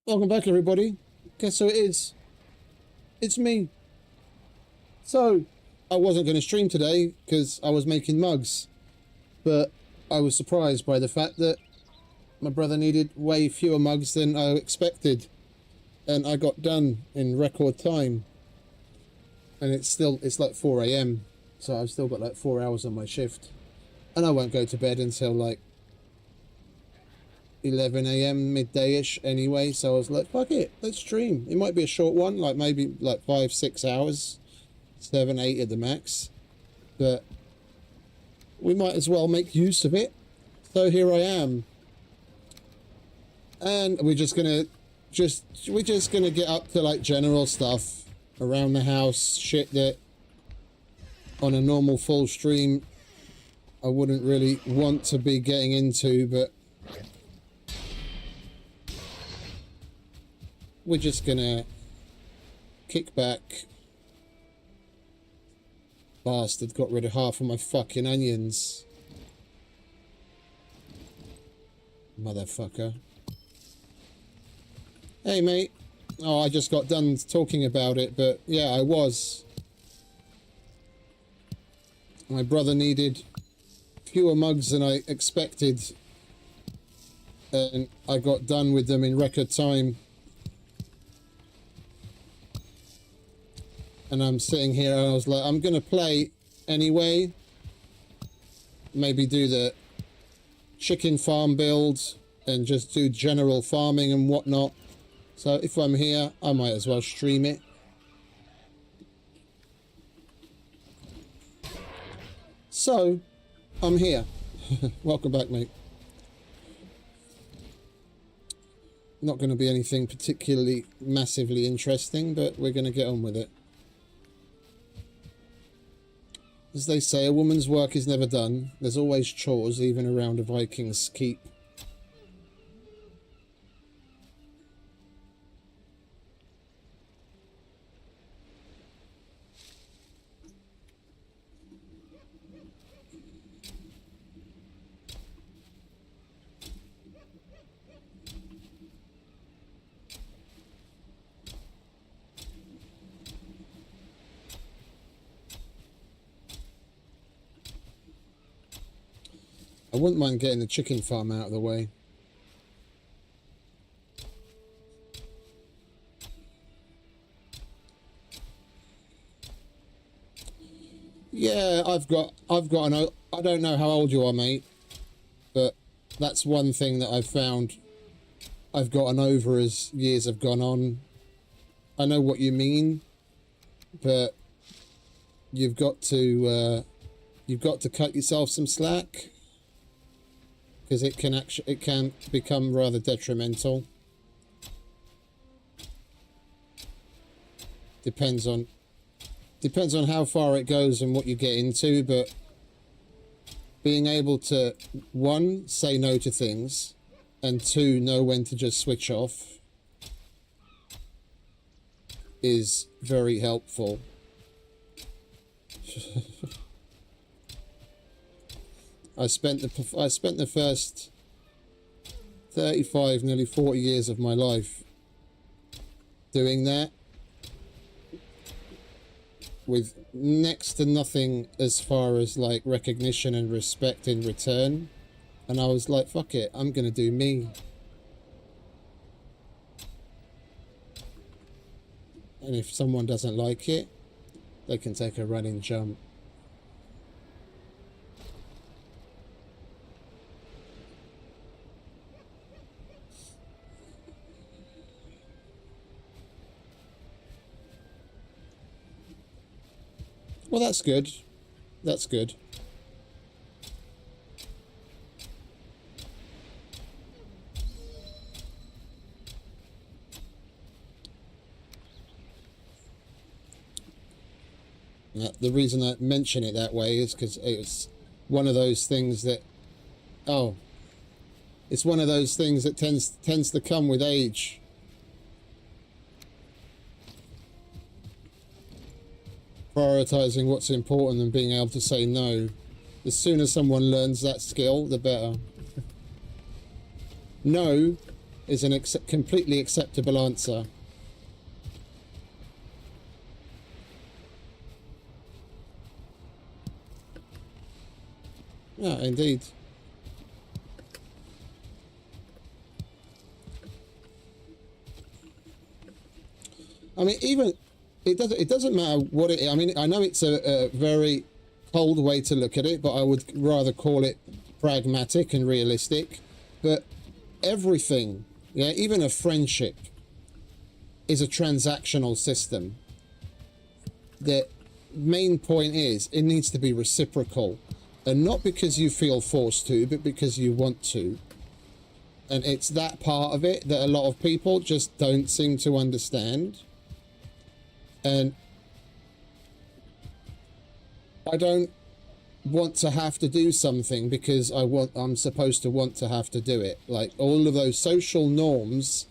Welcome back, everybody. Guess who it is? It's me. So, I wasn't going to stream today because I was making mugs, but I was surprised by the fact that my brother needed way fewer mugs than I expected, and I got done in record time. And it's like 4 AM, so I've still got like 4 hours on my shift, and I won't go to bed until like 11 AM, midday-ish anyway, so I was like, fuck it, let's stream. It might be a short one, like maybe like 5-6 hours, 7-8 at the max, but we might as well make use of it. So here I am, and we're just gonna get up to like general stuff around the house, shit that on a normal full stream I wouldn't really want to be getting into, but we're just gonna kick back. Bastard got rid of half of my fucking onions. Motherfucker. Hey, mate. Oh, I just got done talking about it, but yeah, I was. My brother needed fewer mugs than I expected, and I got done with them in record time. And I'm sitting here and I was like, I'm gonna play anyway. Maybe do the chicken farm build and just do general farming and whatnot. So if I'm here, I might as well stream it. So I'm here. Welcome back, mate. Not going to be anything particularly massively interesting, but we're going to get on with it. As they say, a woman's work is never done. There's always chores, even around a Viking's keep. I wouldn't mind getting the chicken farm out of the way. Yeah, I've got an, I don't know how old you are, mate, but that's one thing that I've found I've gotten over as years have gone on. I know what you mean, but you've got to cut yourself some slack, because it can become rather detrimental. Depends on how far it goes and what you get into, but being able to, one, say no to things, and two, know when to just switch off is very helpful. I spent the first 35, nearly 40 years of my life doing that, with next to nothing as far as like recognition and respect in return. And I was like, fuck it, I'm gonna do me. And if someone doesn't like it, they can take a running jump. Well, that's good. That's good. The reason I mention it that way is because it's one of those things that, it's one of those things that tends to come with age. Prioritizing what's important and being able to say no. The sooner someone learns that skill, the better. No is an completely acceptable answer. Yeah, indeed. I mean, even it doesn't matter what it is. I mean, I know it's a very cold way to look at it, but I would rather call it pragmatic and realistic. But everything, yeah, even a friendship, is a transactional system. The main point is it needs to be reciprocal, and not because you feel forced to, but because you want to. And it's that part of it that a lot of people just don't seem to understand. And I don't want to have to do something because I'm supposed to want to have to do it. Like, all of those social norms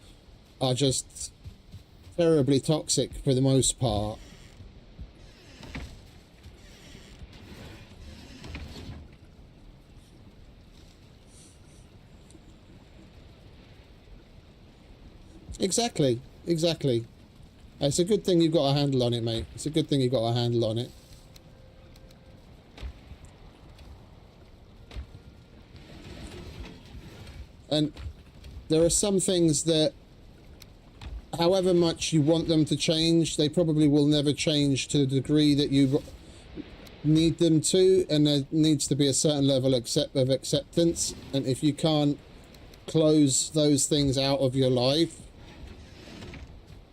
are just terribly toxic for the most part. Exactly. It's a good thing you've got a handle on it, mate. It's a good thing you've got a handle on it. And there are some things that, however much you want them to change, they probably will never change to the degree that you need them to, and there needs to be a certain level of acceptance. And if you can't close those things out of your life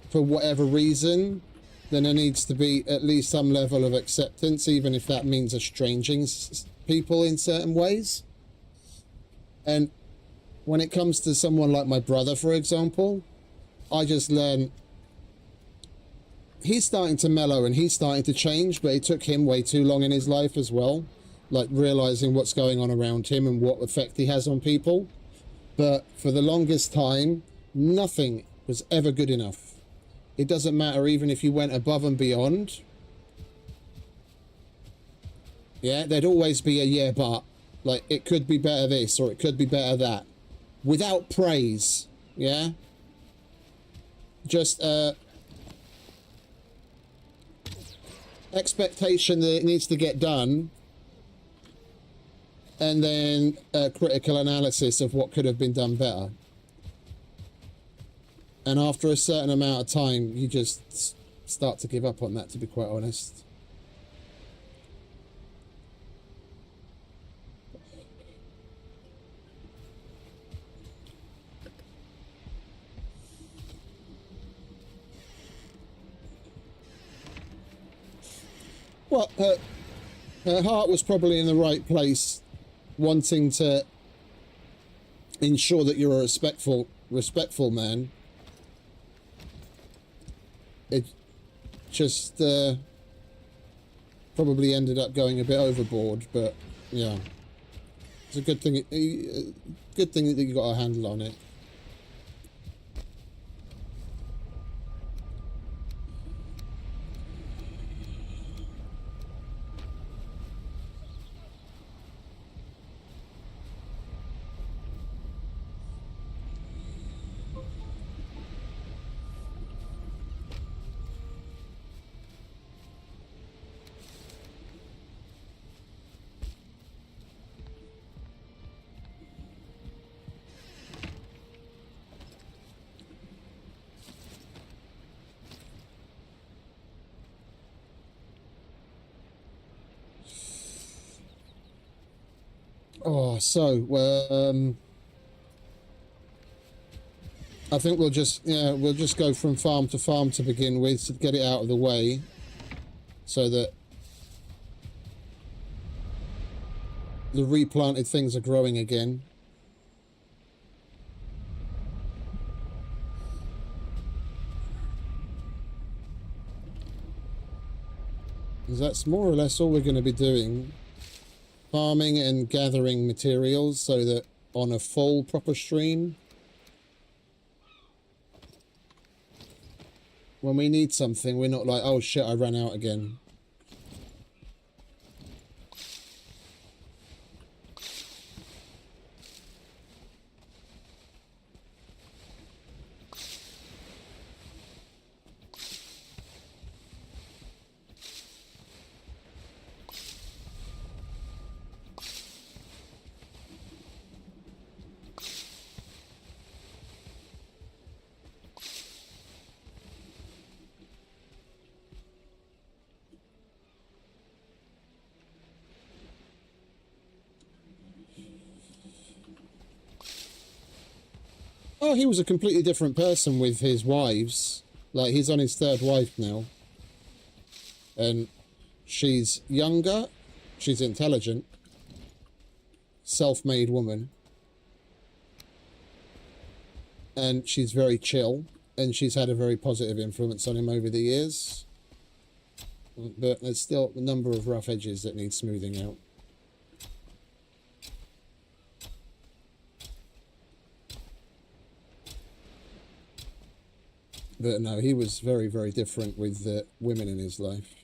for whatever reason, then there needs to be at least some level of acceptance, even if that means estranging people in certain ways. And when it comes to someone like my brother, for example, I just learned he's starting to mellow and he's starting to change, but it took him way too long in his life as well, like realizing what's going on around him and what effect he has on people. But for the longest time, nothing was ever good enough. It doesn't matter even if you went above and beyond. Yeah, there'd always be a yeah, but, like, it could be better this or it could be better that, without praise. Yeah, just expectation that it needs to get done, and then a critical analysis of what could have been done better. And after a certain amount of time, you just start to give up on that, to be quite honest. Well, her heart was probably in the right place, wanting to ensure that you're a respectful man. It just probably ended up going a bit overboard, but yeah, it's a good thing. Good thing that you got a handle on it. Oh, so I think we'll just go from farm to farm to begin with, to get it out of the way, so that the replanted things are growing again. That's more or less all we're going to be doing. Farming and gathering materials so that on a full proper stream, when we need something, we're not like, oh shit, I ran out again. Oh, he was a completely different person with his wives. Like, he's on his third wife now. And she's younger, she's intelligent, self-made woman. And she's very chill, and she's had a very positive influence on him over the years. But there's still a number of rough edges that need smoothing out. But no, he was very, very different with the women in his life.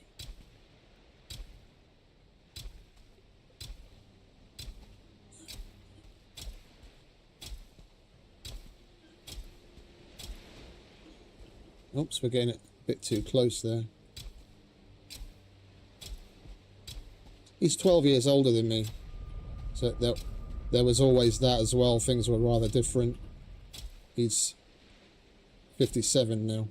Oops, we're getting a bit too close there. He's 12 years older than me. So there was always that as well. Things were rather different. He's 57 now.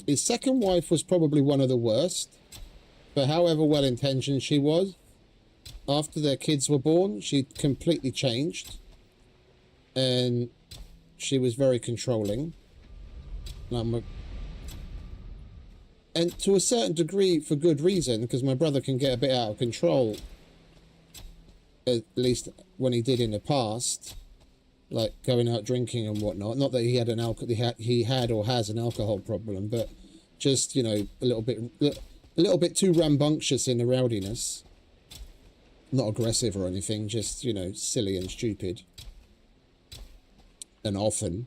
His second wife was probably one of the worst, but however well-intentioned she was, after their kids were born, she completely changed, and she was very controlling. And to a certain degree, for good reason, because my brother can get a bit out of control, at least when he did in the past, like going out drinking and whatnot. Not that he had he had or has an alcohol problem, but just, you know, a little bit too rambunctious in the rowdiness. Not aggressive or anything, just, you know, silly and stupid. And often.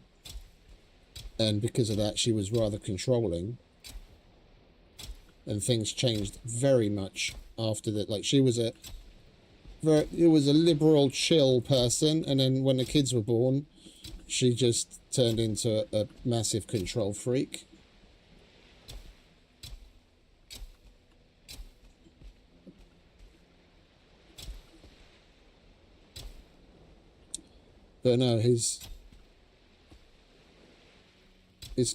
And because of that, she was rather controlling. And things changed very much after that. Like, she was a liberal, chill person, and then when the kids were born, she just turned into a massive control freak. But no, his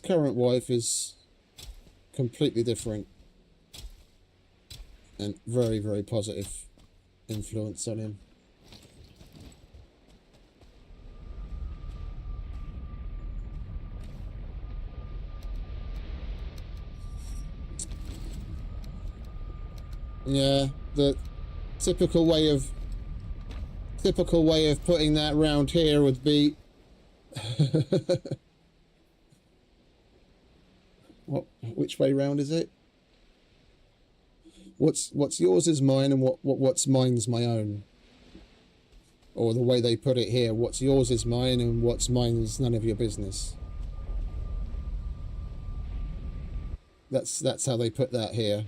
current wife is completely different and very, very positive influence on him. Yeah, the typical way of putting that round here would be which way round is it? What's yours is mine, and what's mine's my own. Or the way they put it here, what's yours is mine, and what's mine is none of your business. That's how they put that here.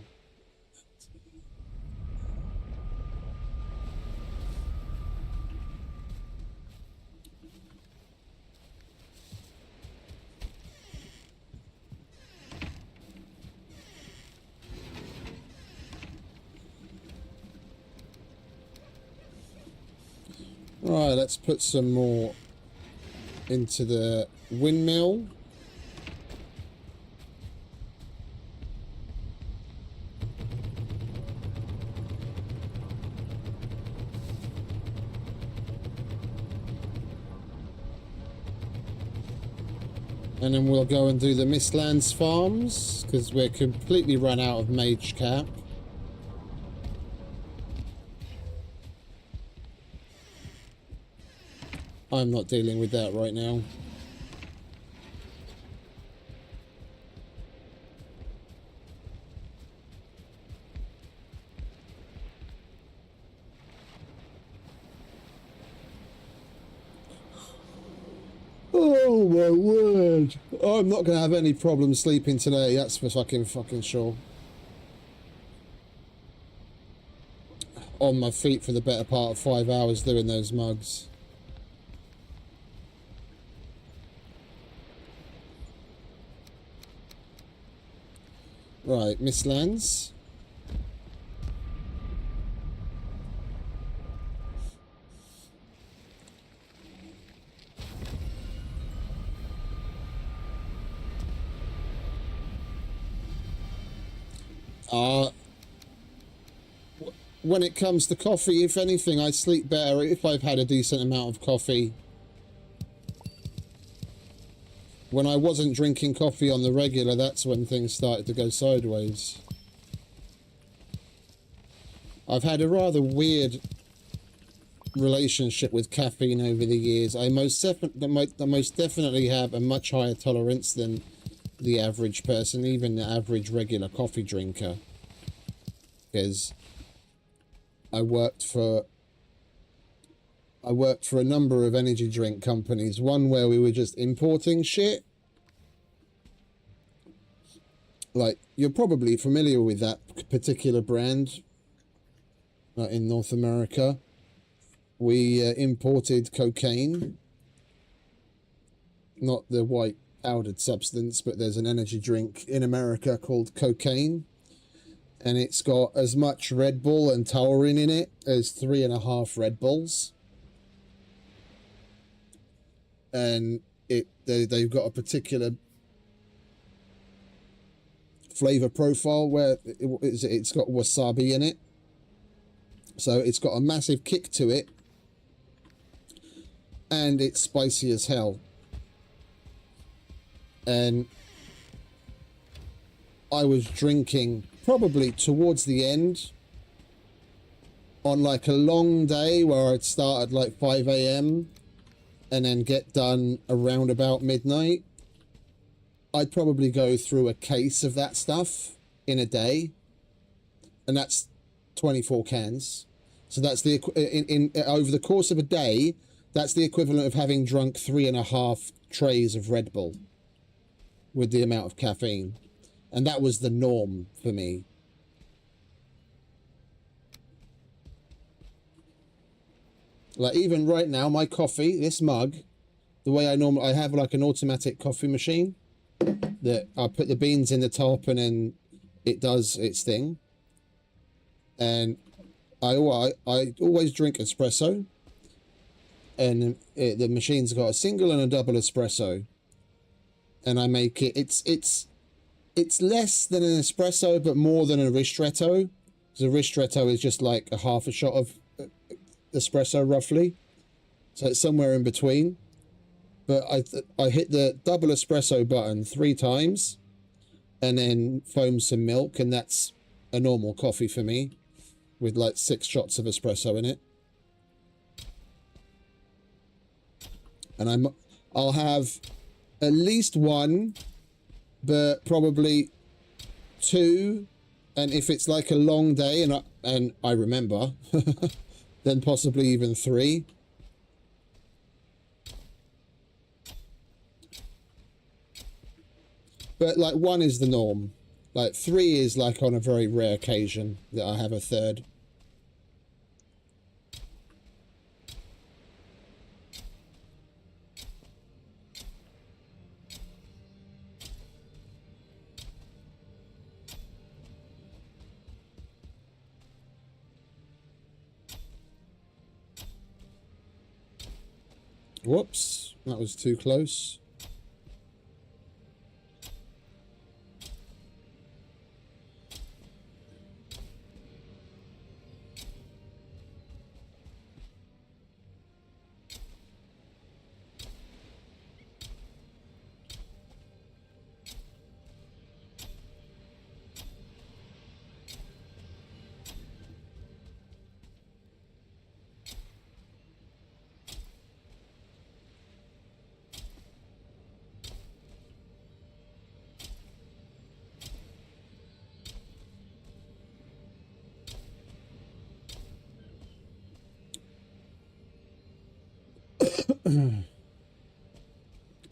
Right, let's put some more into the windmill. And then we'll go and do the Mistlands farms, because we're completely run out of mage cap. I'm not dealing with that right now. Oh my word. I'm not going to have any problem sleeping today, that's for fucking sure. On my feet for the better part of 5 hours doing those mugs. Right, Mistlands. Uh, when it comes to coffee, if anything, I sleep better if I've had a decent amount of coffee. When I wasn't drinking coffee on the regular, that's when things started to go sideways. I've had a rather weird relationship with caffeine over the years. I most definitely have a much higher tolerance than the average person, even the average regular coffee drinker. Because I worked for a number of energy drink companies. One where we were just importing shit. Like, you're probably familiar with that particular brand in North America. We imported cocaine. Not the white powdered substance, but there's an energy drink in America called cocaine. And it's got as much Red Bull and taurine in it as 3.5 Red Bulls. And they've got a particular flavor profile where it's got wasabi in it. So it's got a massive kick to it. And it's spicy as hell. And I was drinking probably towards the end on like a long day where I'd start at like 5 a.m. and then get done around about midnight. I'd probably go through a case of that stuff in a day, and that's 24 cans. So that's the over the course of a day, that's the equivalent of having drunk 3.5 trays of Red Bull with the amount of caffeine. And that was the norm for me. Like, even right now, my coffee, this mug, the way I have like an automatic coffee machine that I put the beans in the top and then it does its thing. And I always drink espresso, and the machine's got a single and a double espresso, and I make it. It's less than an espresso, but more than a ristretto. So a ristretto is just like a half a shot of espresso, roughly. So it's somewhere in between. But I hit the double espresso button 3 times, and then foam some milk, and that's a normal coffee for me, with like 6 shots of espresso in it. And I'll have at least 1, but probably 2, and if it's like a long day and I remember, then possibly even 3. But like 1 is the norm. Like 3 is like on a very rare occasion that I have a 3rd. Whoops, that was too close.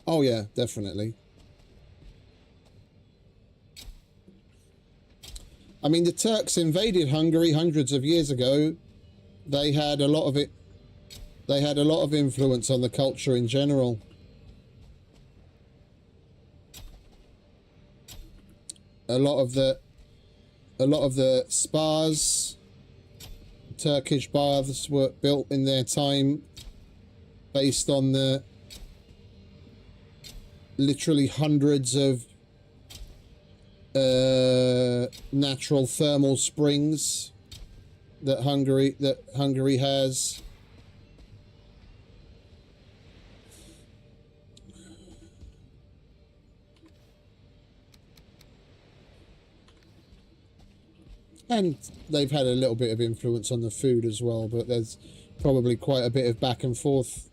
Oh yeah, definitely. I mean, the Turks invaded Hungary hundreds of years ago. They had a lot of it. They had a lot of influence on the culture in general. A lot of the spas, Turkish baths, were built in their time based on the literally hundreds of natural thermal springs that Hungary has. And they've had a little bit of influence on the food as well, but there's probably quite a bit of back and forth.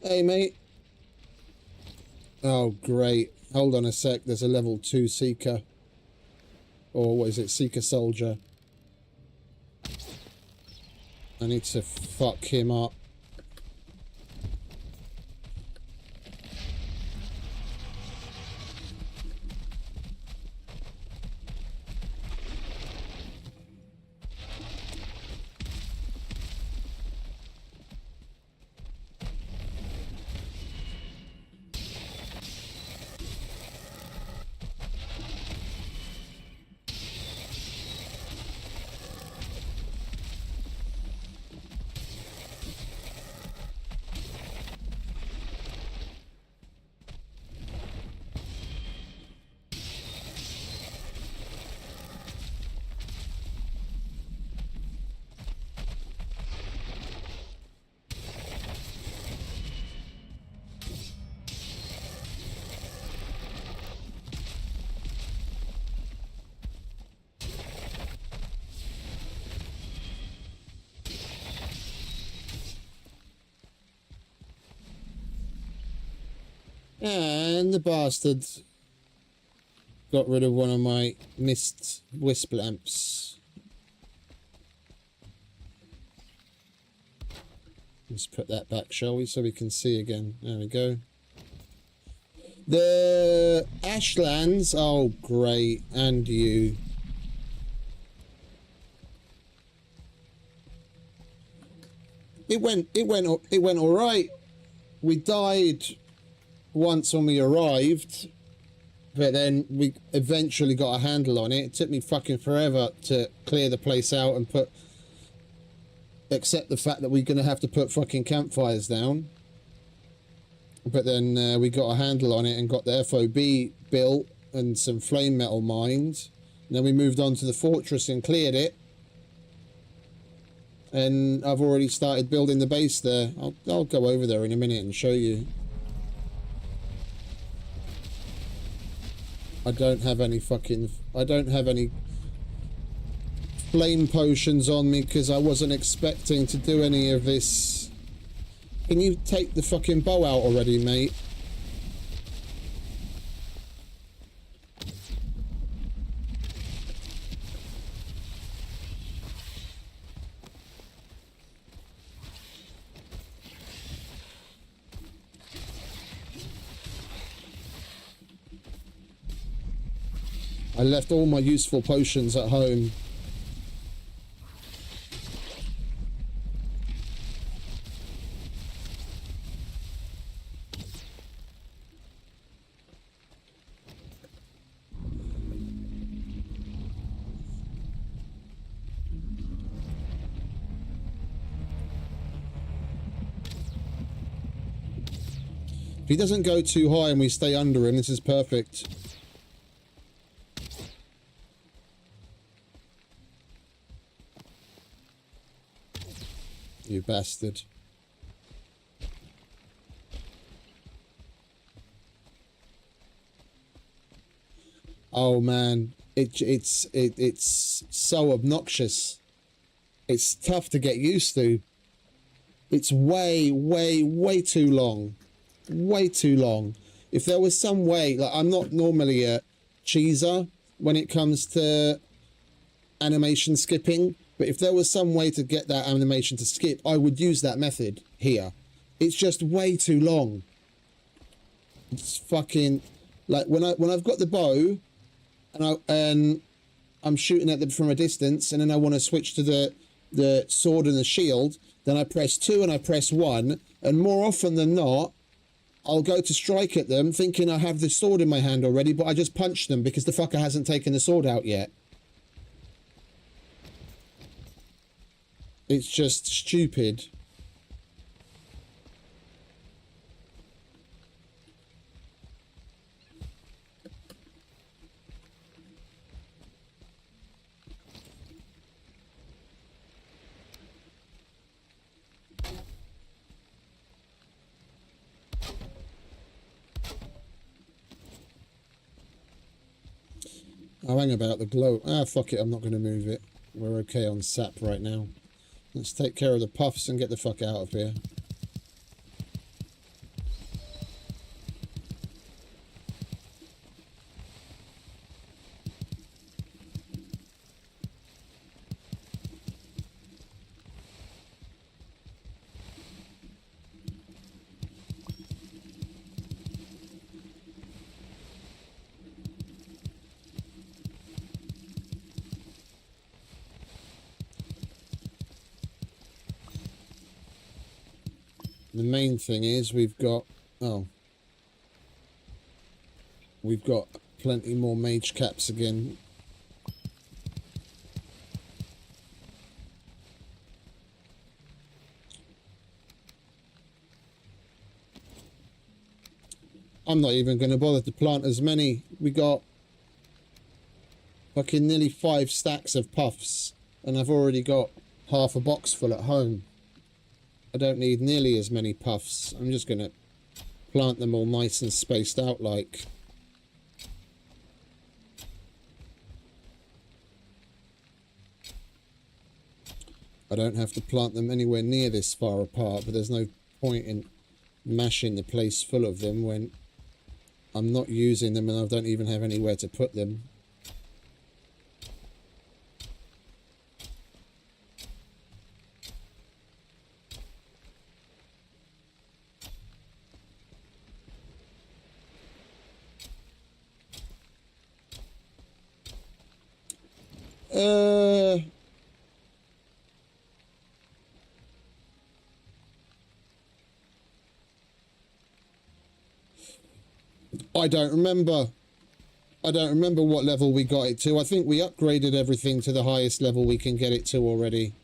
Hey, mate. Oh, great. Hold on a sec. There's a level 2 Seeker. Or what is it? Seeker Soldier. I need to fuck him up. And the bastard got rid of one of my mist wisp lamps. Let's put that back, shall we, so we can see again. There we go. The Ashlands, oh great, and you. It went all right. We died once when we arrived, but then we eventually got a handle on it. It took me fucking forever to clear the place out and accept the fact that we're gonna have to put fucking campfires down. But then we got a handle on it and got the FOB built and some flame metal mined. And then we moved on to the fortress and cleared it. And I've already started building the base there. I'll go over there in a minute and show you. I don't have any flame potions on me because I wasn't expecting to do any of this. Can you take the fucking bow out already, mate? I left all my useful potions at home. If he doesn't go too high and we stay under him, this is perfect. You bastard. Oh man, it's so obnoxious. It's tough to get used to. It's way too long. Way too long. If there was some way, like, I'm not normally a cheeser when it comes to animation skipping, but if there was some way to get that animation to skip, I would use that method here. It's just way too long. It's fucking like when I've got the bow and I'm shooting at them from a distance, and then I want to switch to the sword and the shield, then I press 2 and I press 1, and more often than not, I'll go to strike at them thinking I have the sword in my hand already, but I just punch them because the fucker hasn't taken the sword out yet. It's just stupid. I'll hang about the glow. Ah, fuck it, I'm not going to move it. We're okay on sap right now. Let's take care of the puffs and get the fuck out of here. The main thing is we've got plenty more mage caps again. I'm not even going to bother to plant as many. We got fucking nearly 5 stacks of puffs, and I've already got half a box full at home. I don't need nearly as many puffs. I'm just going to plant them all nice and spaced out like. I don't have to plant them anywhere near this far apart, but there's no point in mashing the place full of them when I'm not using them and I don't even have anywhere to put them. I don't remember. I don't remember what level we got it to. I think we upgraded everything to the highest level we can get it to already.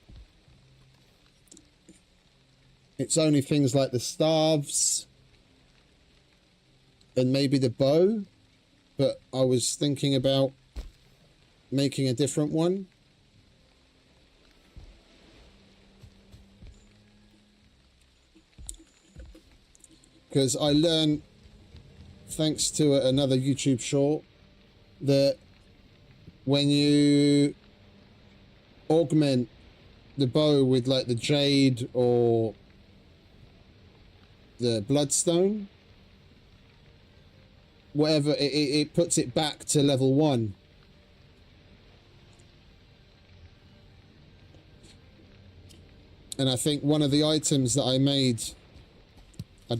It's only things like the staves and maybe the bow, but I was thinking about making a different one. Because I learned, thanks to another YouTube short, that when you augment the bow with like the jade or the bloodstone, whatever, it puts it back to level 1. And I think one of the items that I made, I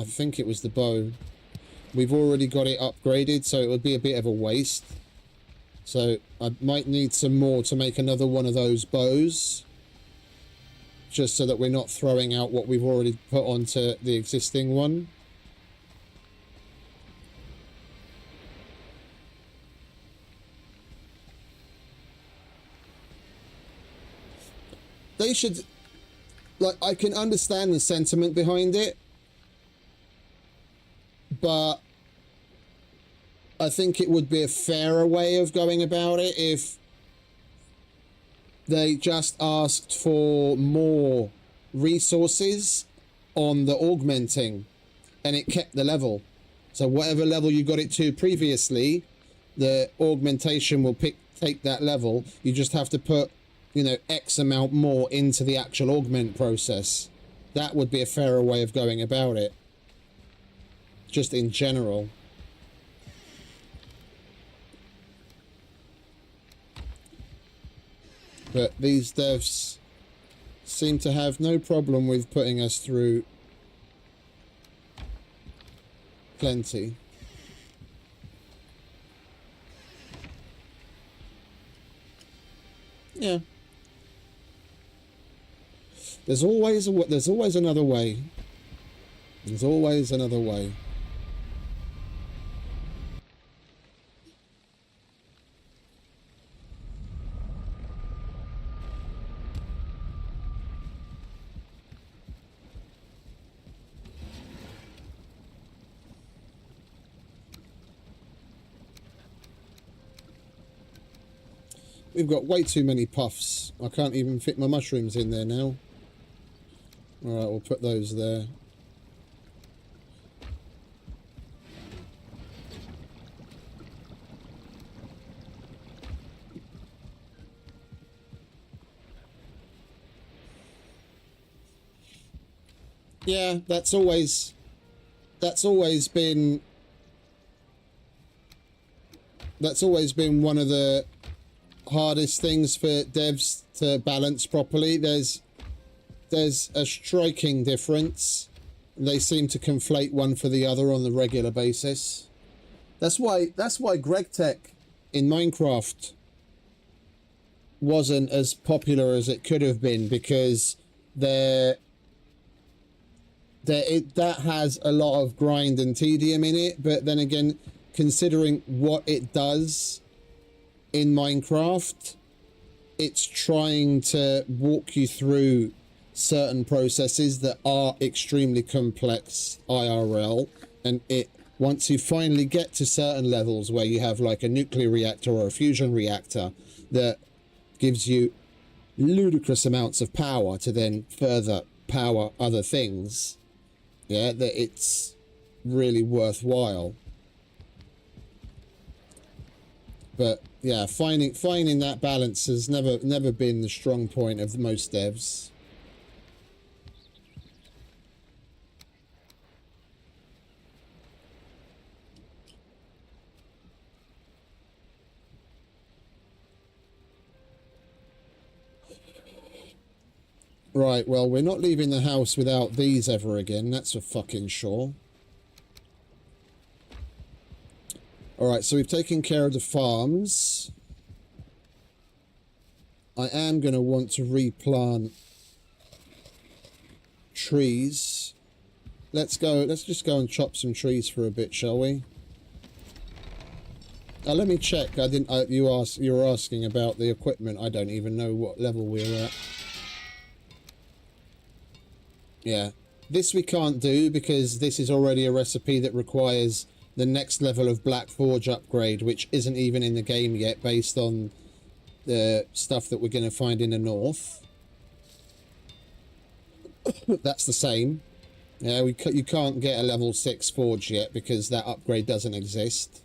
think it was the bow. We've already got it upgraded, so it would be a bit of a waste. So I might need some more to make another one of those bows, just so that we're not throwing out what we've already put onto the existing one. They should, like, I can understand the sentiment behind it, but I think it would be a fairer way of going about it if they just asked for more resources on the augmenting and it kept the level. So whatever level you got it to previously, the augmentation will take that level. You just have to put, you know, X amount more into the actual augment process. That would be a fairer way of going about it, just in general. But these devs seem to have no problem with putting us through plenty. Yeah. There's always another way. There's always another way. We've got way too many puffs. I can't even fit my mushrooms in there now. Alright, we'll put those there. Yeah, that's always been one of the hardest things for devs to balance properly. There's a striking difference. They seem to conflate one for the other on the regular basis. That's why GregTech in Minecraft wasn't as popular as it could have been, because that has a lot of grind and tedium in it. But then again, considering what it does in Minecraft, it's trying to walk you through certain processes that are extremely complex IRL, and once you finally get to certain levels where you have like a nuclear reactor or a fusion reactor that gives you ludicrous amounts of power to then further power other things, yeah, that it's really worthwhile. But yeah, finding that balance has never been the strong point of most devs. Right, well, we're not leaving the house without these ever again, that's for fucking sure. Alright, so we've taken care of the farms. I am going to want to replant trees. Let's just go and chop some trees for a bit, shall we? Let me check. You were asking about the equipment. I don't even know what level we're at. Yeah, this we can't do because this is already a recipe that requires the next level of Black Forge upgrade, which isn't even in the game yet, based on the stuff that we're going to find in the north. That's the same. Yeah, you can't get a level 6 forge yet because that upgrade doesn't exist.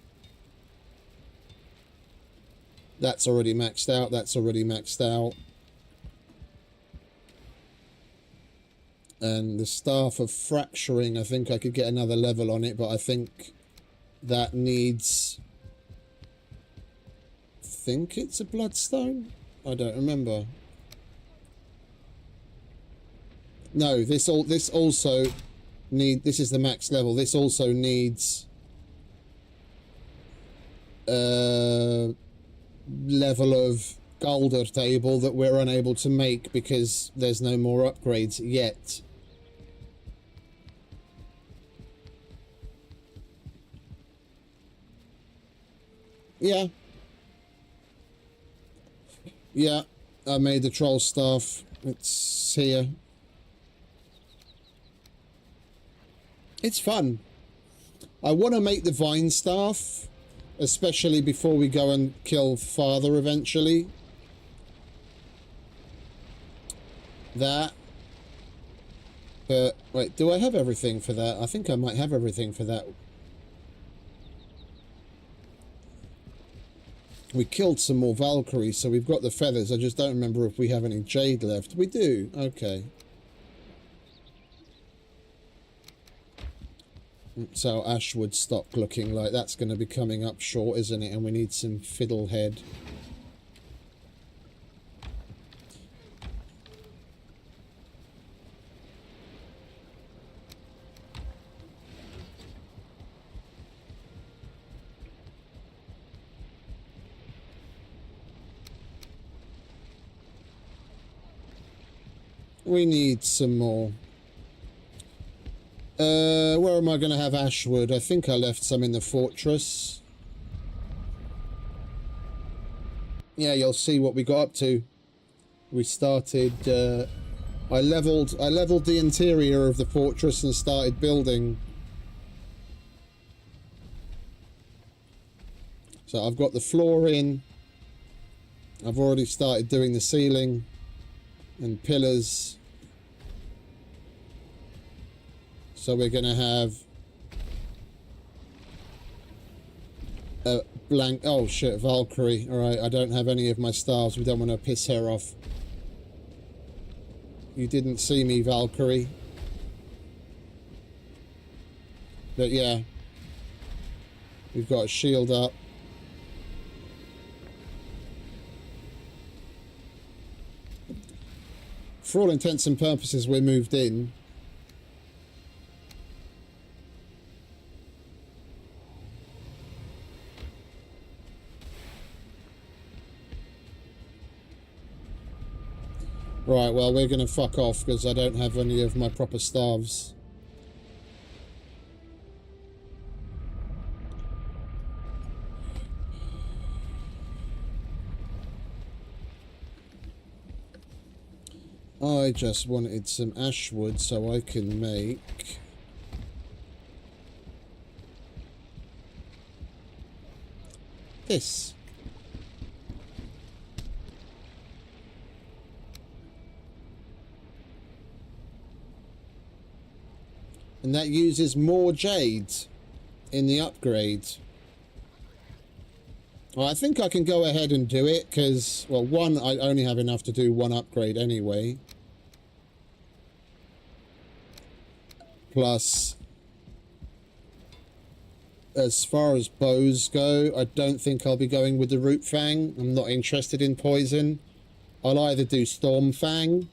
That's already maxed out. That's already maxed out. And the Staff of Fracturing, I think I could get another level on it, but I think that needs... I think it's a Bloodstone? I don't remember. No, this also this is the max level. This also needs level of Galder table that we're unable to make because there's no more upgrades yet. Yeah. Yeah, I made the troll staff. It's here. It's fun. I want to make the vine staff, especially before we go and kill Father eventually. That. But, wait, do I have everything for that? I think I might have everything for that. We killed some more Valkyries, so we've got the feathers. I just don't remember if we have any jade left. We do. Okay. So Ashwood stock looking like that's going to be coming up short, isn't it? And we need some fiddlehead. We need some more. Where am I going to have Ashwood? I think I left some in the fortress. Yeah, you'll see what we got up to. We started, I leveled the interior of the fortress and started building. So I've got the floor in. I've already started doing the ceiling and pillars. So we're going to have a blank... Oh, shit, Valkyrie. Alright, I don't have any of my stars. We don't want to piss her off. You didn't see me, Valkyrie. But yeah, we've got a shield up. For all intents and purposes, we're moved in. Right, well, we're going to fuck off because I don't have any of my proper staves. I just wanted some ash wood so I can make this. And that uses more jade in the upgrade. Well, I think I can go ahead and do it because, well, one, I only have enough to do one upgrade anyway. Plus, as far as bows go, I don't think I'll be going with the Root Fang. I'm not interested in poison. I'll either do Storm Fang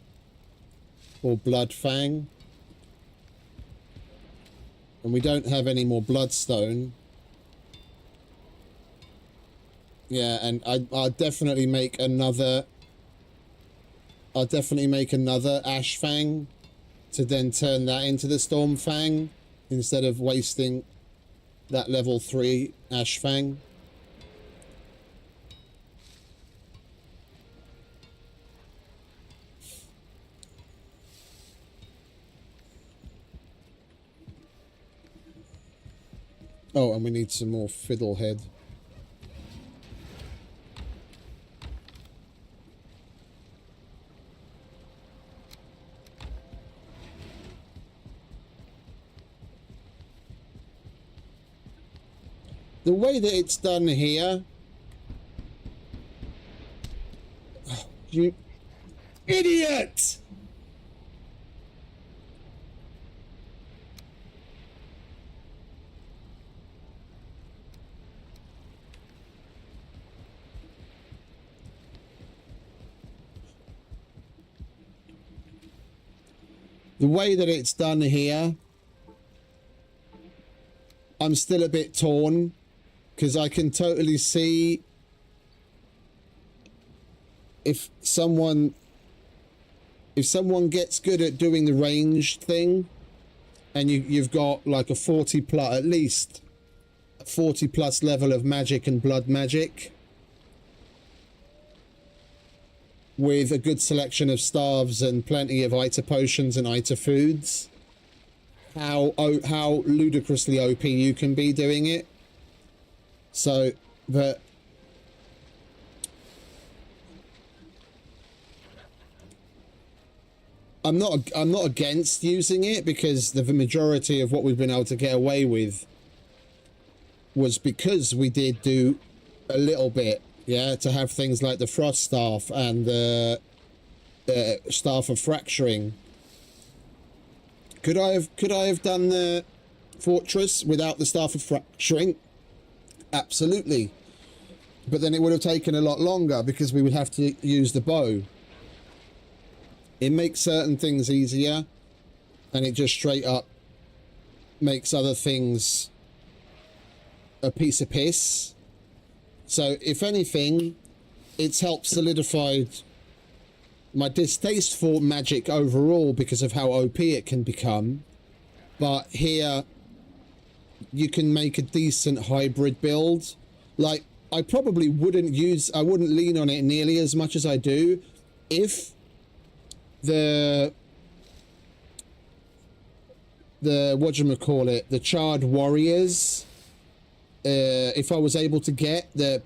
or Blood Fang. And we don't have any more Bloodstone. Yeah, and I'll definitely make another... I'll definitely make another Ash Fang to then turn that into the Storm Fang instead of wasting that level 3 Ash Fang. Oh, and we need some more Fiddlehead. The way that it's done here... Oh, you idiot! The way that it's done here, I'm still a bit torn because I can totally see if someone gets good at doing the ranged thing and you've got like a 40 plus, at least 40 plus level of magic and blood magic with a good selection of staves and plenty of Ita potions and Ita foods, how ludicrously OP you can be doing it. So, but I'm not against using it because the majority of what we've been able to get away with was because we did do a little bit. Yeah, to have things like the Frost Staff and the Staff of Fracturing. Could I have done the Fortress without the Staff of Fracturing? Absolutely. But then it would have taken a lot longer because we would have to use the bow. It makes certain things easier and it just straight up makes other things a piece of piss. So, if anything, it's helped solidify my distaste for magic overall because of how OP it can become. But here, you can make a decent hybrid build. Like, I probably wouldn't lean on it nearly as much as I do if the whatchamacallit, the Charred Warriors... if I was able to get the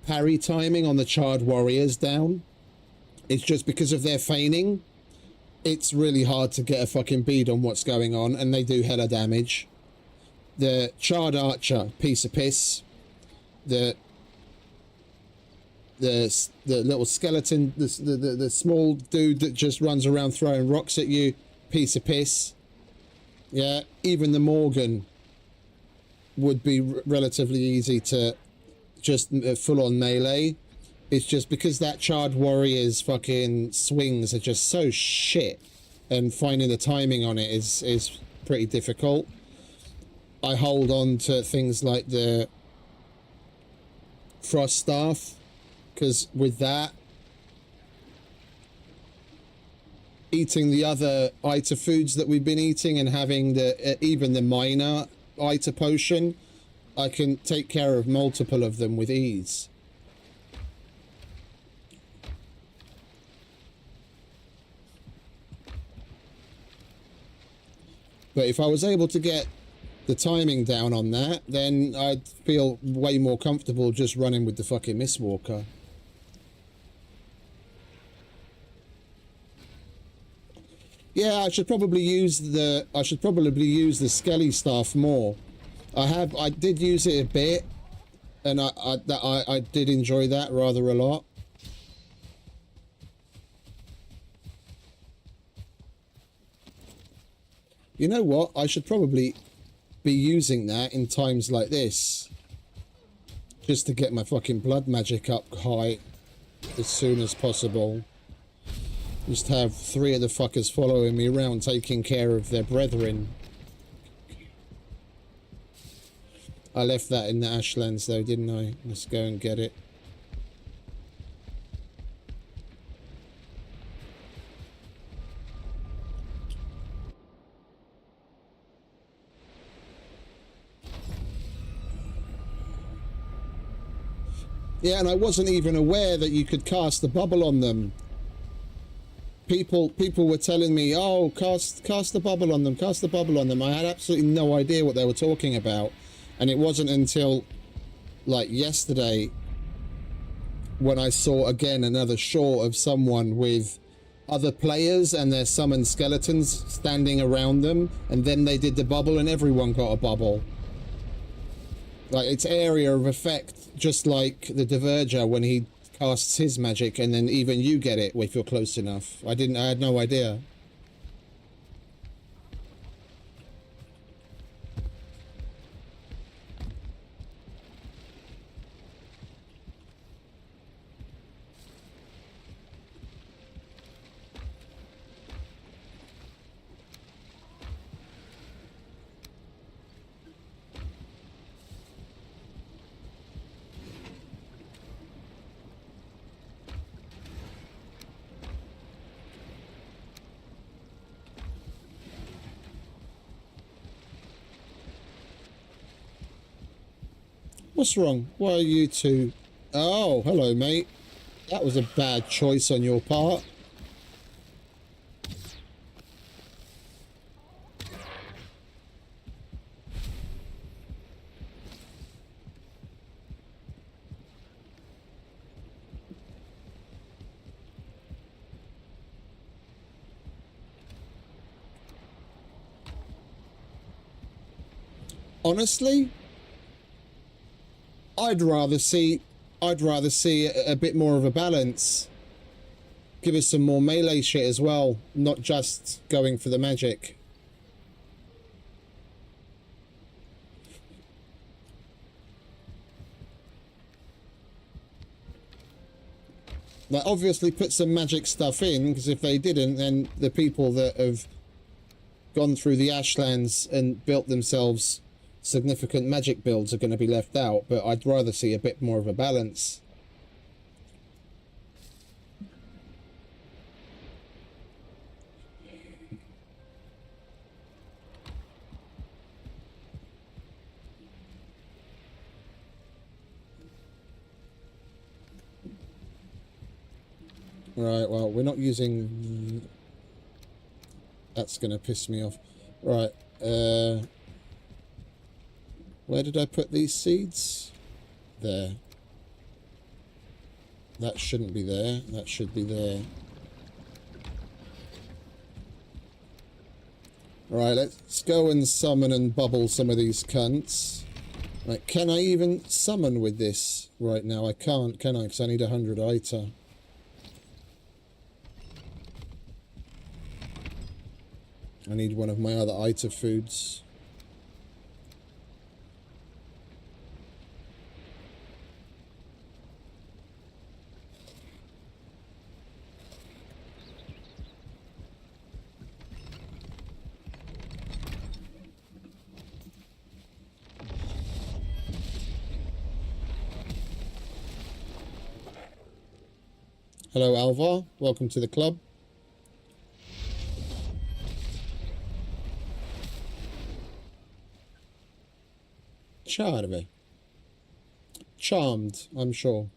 parry timing on the Charred Warriors down, it's just because of their feigning. It's really hard to get a fucking bead on what's going on, and they do hella damage. The Charred Archer, piece of piss. The little skeleton, the small dude that just runs around throwing rocks at you, piece of piss. Yeah, even the Morgan would be relatively easy to just full on melee. It's just because that Charred Warrior's fucking swings are just so shit, and finding the timing on it is pretty difficult. I hold on to things like the Frost Staff, because with that, eating the other Ita foods that we've been eating and having the even the minor Ita potion, I can take care of multiple of them with ease. But if I was able to get the timing down on that, then I'd feel way more comfortable just running with the fucking Mistwalker. Yeah, I should probably use the Skelly Staff more. I did use it a bit, and I did enjoy that rather a lot. You know what? I should probably be using that in times like this, just to get my fucking blood magic up high as soon as possible. Just have 3 of the fuckers following me around taking care of their brethren. I left that in the Ashlands though, didn't I? Let's go and get it. Yeah, and I wasn't even aware that you could cast the bubble on them. People were telling me, oh, cast the bubble on them, cast the bubble on them. I had absolutely no idea what they were talking about. And it wasn't until, like, yesterday when I saw, again, another shot of someone with other players and their summoned skeletons standing around them. And then they did the bubble and everyone got a bubble. Like, it's area of effect, just like the Diverger when he casts his magic, and then even you get it if you're close enough. I had no idea. What's wrong? Why are you two? Oh, hello, mate. That was a bad choice on your part. Honestly, I'd rather see a bit more of a balance. Give us some more melee shit as well, not just going for the magic. Like, obviously put some magic stuff in, because if they didn't, then the people that have gone through the Ashlands and built themselves significant magic builds are going to be left out. But I'd rather see a bit more of a balance. Right, well, we're not using... That's going to piss me off. Right, where did I put these seeds? There. That shouldn't be there. That should be there. Right, let's go and summon and bubble some of these cunts. Right, can I even summon with this right now? I can't, can I? Because I need 100 Ita. I need one of my other ITA foods. Hello, Alvar. Welcome to the club. Charmed, I'm sure.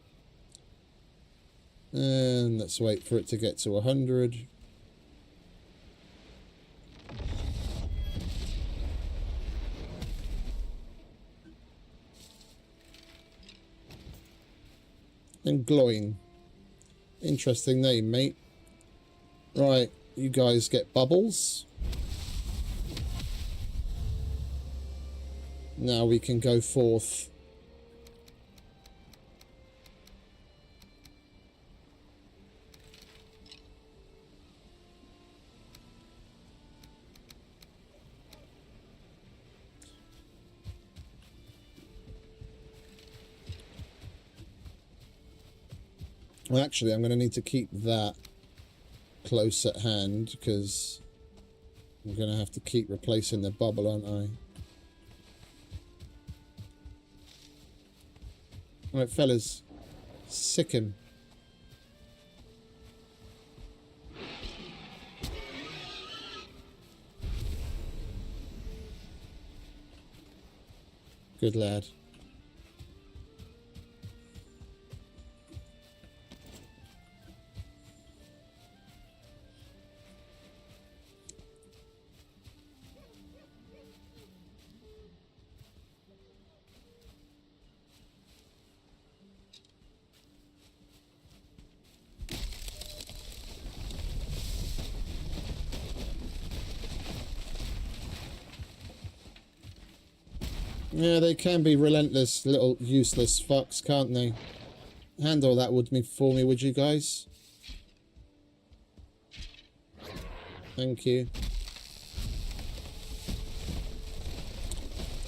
And let's wait for it to get to 100. And glowing. Interesting name, mate. Right, you guys get bubbles. Now we can go forth. Well, actually, I'm going to need to keep that close at hand because I'm going to have to keep replacing the bubble, aren't I? Right, fellas, sick him. Good lad. Yeah, they can be relentless little useless fucks, can't they? Handle that for me, would you guys? Thank you.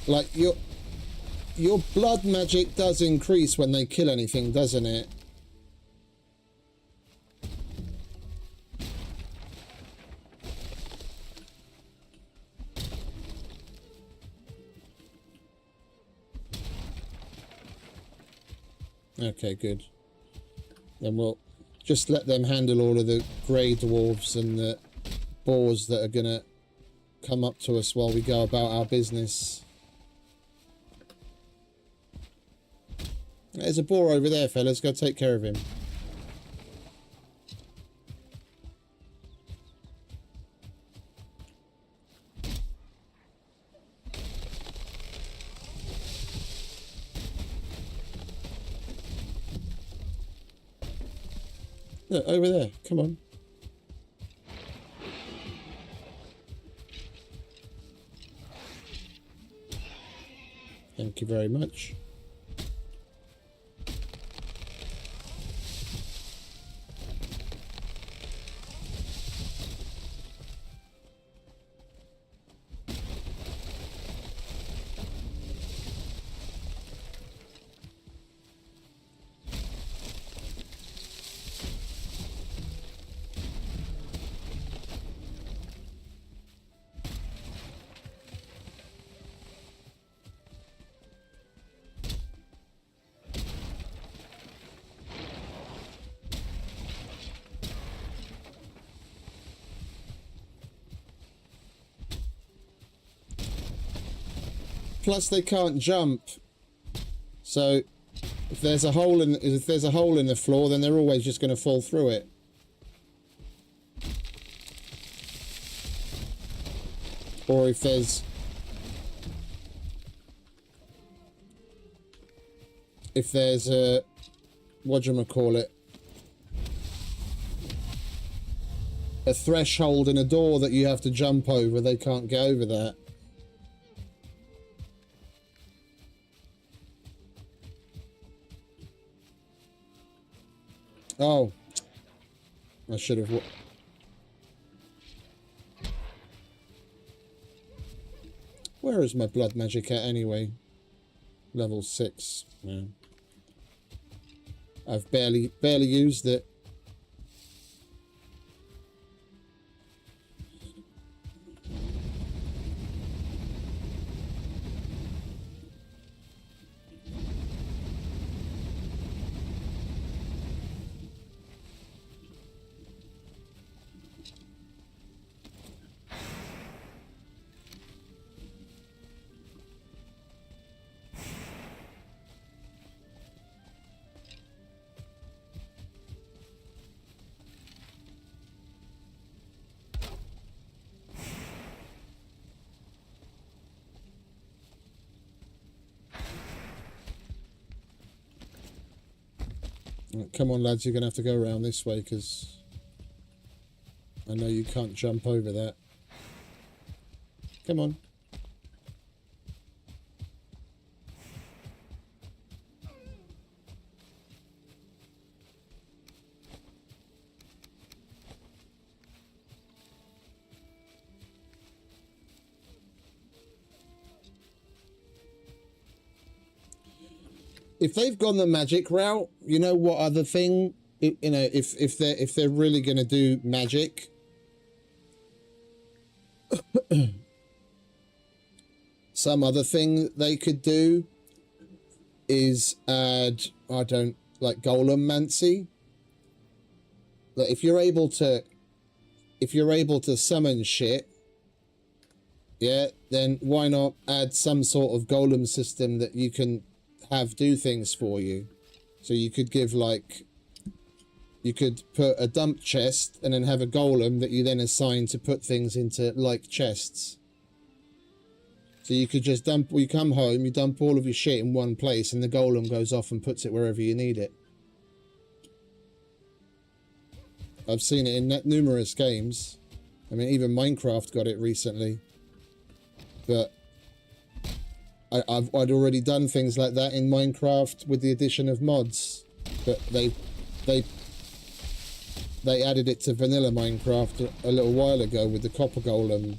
Like, your blood magic does increase when they kill anything, doesn't it? Okay, good. Then we'll just let them handle all of the grey dwarves and the boars that are gonna come up to us while we go about our business. There's a boar over there, fellas. Go take care of him. Look, over there. Come on. Thank you very much. Plus, they can't jump. So, if there's a hole in the floor, then they're always just going to fall through it. Or if there's a whatchamacallit, a threshold in a door that you have to jump over, they can't get over that. Oh, I should have. Where is my blood magic at anyway? Level 6. Yeah. I've barely used it. Come on, lads, you're going to have to go around this way, because I know you can't jump over that. Come on. If they've gone the magic route, you know what other thing? You know, if they're really going to do magic, some other thing they could do is add, I don't like Golem-mancy. Like if you're able to summon shit, yeah, then why not add some sort of golem system that you can have do things for you. So you could give, like, you could put a dump chest and then have a golem that you then assign to put things into, like, chests. So you could just dump, you come home, you dump all of your shit in one place, and the golem goes off and puts it wherever you need it. I've seen it in numerous games. I mean, even Minecraft got it recently. But I'd already done things like that in Minecraft with the addition of mods, but they added it to vanilla Minecraft a little while ago with the copper golem.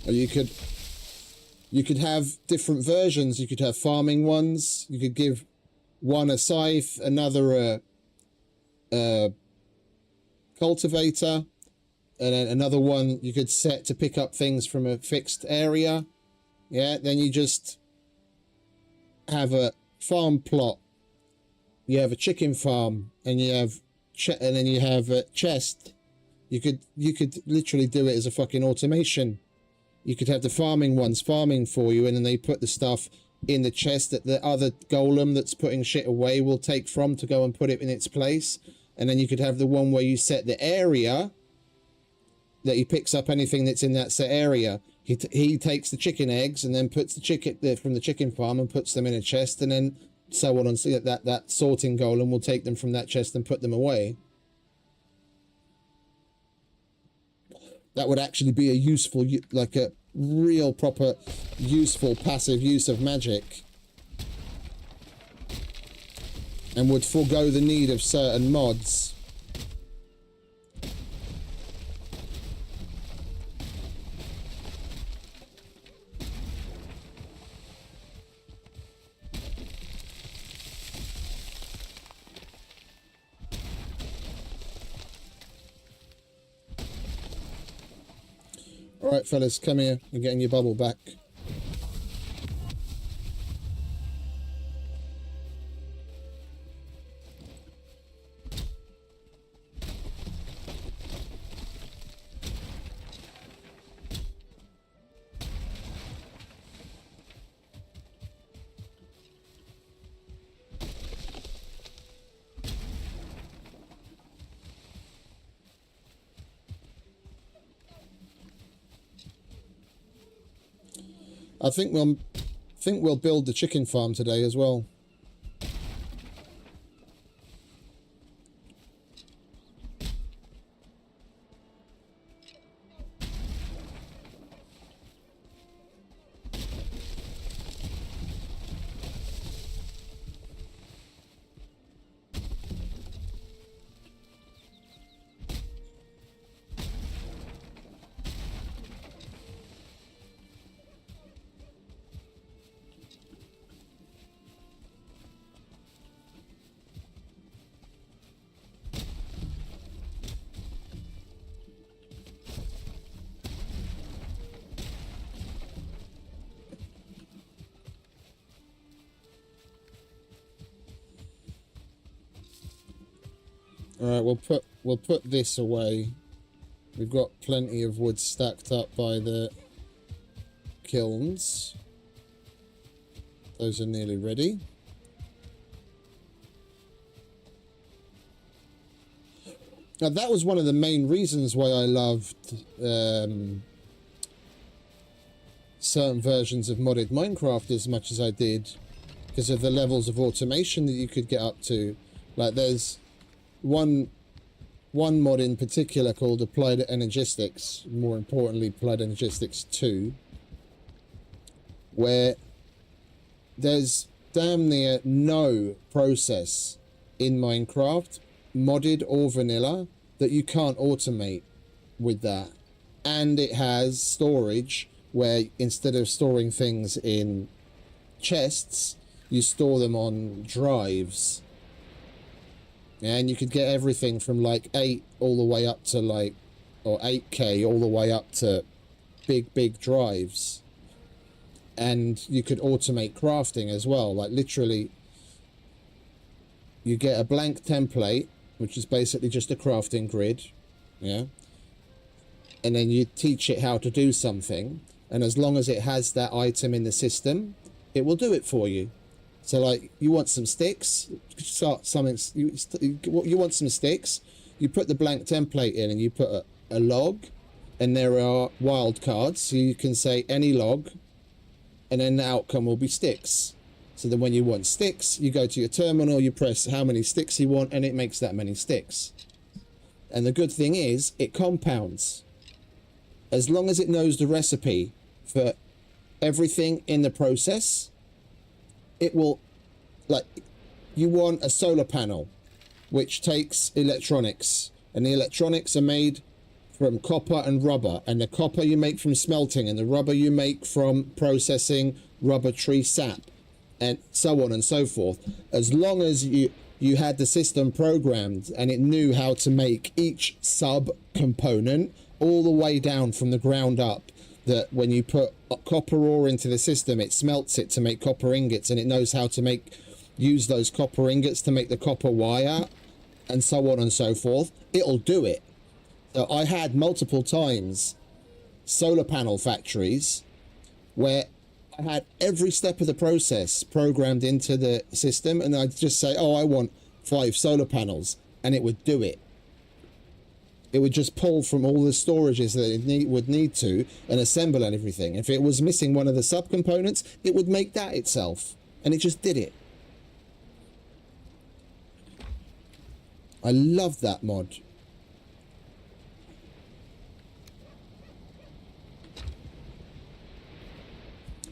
Or you could have different versions. You could have farming ones. You could give one a scythe, another a cultivator, and then another one you could set to pick up things from a fixed area. Yeah, then you just have a farm plot. You have a chicken farm, and you have and then you have a chest. You could literally do it as a fucking automation. You could have the farming ones farming for you, and then they put the stuff in the chest that the other golem that's putting shit away will take from to go and put it in its place. And then you could have the one where you set the area that he picks up anything that's in that set area. He takes the chicken eggs and then puts the chicken from the chicken farm and puts them in a chest, and then so on and so that sorting golem will take them from that chest and put them away. That would actually be a useful, like a real proper useful passive use of magic, and would forego the need of certain mods. Alright fellas, come here. I'm getting your bubble back. I think we'll build the chicken farm today as well. Alright, we'll put this away. We've got plenty of wood stacked up by the kilns. Those are nearly ready. Now that was one of the main reasons why I loved certain versions of modded Minecraft as much as I did, because of the levels of automation that you could get up to. Like there's one mod in particular called Applied Energistics, more importantly Applied Energistics 2, where there's damn near no process in Minecraft, modded or vanilla, that you can't automate with that. And it has storage where instead of storing things in chests, you store them on drives. And you could get everything from like 8 all the way up to like, or 8K all the way up to big drives. And you could automate crafting as well. Like literally, you get a blank template, which is basically just a crafting grid, yeah? And then you teach it how to do something. And as long as it has that item in the system, it will do it for you. So like, you want some sticks, start something, you want some sticks, you put the blank template in and you put a log, and there are wildcards, so you can say any log, and then the outcome will be sticks. So then when you want sticks, you go to your terminal, you press how many sticks you want, and it makes that many sticks. And the good thing is, it compounds. As long as it knows the recipe for everything in the process, it will, like, you want a solar panel, which takes electronics, and the electronics are made from copper and rubber, and the copper you make from smelting, and the rubber you make from processing rubber tree sap, and so on and so forth. As long as you had the system programmed and it knew how to make each sub component all the way down from the ground up, that when you put copper ore into the system, it smelts it to make copper ingots, and it knows how to use those copper ingots to make the copper wire, and so on and so forth, it'll do it. So I had multiple times solar panel factories where I had every step of the process programmed into the system, and I'd just say, oh, I want 5 solar panels, and it would do it. It would just pull from all the storages that it would need to and assemble and everything. If it was missing one of the subcomponents, it would make that itself, and it just did it. I love that mod.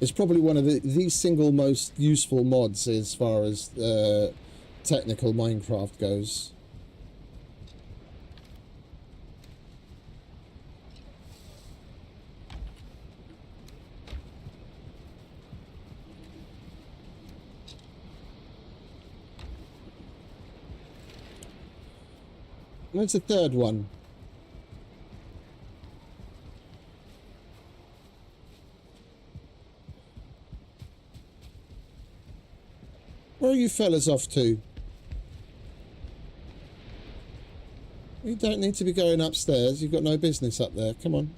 It's probably one of the single most useful mods as far as technical Minecraft goes. Where's the third one? Where are you fellas off to? You don't need to be going upstairs. You've got no business up there. Come on.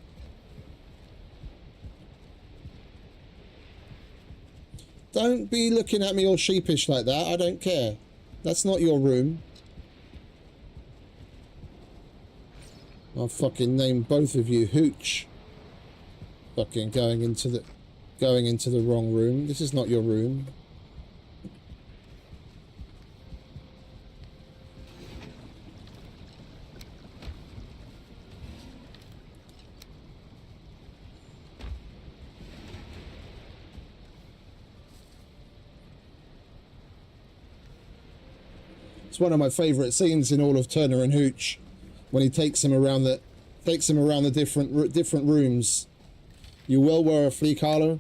Don't be looking at me all sheepish like that. I don't care. That's not your room. I'll fucking name both of you Hooch. Fucking going into the wrong room. This is not your room. It's one of my favourite scenes in all of Turner and Hooch, when he takes him around the different rooms. You will wear a flea collar.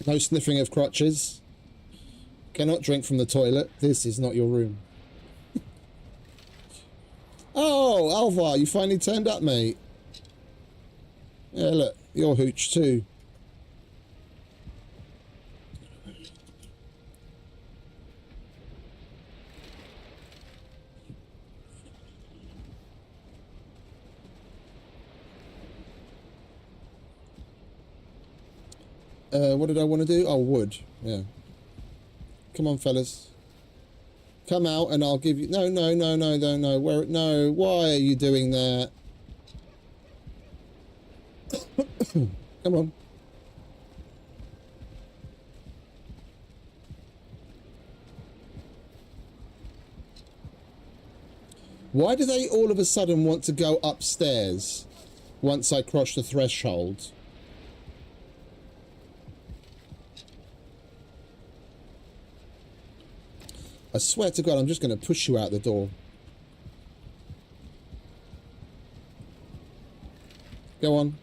No sniffing of crotches. Cannot drink from the toilet. This is not your room. Oh, Alvar, you finally turned up, mate. Yeah, look, you're Hooch too. What did I want to do? Oh, wood. Yeah. Come on, fellas. Come out and I'll give you... No, no, no, no, no, no. Where... No, why are you doing that? Come on. Why do they all of a sudden want to go upstairs once I cross the threshold? I swear to God, I'm just going to push you out the door. Go on.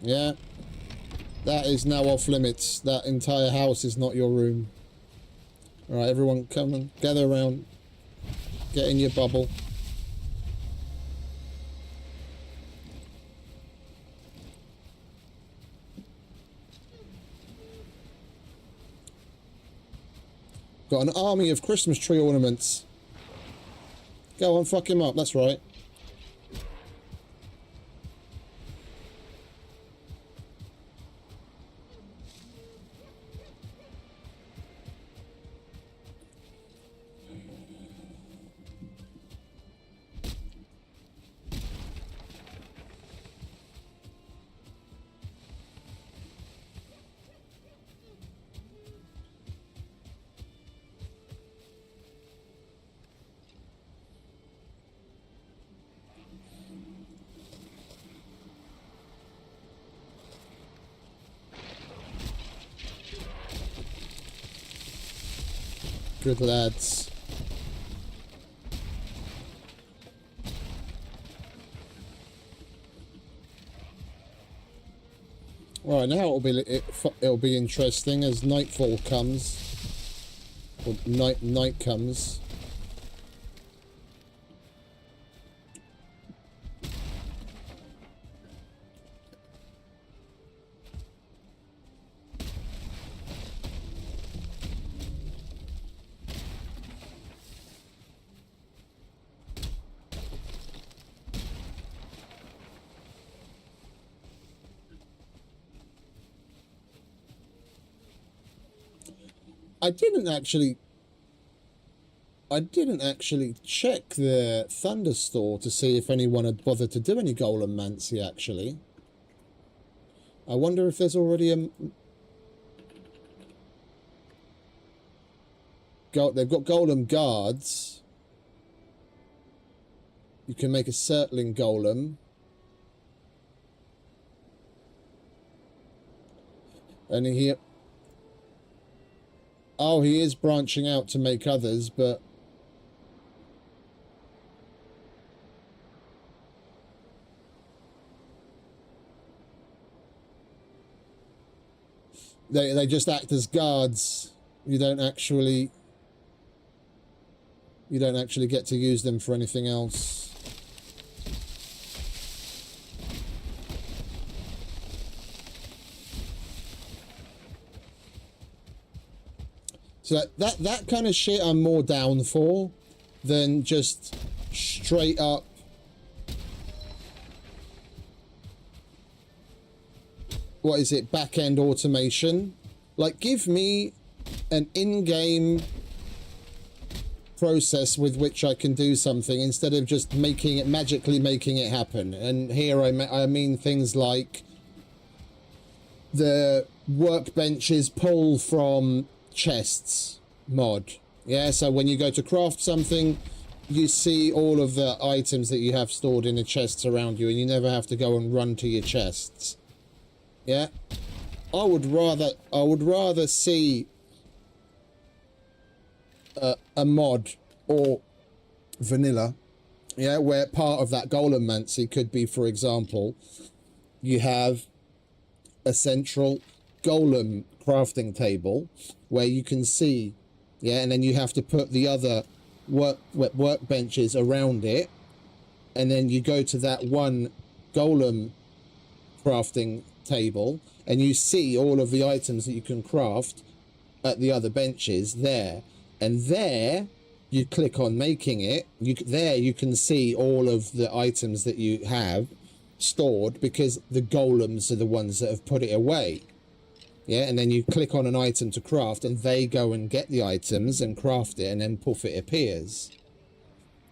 Yeah. That is now off limits. That entire house is not your room. Alright, everyone come and gather around. Get in your bubble. Got an army of Christmas tree ornaments. Go on, fuck him up. That's right. Good lads. Right, now it'll be interesting as nightfall comes, or night comes. I didn't actually check the Thunder store to see if anyone had bothered to do any Golemancy, actually. I wonder if there's already a... They've got Golem guards. You can make a Surtling Golem. And he... Oh, he is branching out to make others, but... They just act as guards. You don't actually get to use them for anything else. So that kind of shit I'm more down for than just straight up what is it, back-end automation. Like, give me an in-game process with which I can do something instead of just magically making it happen. And here I mean things like the workbenches pull from chests mod. Yeah, so when you go to craft something, you see all of the items that you have stored in the chests around you, and you never have to go and run to your chests. Yeah, I would rather see a mod or vanilla, yeah, where part of that Golemancy could be, for example, you have a central golem crafting table where you can see, yeah, and then you have to put the other workbenches around it, and then you go to that one golem crafting table and you see all of the items that you can craft at the other benches there, And there you click on making it. There you can see all of the items that you have stored, because the golems are the ones that have put it away. Yeah, and then you click on an item to craft, and they go and get the items and craft it, and then poof, it appears.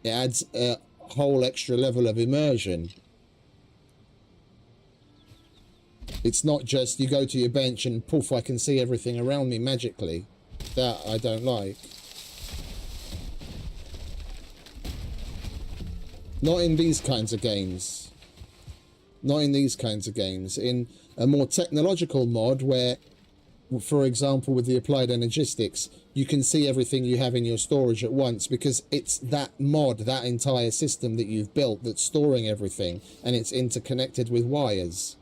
It adds a whole extra level of immersion. It's not just you go to your bench and poof, I can see everything around me magically. That I don't like. Not in these kinds of games. Not in these kinds of games. In a more technological mod where, for example, with the applied energistics, you can see everything you have in your storage at once, because it's that mod, that entire system that you've built, that's storing everything, and it's interconnected with wires.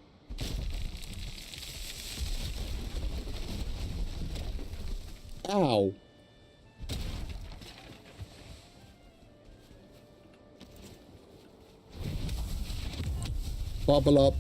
Ow. Bubble up.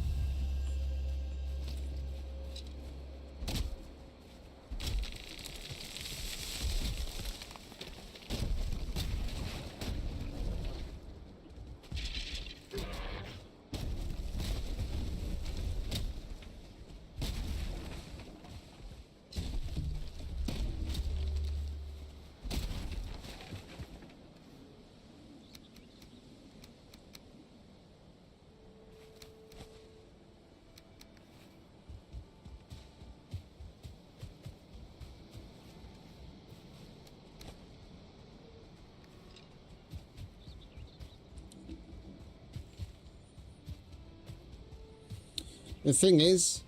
The thing is,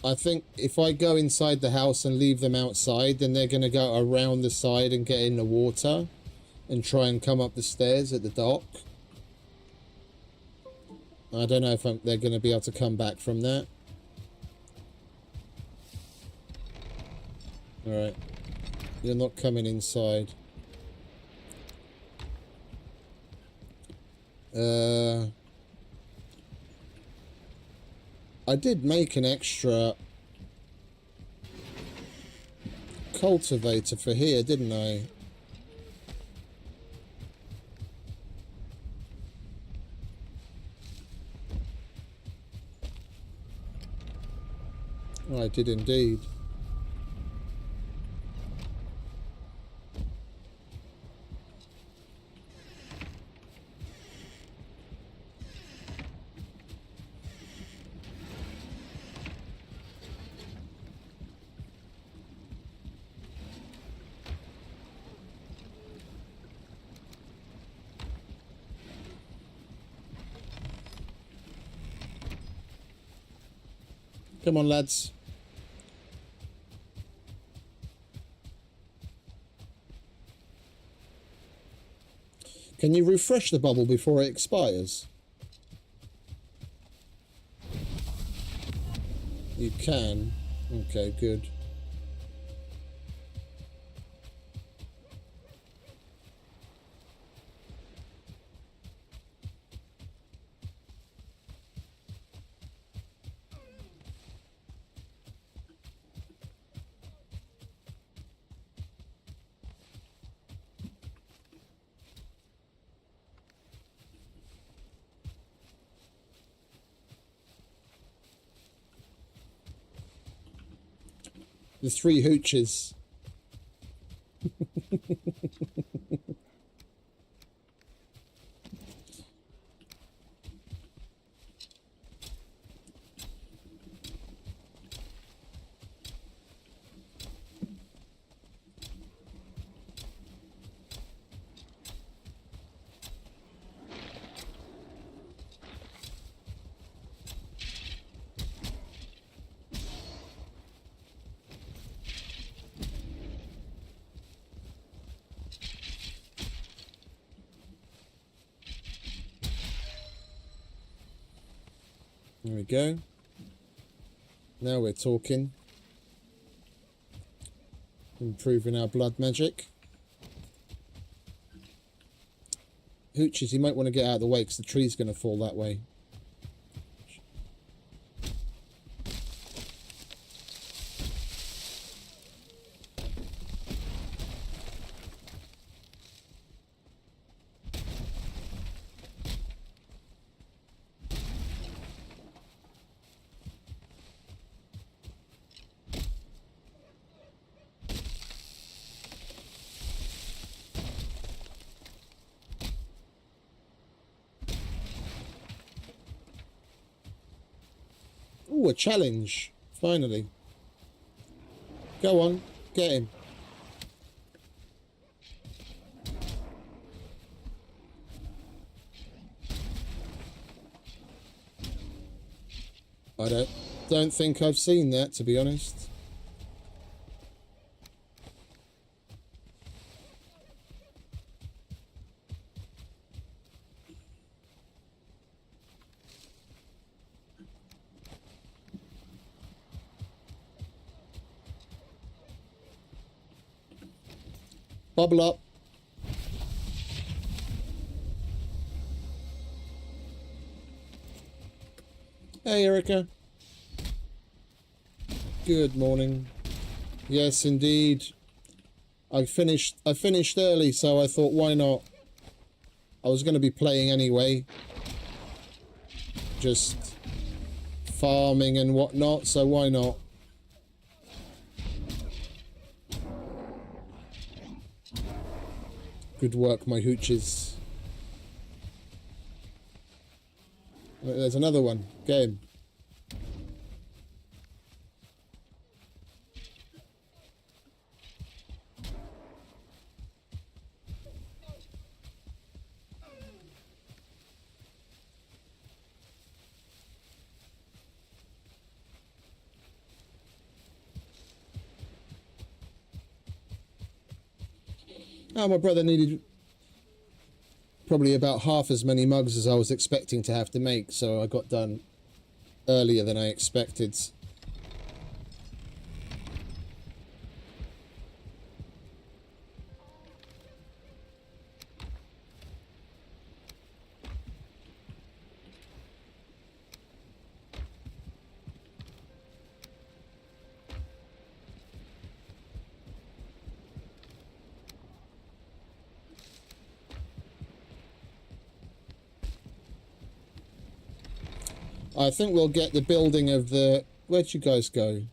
I think if I go inside the house and leave them outside, then they're going to go around the side and get in the water and try and come up the stairs at the dock. I don't know if they're going to be able to come back from that. Alright. You're not coming inside. I did make an extra cultivator for here, didn't I? Oh, I did indeed. Come on, lads. Can you refresh the bubble before it expires? You can. Okay, good. The three hooches. There we go. Now we're talking. Improving our blood magic. Hooches, you might want to get out of the way because the tree's going to fall that way. Ooh, a challenge. Finally. Go on. Get him. I don't think I've seen that, to be honest. Bubble up. Hey, Erica. Good morning. Yes, indeed. I finished early, so I thought, why not? I was going to be playing anyway. Just farming and whatnot, so why not? Good work, my hooches. There's another one. Game. Oh, my brother needed probably about half as many mugs as I was expecting to have to make, so I got done earlier than I expected. I think we'll get the building of the... Where'd you guys go?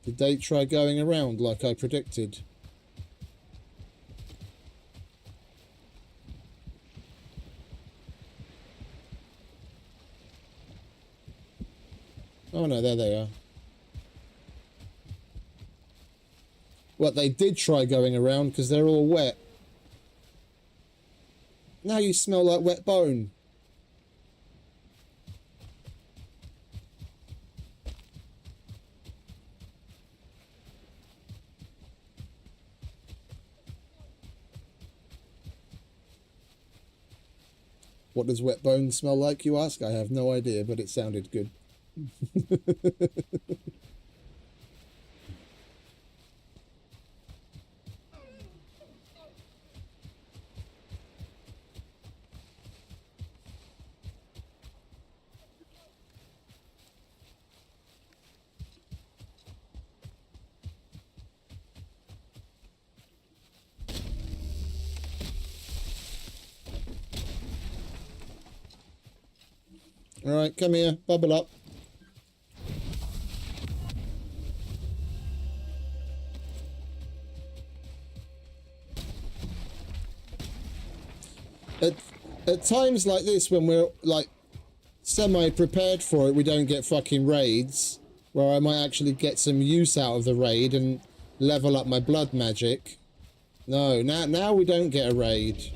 Did they try going around like I predicted? Oh no, there they are. What, they did try going around because they're all wet. Now you smell like wet bone. What does wet bone smell like, you ask? I have no idea, but it sounded good. Alright, come here, bubble up. At times like this, when we're like semi-prepared for it, we don't get fucking raids, where I might actually get some use out of the raid and level up my blood magic. No, now we don't get a raid.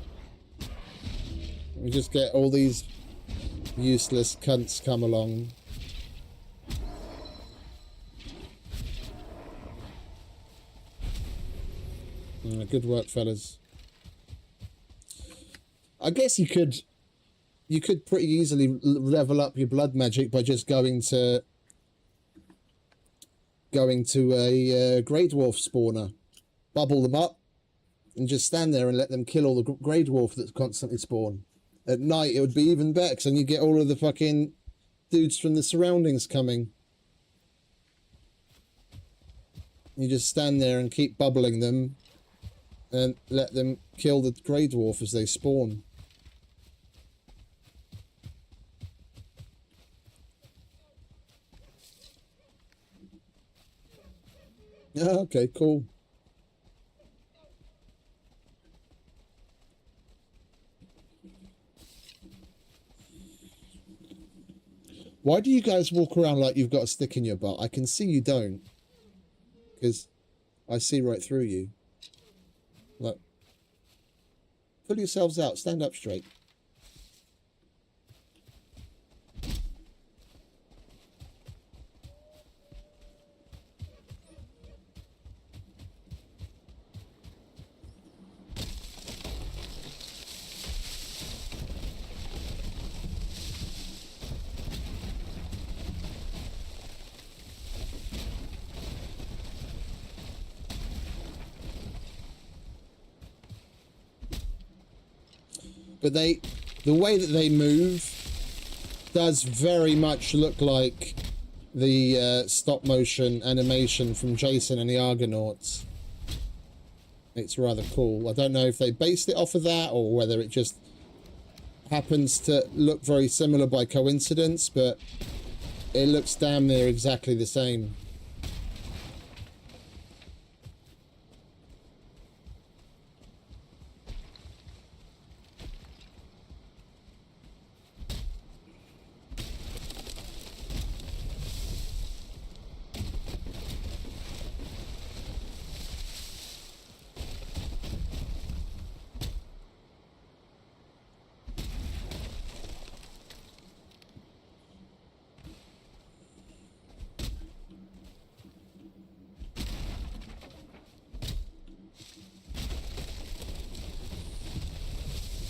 We just get all these useless cunts come along. Good work, fellas. I guess you could pretty easily level up your blood magic by just going to a grey dwarf spawner, bubble them up, and just stand there and let them kill all the grey dwarf that constantly spawn. At night, it would be even better, because then you get all of the fucking dudes from the surroundings coming. You just stand there and keep bubbling them and let them kill the grey dwarf as they spawn. Okay, cool. Why do you guys walk around like you've got a stick in your butt? I can see you don't. Because I see right through you. Like, pull yourselves out. Stand up straight. But the way that they move does very much look like the stop motion animation from Jason and the Argonauts. It's rather cool. I don't know if they based it off of that or whether it just happens to look very similar by coincidence, but it looks damn near exactly the same.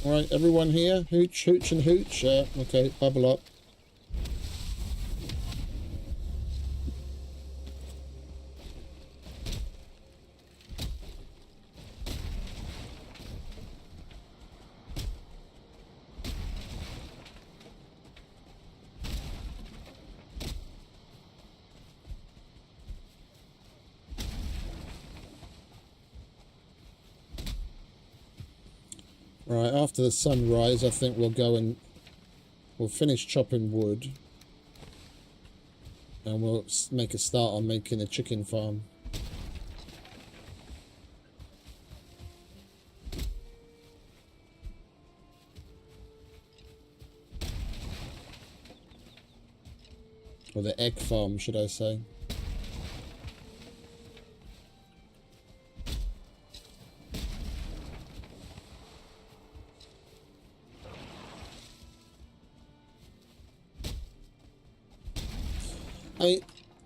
Alright, everyone here? Hooch, hooch and hooch? Okay, bubble up. Right, after the sunrise, I think we'll finish chopping wood. And we'll make a start on making a chicken farm. Or the egg farm, should I say.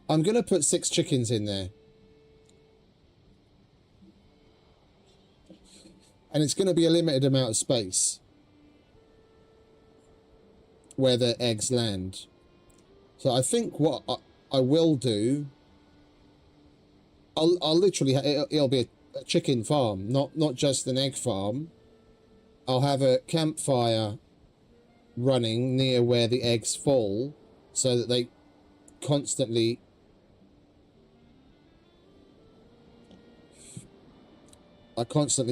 I'm going to put 6 chickens in there. And it's going to be a limited amount of space where the eggs land. So I think what I will do, I'll literally, it'll be a chicken farm, not just an egg farm. I'll have a campfire running near where the eggs fall so that they constantly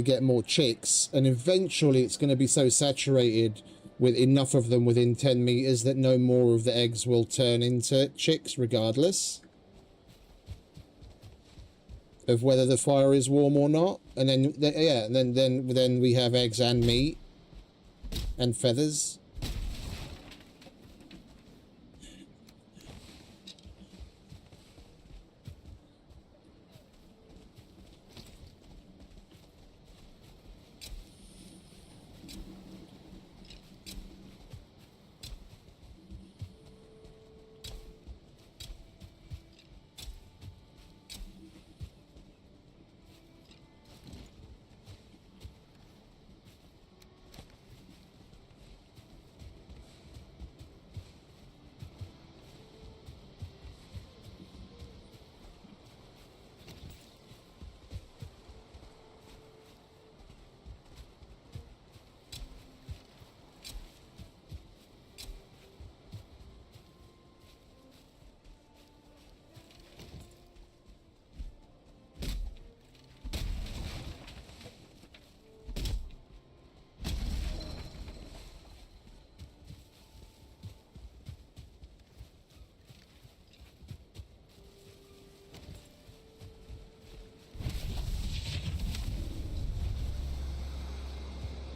get more chicks, and eventually it's going to be so saturated with enough of them within 10 meters that no more of the eggs will turn into chicks regardless of whether the fire is warm or not. And then yeah, and then we have eggs and meat and feathers.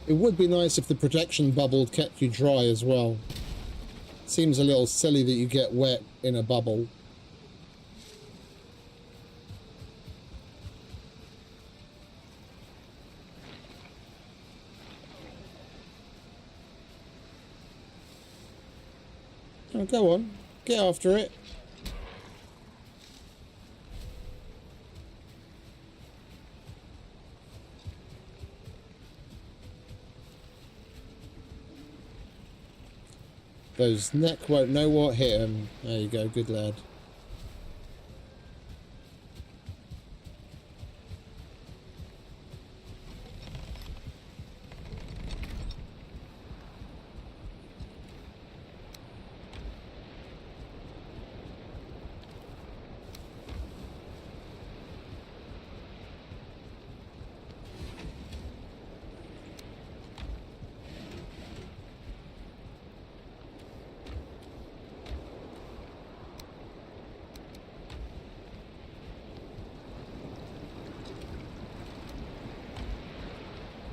It would be nice if the protection bubble kept you dry as well. Seems a little silly that you get wet in a bubble. Oh, go on. Get after it. Those neck won't know what hit him. There you go, good lad.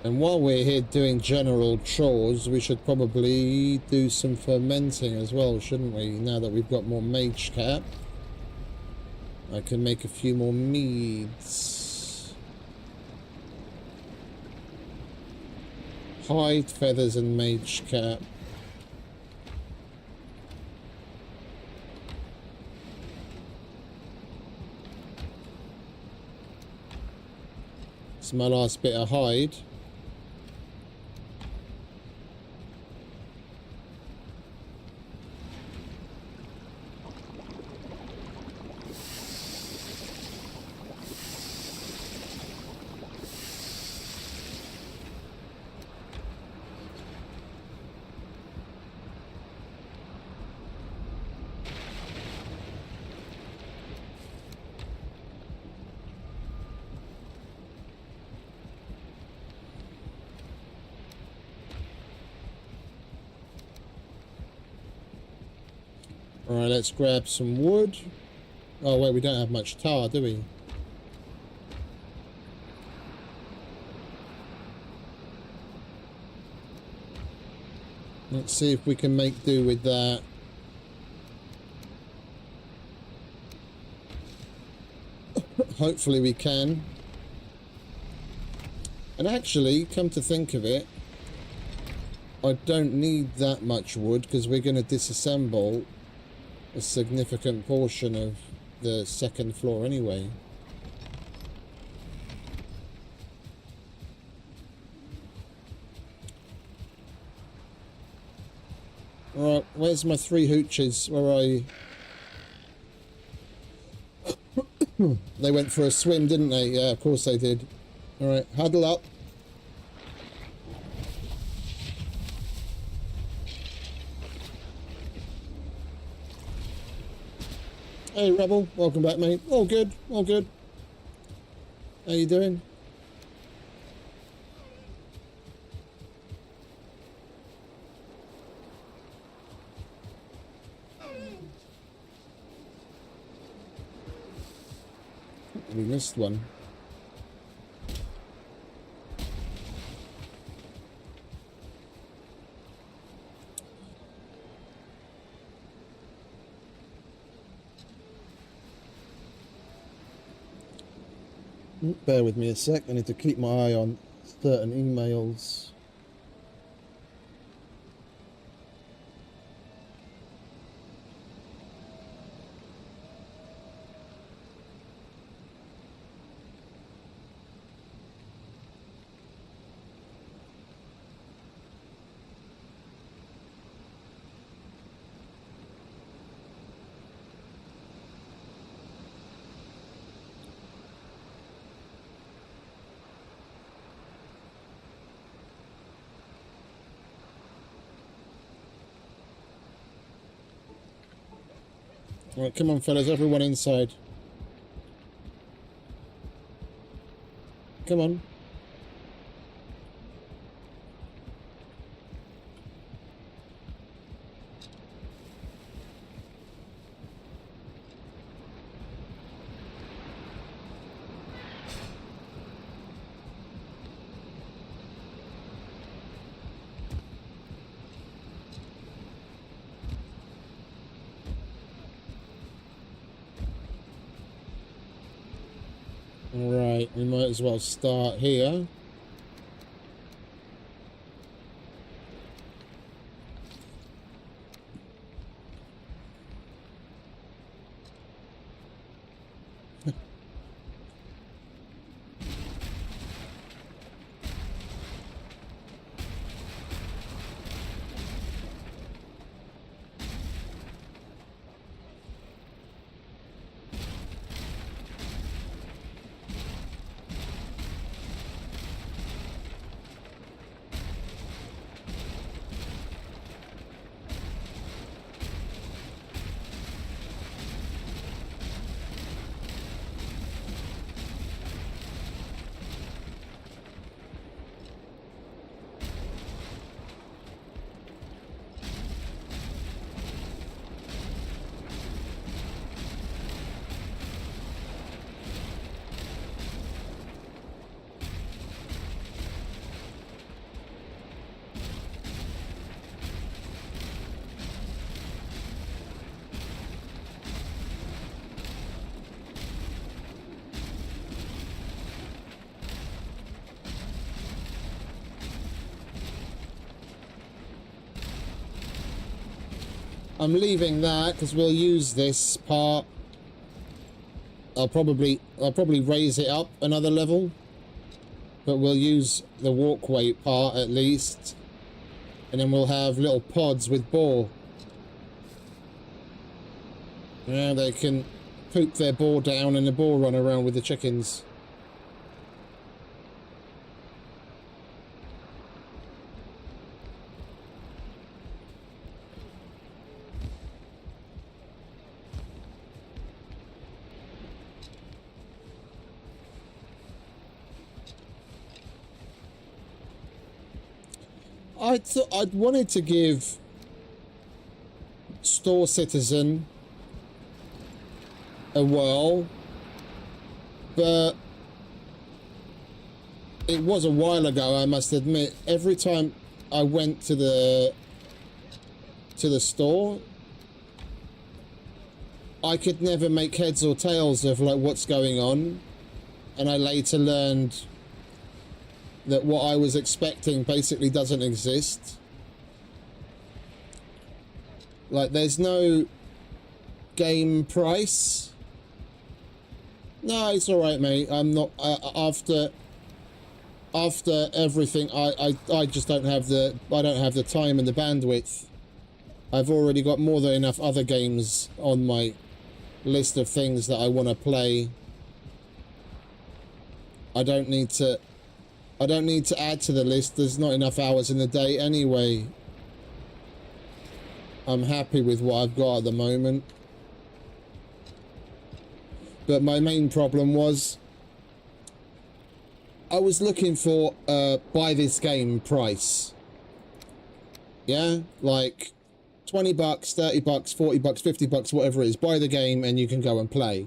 And while we're here doing general chores, we should probably do some fermenting as well, shouldn't we? Now that we've got more mage cap, I can make a few more meads. Hide, feathers, and mage cap. It's my last bit of hide. Alright, let's grab some wood. Oh wait, we don't have much tar, do we? Let's see if we can make do with that. Hopefully we can. And actually, come to think of it, I don't need that much wood because we're going to disassemble a significant portion of the second floor anyway. Alright, where's my three hooches? Where are you? They went for a swim, didn't they? Yeah, of course they did. Alright, huddle up. Hey Rebel, welcome back mate. All good, all good. How you doing? We missed one. Bear with me a sec, I need to keep my eye on certain emails. Alright, come on fellas, everyone inside. Come on. Right, we might as well start here. I'm leaving that because we'll use this part. I'll probably raise it up another level, but we'll use the walkway part at least, and then we'll have little pods with boar. Yeah, they can poop their boar down and the boar run around with the chickens. I'd wanted to give Store Citizen a whirl, but it was a while ago, I must admit. Every time I went to the store, I could never make heads or tails of like what's going on, and I later learned that what I was expecting basically doesn't exist. Like, there's no game price. No, it's all right, mate. I'm not after everything. I just don't have the time and the bandwidth. I've already got more than enough other games on my list of things that I want to play. I don't need to add to the list. There's not enough hours in the day anyway. I'm happy with what I've got at the moment. But my main problem was I was looking for buy this game price. Yeah, like 20 bucks, 30 bucks, 40 bucks, 50 bucks, whatever it is. Buy the game and you can go and play.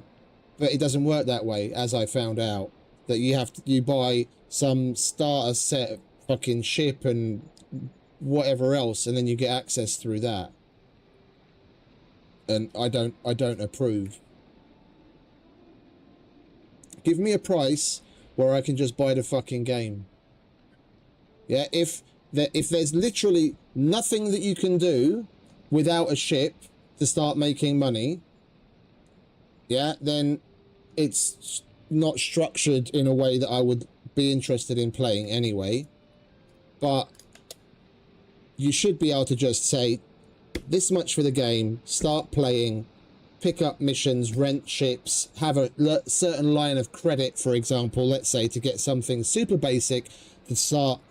But it doesn't work that way, as I found out. That you buy some starter set fucking ship and whatever else, and then you get access through that. And I don't approve. Give me a price where I can just buy the fucking game. Yeah, if there's literally nothing that you can do without a ship to start making money, yeah, then it's not structured in a way that I would be interested in playing anyway. But you should be able to just say this much for the game, start playing, pick up missions, rent ships, have a certain line of credit, for example, let's say, to get something super basic to start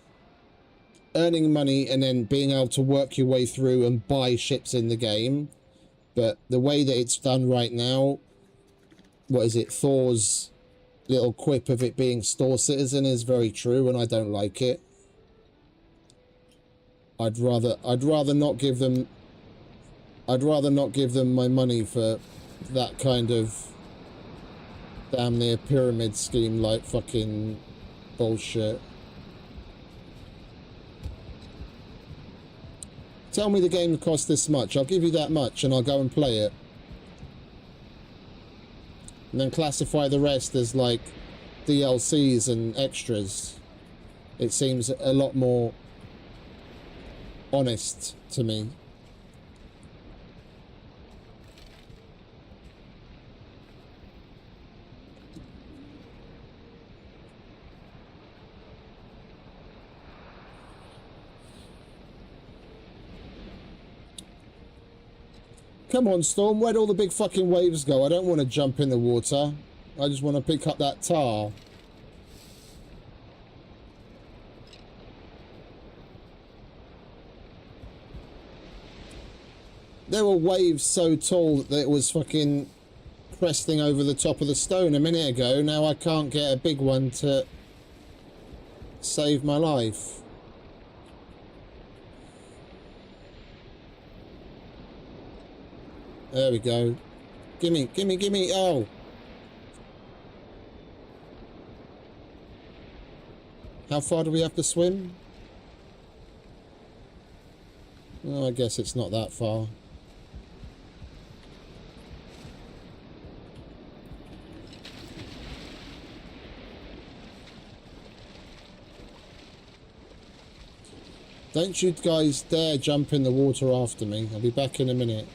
earning money, and then being able to work your way through and buy ships in the game. But the way that it's done right now, what is it, Thor's little quip of it being Store Citizen is very true, and I don't like it. I'd rather not give them my money for that kind of damn near pyramid scheme like fucking bullshit. Tell me the game costs this much, I'll give you that much and I'll go and play it. And then classify the rest as like DLCs and extras. It seems a lot more honest to me. Come on, Storm, where'd all the big fucking waves go? I don't want to jump in the water. I just want to pick up that tar. There were waves so tall that it was fucking cresting over the top of the stone a minute ago. Now I can't get a big one to save my life. There we go. Gimme, gimme, gimme. Oh. How far do we have to swim? Well, I guess it's not that far. Don't you guys dare jump in the water after me. I'll be back in a minute.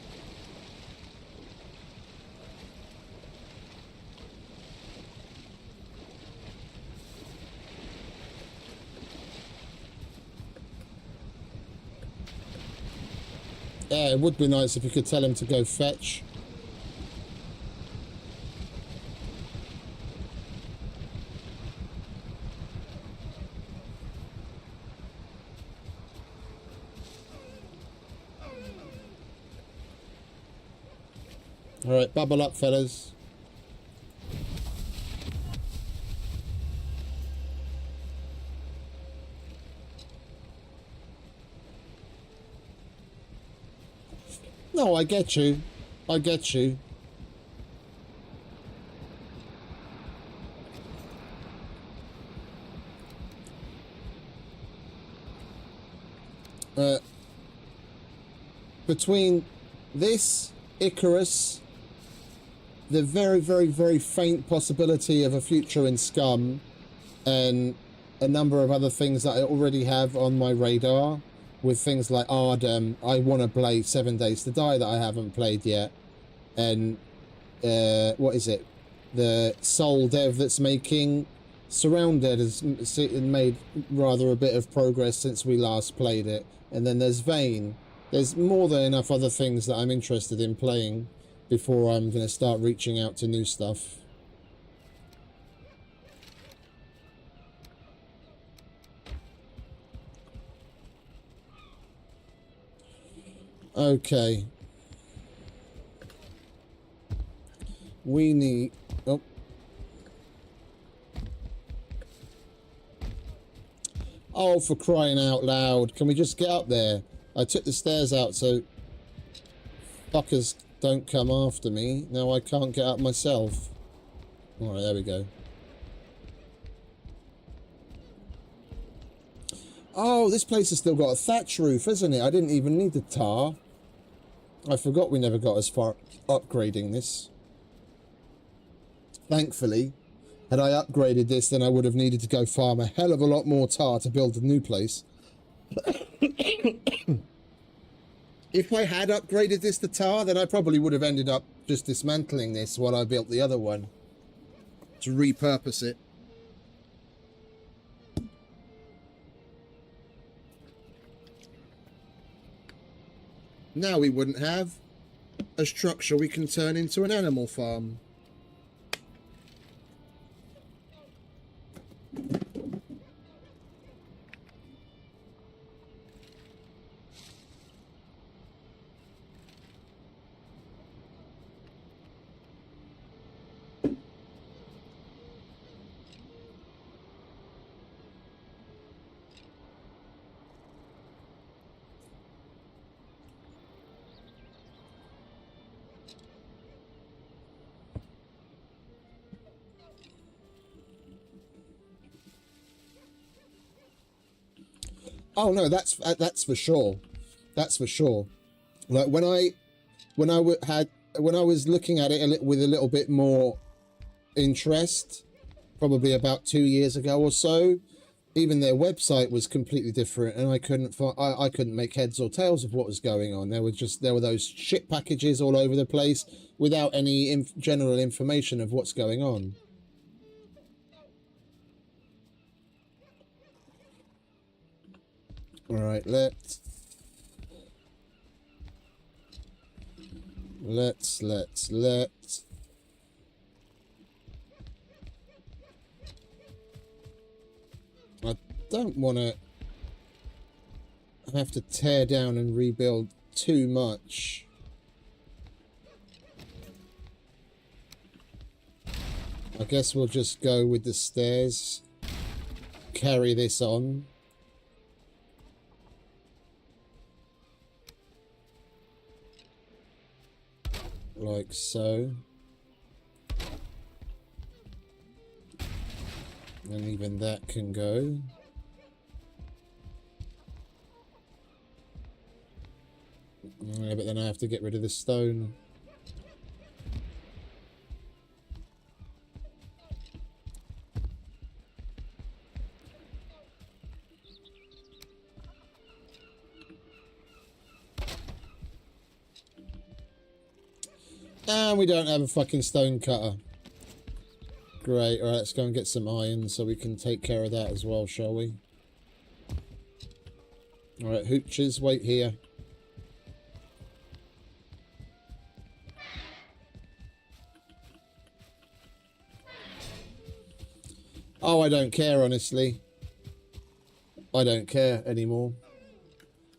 Yeah, it would be nice if you could tell him to go fetch. Alright, bubble up, fellas. No, I get you. I get you. Between this, Icarus, the very, very, very faint possibility of a future in Scum, and a number of other things that I already have on my radar, with things like Ardem, I want to play 7 Days to Die that I haven't played yet, and what is it? The Soul dev that's making Surrounded has made rather a bit of progress since we last played it, and then there's Vane. There's more than enough other things that I'm interested in playing before I'm going to start reaching out to new stuff. Okay. We need... Oh. Oh, for crying out loud. Can we just get up there? I took the stairs out so fuckers don't come after me. Now I can't get up myself. Alright, there we go. Oh, this place has still got a thatch roof, hasn't it? I didn't even need the tar. I forgot we never got as far upgrading this. Thankfully, had I upgraded this, then I would have needed to go farm a hell of a lot more tar to build a new place. If I had upgraded this to tar, then I probably would have ended up just dismantling this while I built the other one to repurpose it. Now we wouldn't have a structure we can turn into an animal farm. Oh no, that's for sure. That's for sure. Like when I was looking at it with a little bit more interest, probably about 2 years ago or so. Even their website was completely different, and I couldn't I couldn't make heads or tails of what was going on. There were those shit packages all over the place without any general information of what's going on. All right, let's I don't want to have to tear down and rebuild too much. I guess we'll just go with the stairs, carry this on. Like so. And even that can go. Yeah, but then I have to get rid of the stone. And we don't have a fucking stone cutter. Great, alright, let's go and get some iron so we can take care of that as well, shall we? Alright, hooches, wait here. Oh, I don't care, honestly. I don't care anymore.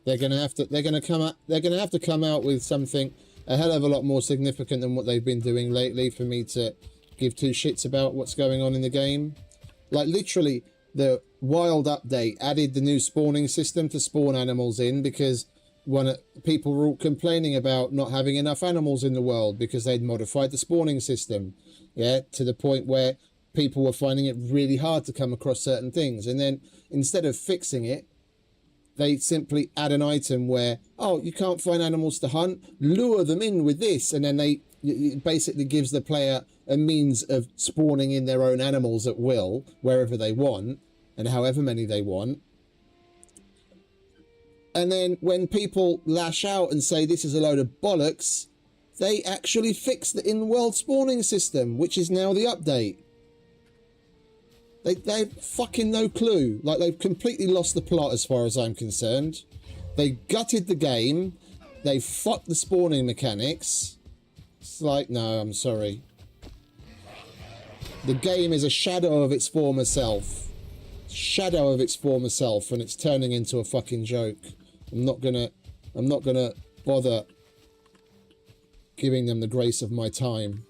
They're gonna have to come out with something a hell of a lot more significant than what they've been doing lately for me to give two shits about what's going on in the game. Like, literally, the Wild update added the new spawning system to spawn animals in because people were all complaining about not having enough animals in the world because they'd modified the spawning system, yeah, to the point where people were finding it really hard to come across certain things. And then instead of fixing it, they simply add an item where, oh, you can't find animals to hunt, lure them in with this, and then it basically gives the player a means of spawning in their own animals at will, wherever they want, and however many they want. And then when people lash out and say this is a load of bollocks, they actually fix the in-world spawning system, which is now the update. They've fucking no clue. Like, they've completely lost the plot as far as I'm concerned. They gutted the game. They fucked the spawning mechanics. It's like, no, I'm sorry. The game is a shadow of its former self. Shadow of its former self, and it's turning into a fucking joke. I'm not gonna bother giving them the grace of my time.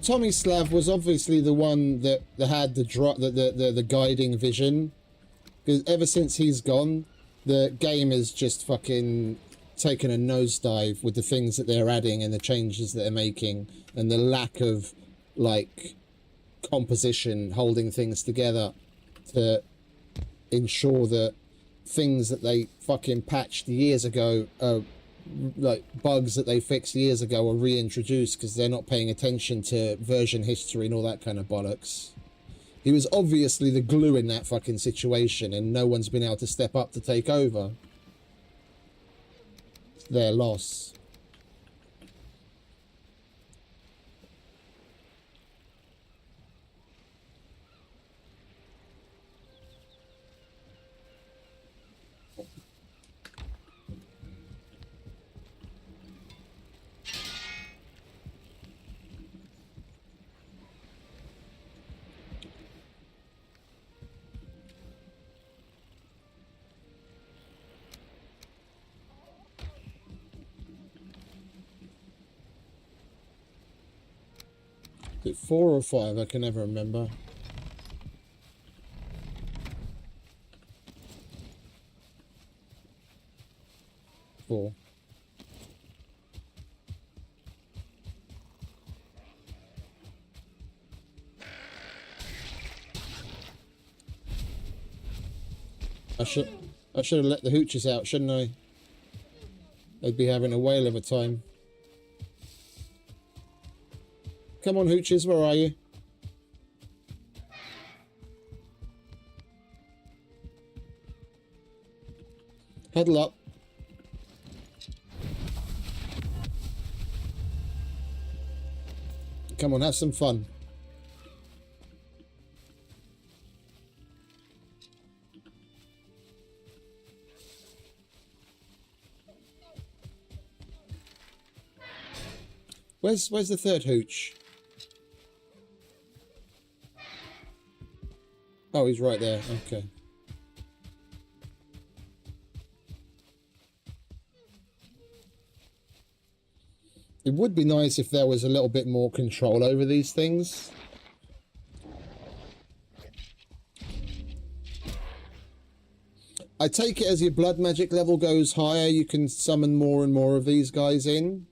Tommy Slav was obviously the one that had the guiding vision, because ever since he's gone, the game has just fucking taken a nosedive with the things that they're adding and the changes that they're making and the lack of like composition holding things together to ensure that things that they fucking patched years ago like bugs that they fixed years ago are reintroduced because they're not paying attention to version history and all that kind of bollocks. He was obviously the glue in that fucking situation, and no one's been able to step up to take over. It's their loss. Is it 4 or 5? I can never remember. Four. I should have let the hooches out, shouldn't I? They'd be having a whale of a time. Come on, hooches, where are you? Huddle up. Come on, have some fun. Where's the third hooch? Oh, he's right there. Okay. It would be nice if there was a little bit more control over these things. I take it as your blood magic level goes higher, you can summon more and more of these guys in.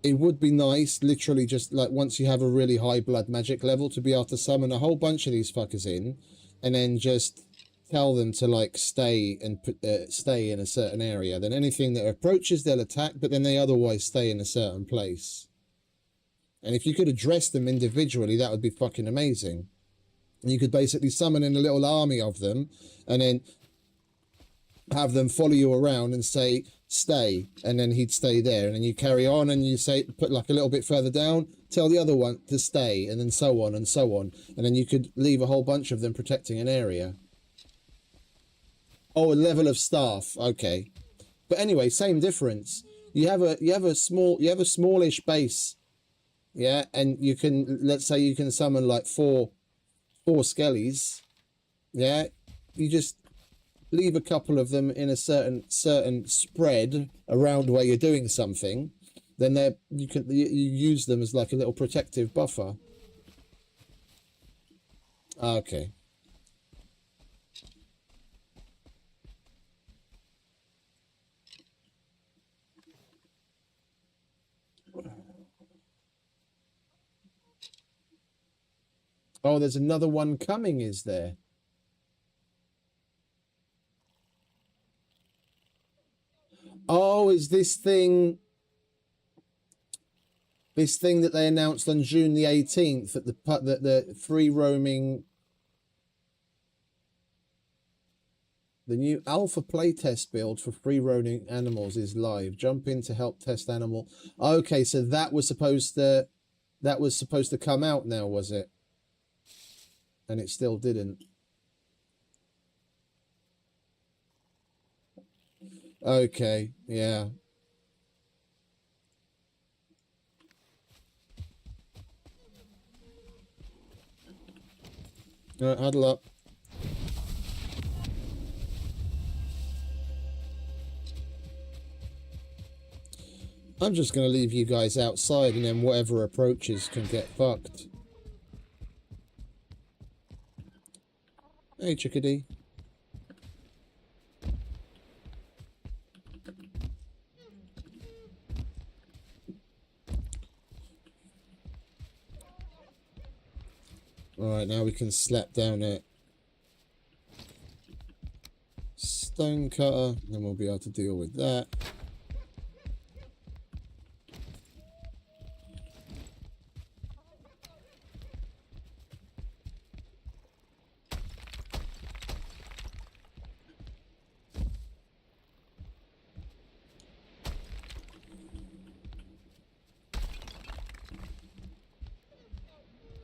It would be nice, literally just like once you have a really high blood magic level, to be able to summon a whole bunch of these fuckers in, and then just tell them to like stay and stay in a certain area. Then anything that approaches, they'll attack, but then they otherwise stay in a certain place. And if you could address them individually, that would be fucking amazing. And you could basically summon in a little army of them, and then have them follow you around and say stay, and then he'd stay there, and then you carry on and you say, put like a little bit further down, tell the other one to stay, and then so on and so on, and then you could leave a whole bunch of them protecting an area. Oh, a level of staff, okay. But anyway, same difference. You have a smallish base, yeah, and you can, let's say you can summon like four skellies, yeah. You just leave a couple of them in a certain spread around where you're doing something, then you use them as like a little protective buffer. Okay. Oh, there's another one coming, is there? Oh, is this thing that they announced on June the 18th that the free roaming, the new alpha playtest build for free roaming animals is live. Jump in to help test animal. Okay, so that was supposed to come out now, was it? And it still didn't. Okay, yeah. All right, huddle up. I'm just going to leave you guys outside, and then whatever approaches can get fucked. Hey, chickadee. Alright, now we can slap down a stone cutter, and then we'll be able to deal with that.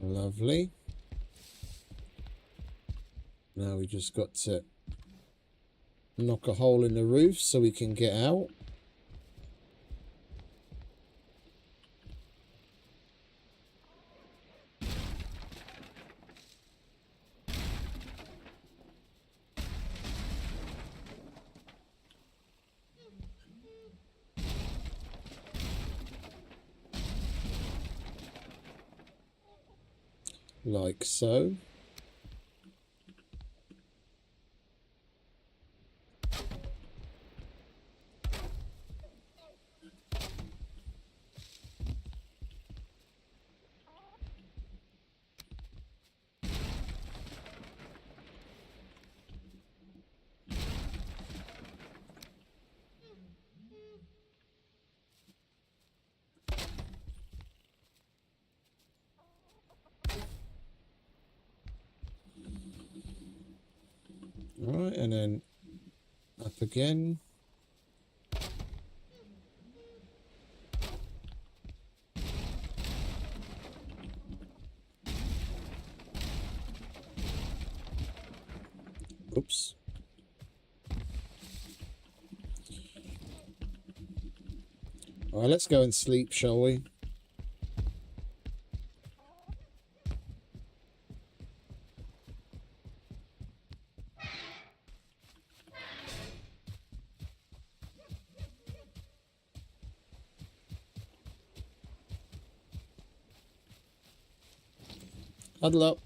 Lovely. Now we just got to knock a hole in the roof so we can get out. Like so. Right, and then up again. Oops. All right, let's go and sleep, shall we? Huddle up.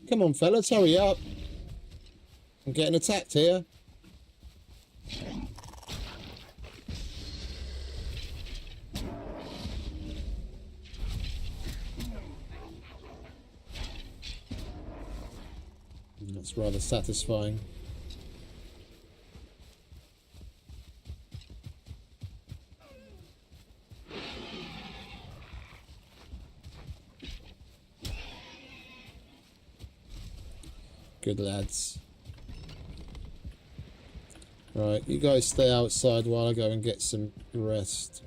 Come on, fellas, hurry up. I'm getting attacked here. That's rather satisfying. Good lads. Right, you guys stay outside while I go and get some rest.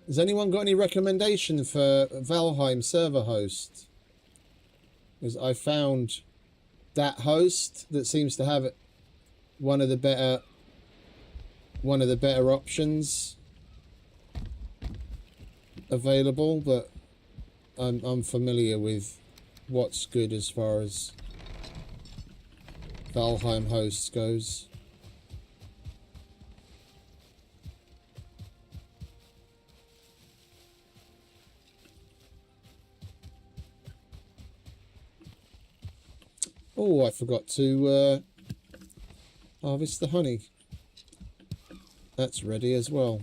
Has anyone got any recommendation for Valheim server host? Because I found that host that seems to have one of the better options available, but I'm familiar with what's good as far as Valheim hosts goes. Oh, I forgot to harvest the honey. That's ready as well.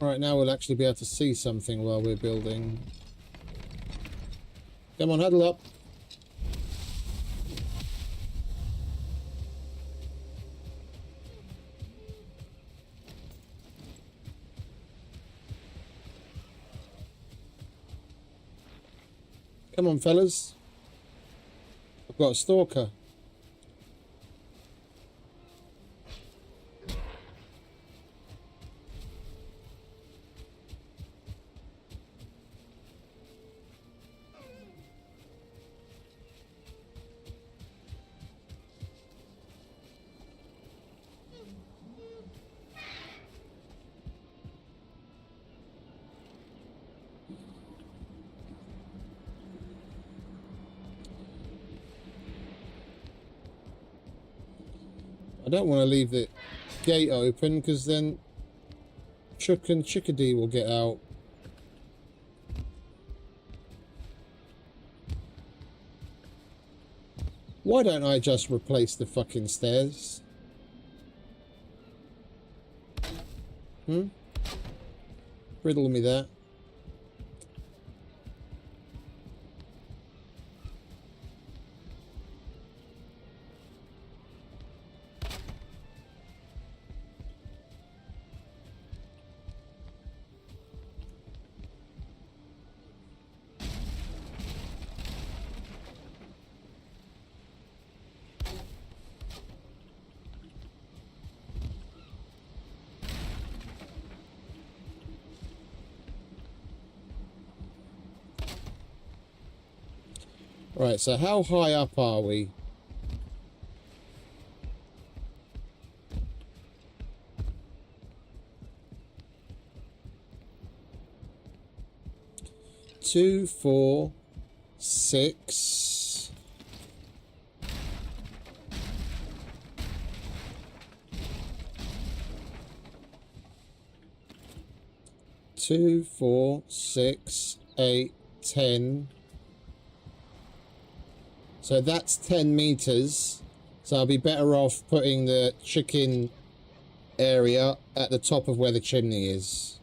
Right, now we'll actually be able to see something while we're building. Come on, huddle up. Come on, fellas. I've got a stalker. I don't want to leave the gate open because then Chook and Chickadee will get out. Why don't I just replace the fucking stairs? Riddle me that. Right, so how high up are we? Two, 4, 6. Two, 4, 6, 8, 10. So that's 10 meters. So I'll be better off putting the chicken area at the top of where the chimney is.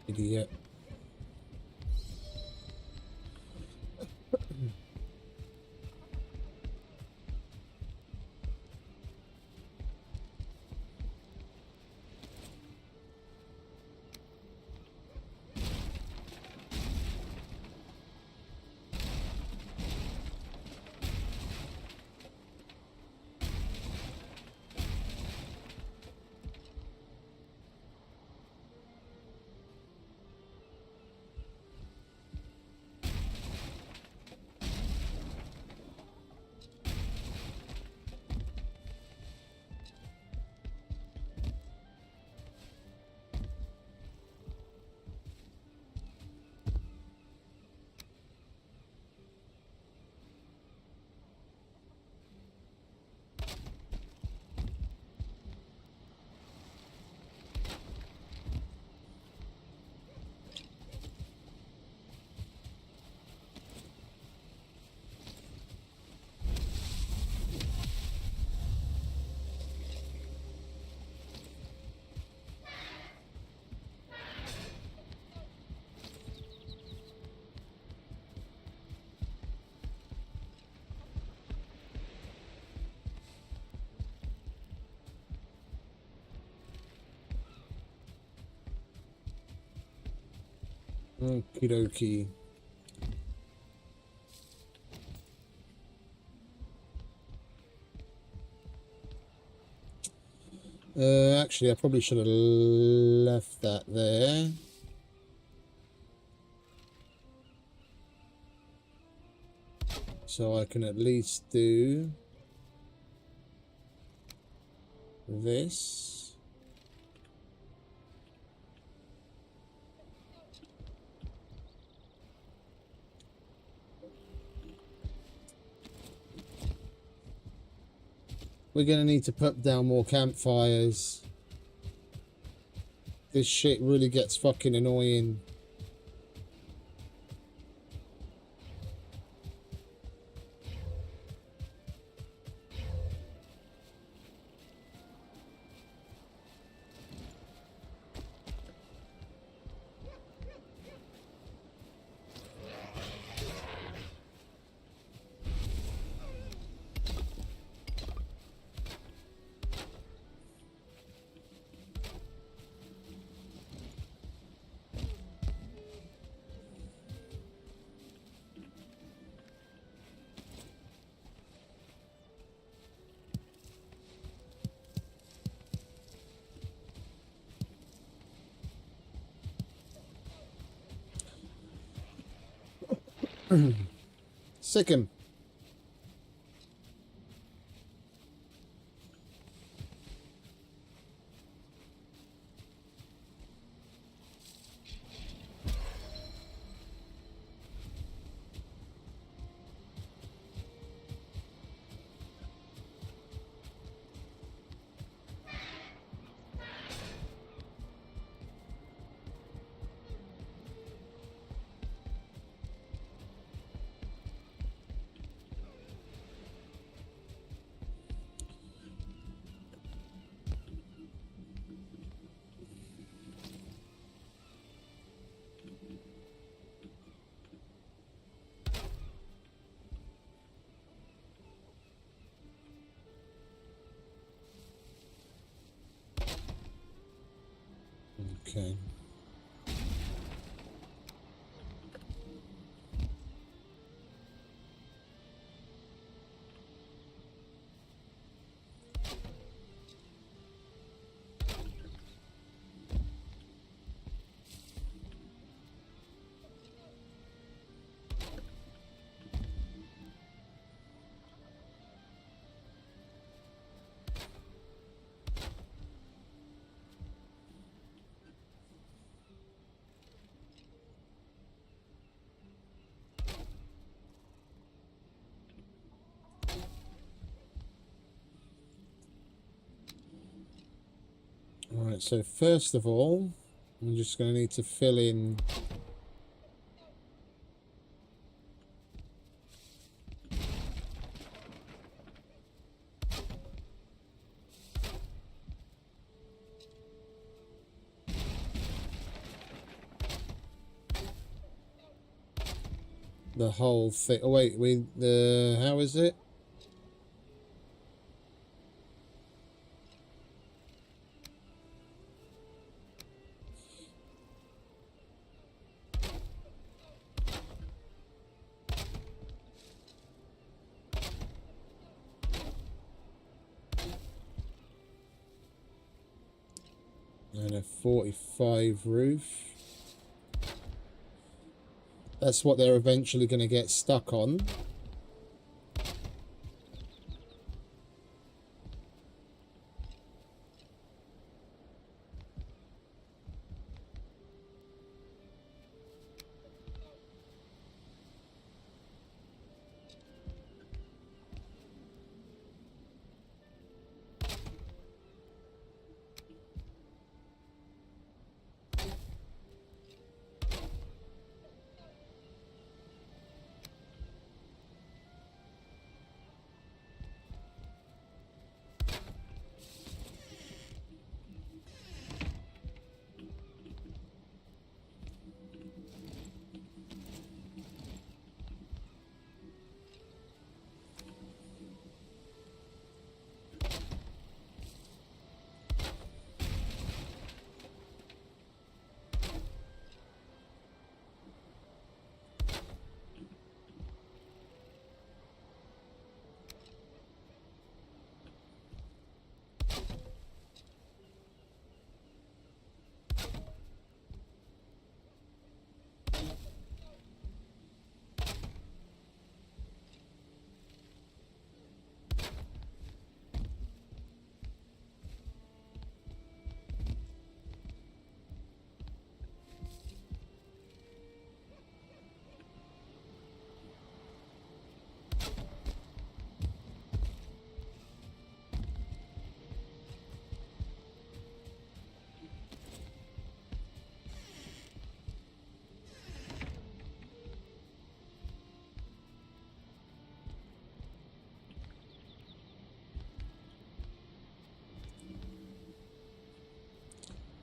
Idiot. Okie dokie. Actually, I probably should have left that there. So I can at least do this. We're going to need to put down more campfires. This shit really gets fucking annoying. Sick him. Okay. Alright, so first of all, I'm just going to need to fill in the whole thing. Oh wait, how is it? And a 45 roof. That's what they're eventually going to get stuck on.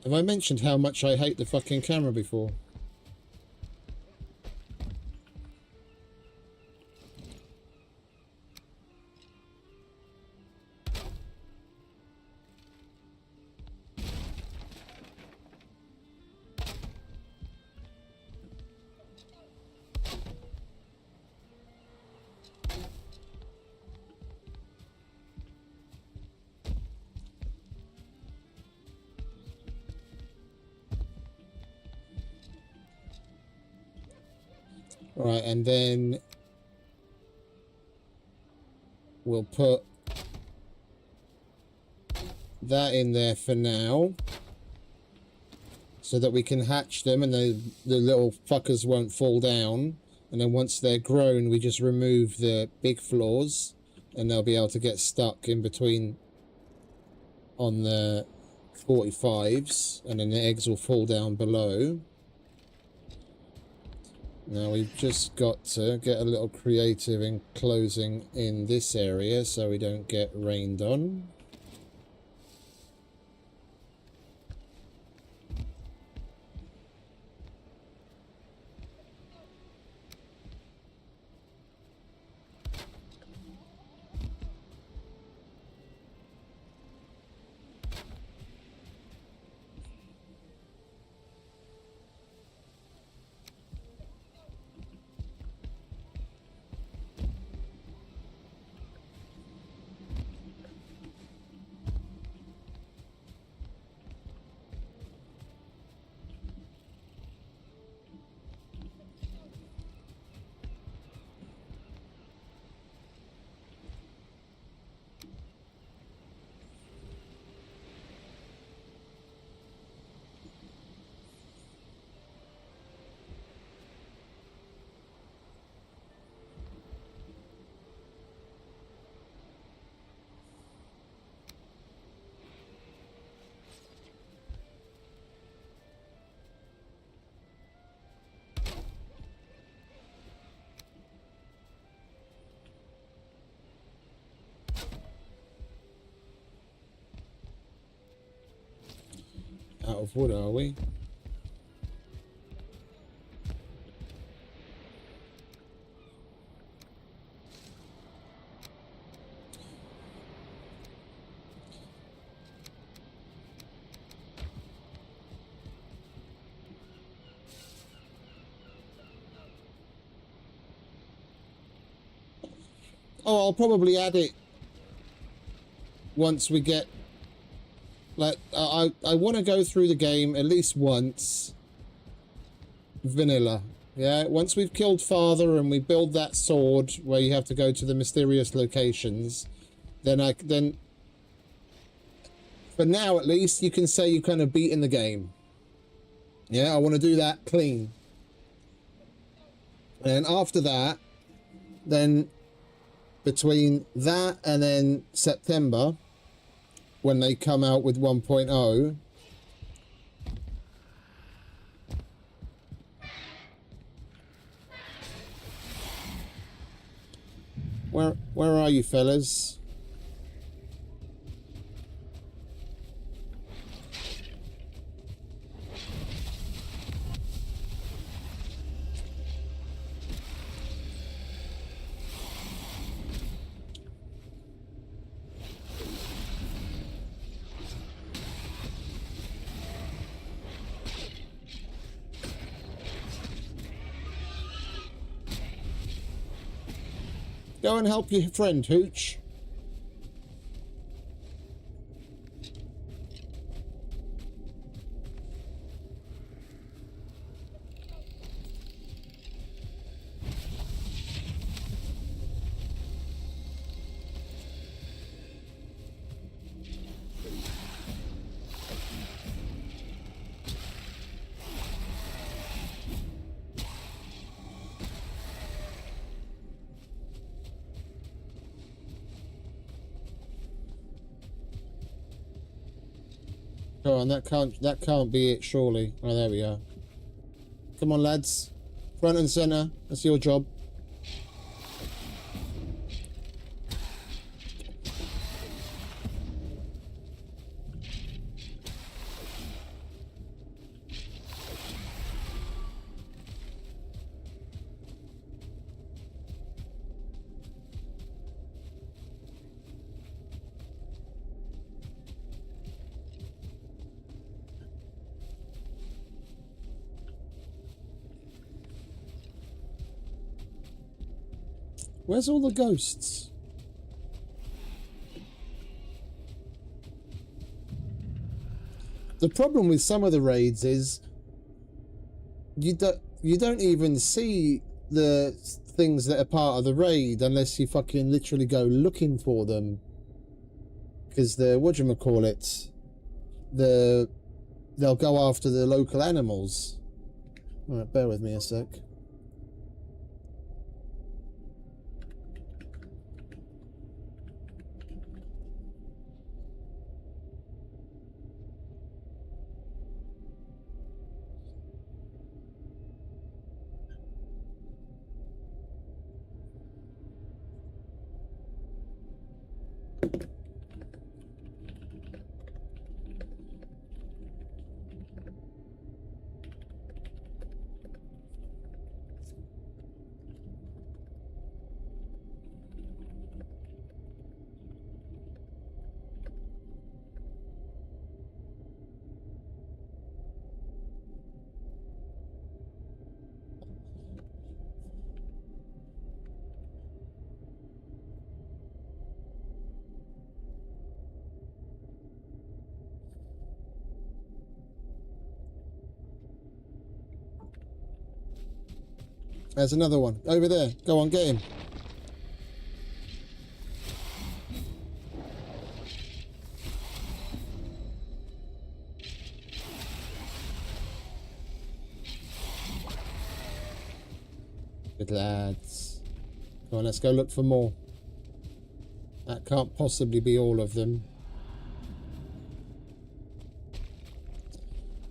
Have I mentioned how much I hate the fucking camera before? Right, and then we'll put that in there for now so that we can hatch them and the little fuckers won't fall down. And then once they're grown, we just remove the big floors and they'll be able to get stuck in between on the 45s, and then the eggs will fall down below. Now we've just got to get a little creative in closing in this area so we don't get rained on. Out of wood, are we? Oh, I'll probably add it once we get, like, I want to go through the game at least once vanilla. Yeah, once we've killed Father and we build that sword where you have to go to the mysterious locations, then for now at least you can say you kind of beaten the game. Yeah, I want to do that clean. And after that, then between that and then September, when they come out with 1.0, where are you fellas? Go and help your friend, Hooch. Go on, that can't be it, surely. Oh, there we are. Come on, lads. Front and center. That's your job. Where's all the ghosts? The problem with some of the raids is you don't even see the things that are part of the raid unless you fucking literally go looking for them. Because whatchamacallit, they'll go after the local animals. Alright, bear with me a sec. There's another one. Over there. Go on, get him. Good lads. Come on, let's go look for more. That can't possibly be all of them.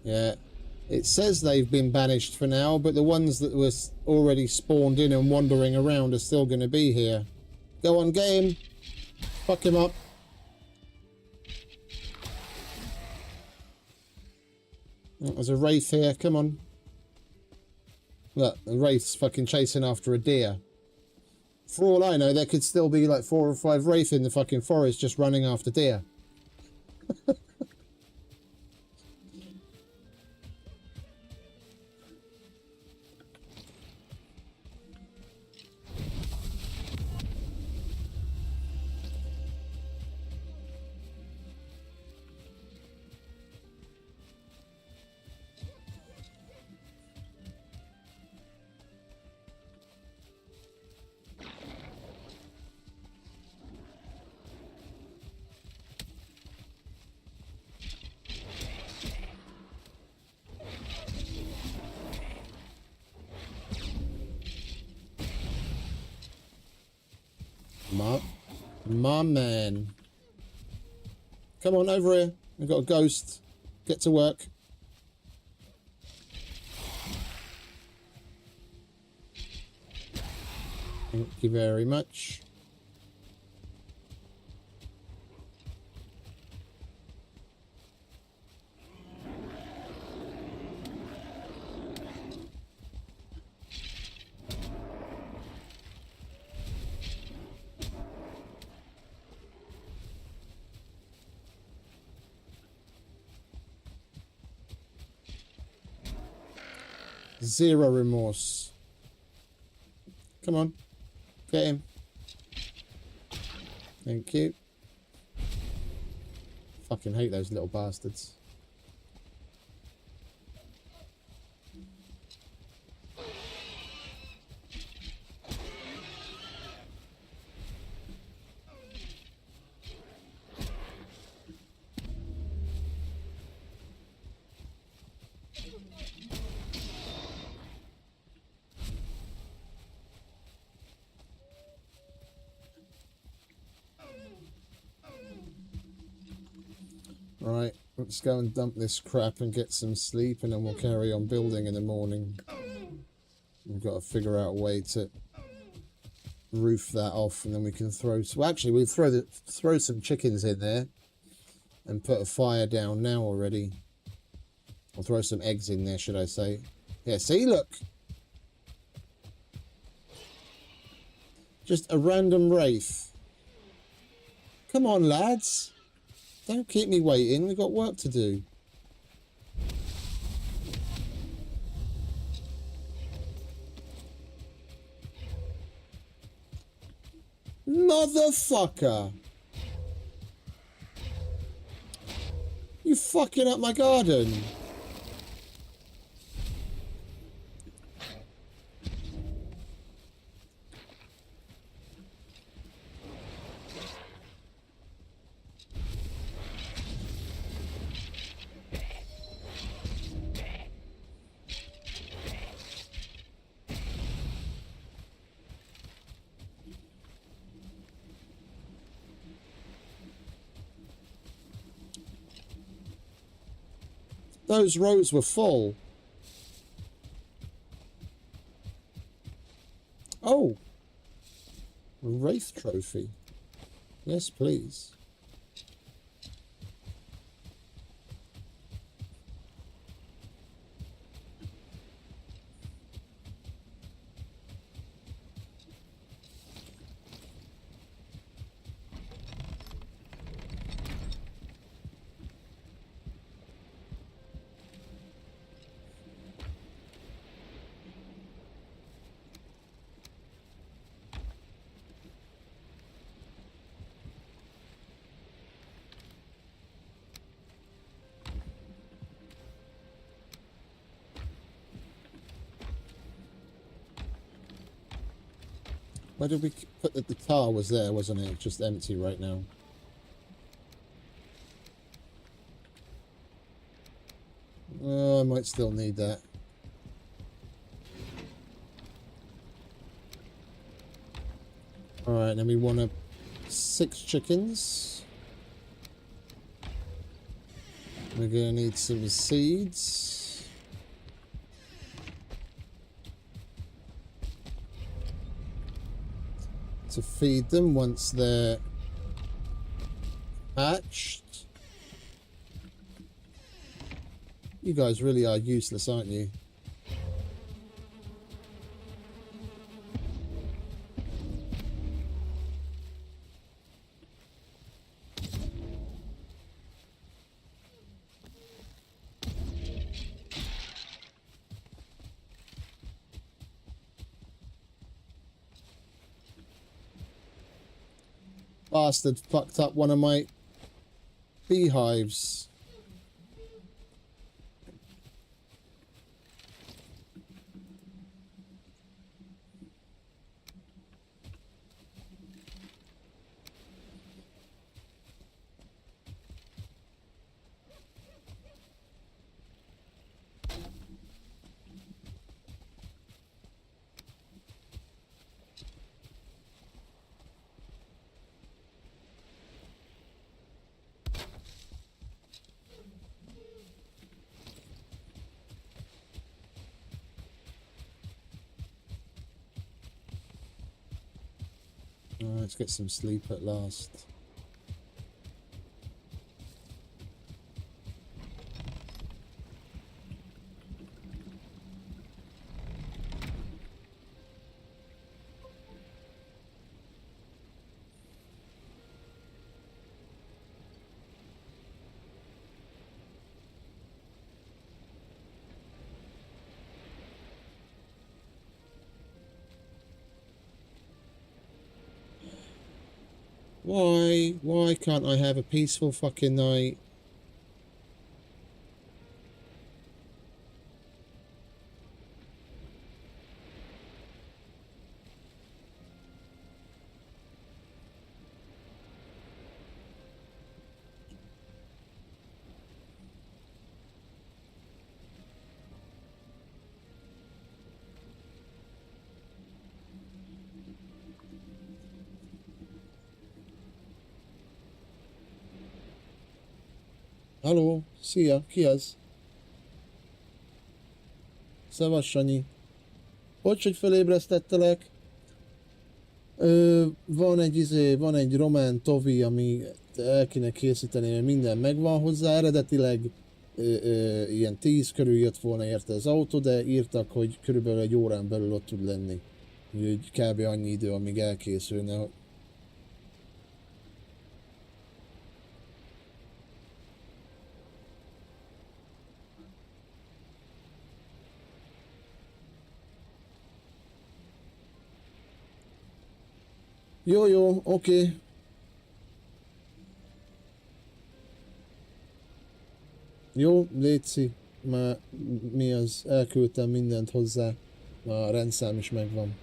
Yeah. It says they've been banished for now, but the ones that were already spawned in and wandering around are still going to be here. Go on, get him. Fuck him up. Oh, there's a wraith here. Come on. Look, the wraith's fucking chasing after a deer. For all I know, there could still be like 4 or 5 wraith in the fucking forest just running after deer. My man. Come on, over here. We've got a ghost. Get to work. Thank you very much. Zero remorse. Come on. Get him. Thank you. Fucking hate those little bastards. Right, let's go and dump this crap and get some sleep, and then we'll carry on building in the morning. We've got to figure out a way to roof that off, and then we can throw... Well, actually, we'll throw some chickens in there and put a fire down now already. I'll throw some eggs in there, should I say. Yeah, see, look. Just a random wraith. Come on, lads. Don't keep me waiting. We've got work to do. Motherfucker! You fucking up my garden. Those rows were full. Oh. Wraith trophy. Yes, please. Where did we put the car was there, wasn't it? Just empty right now. Oh, I might still need that. Alright, then we want 6 chickens. We're gonna need some seeds. To feed them once they're hatched. You guys really are useless, aren't you? Bastard fucked up one of my beehives. Let's get some sleep at last. Why? Why can't I have a peaceful fucking night? Halló, szia, ki az? Szevasz, Sanyi. Bocs, hogy felébresztettelek. Van egy román tovi, ami el kéne készíteni, mert minden megvan hozzá. Eredetileg ilyen 10 körül jött volna érte az autó, de írtak, hogy körülbelül egy órán belül ott tud lenni. Úgyhogy kb. Annyi idő, amíg elkészülne. Jo, jo, oké. Jó, létszi. Már mi az, elküldtem mindent hozzá. A rendszám is megvan.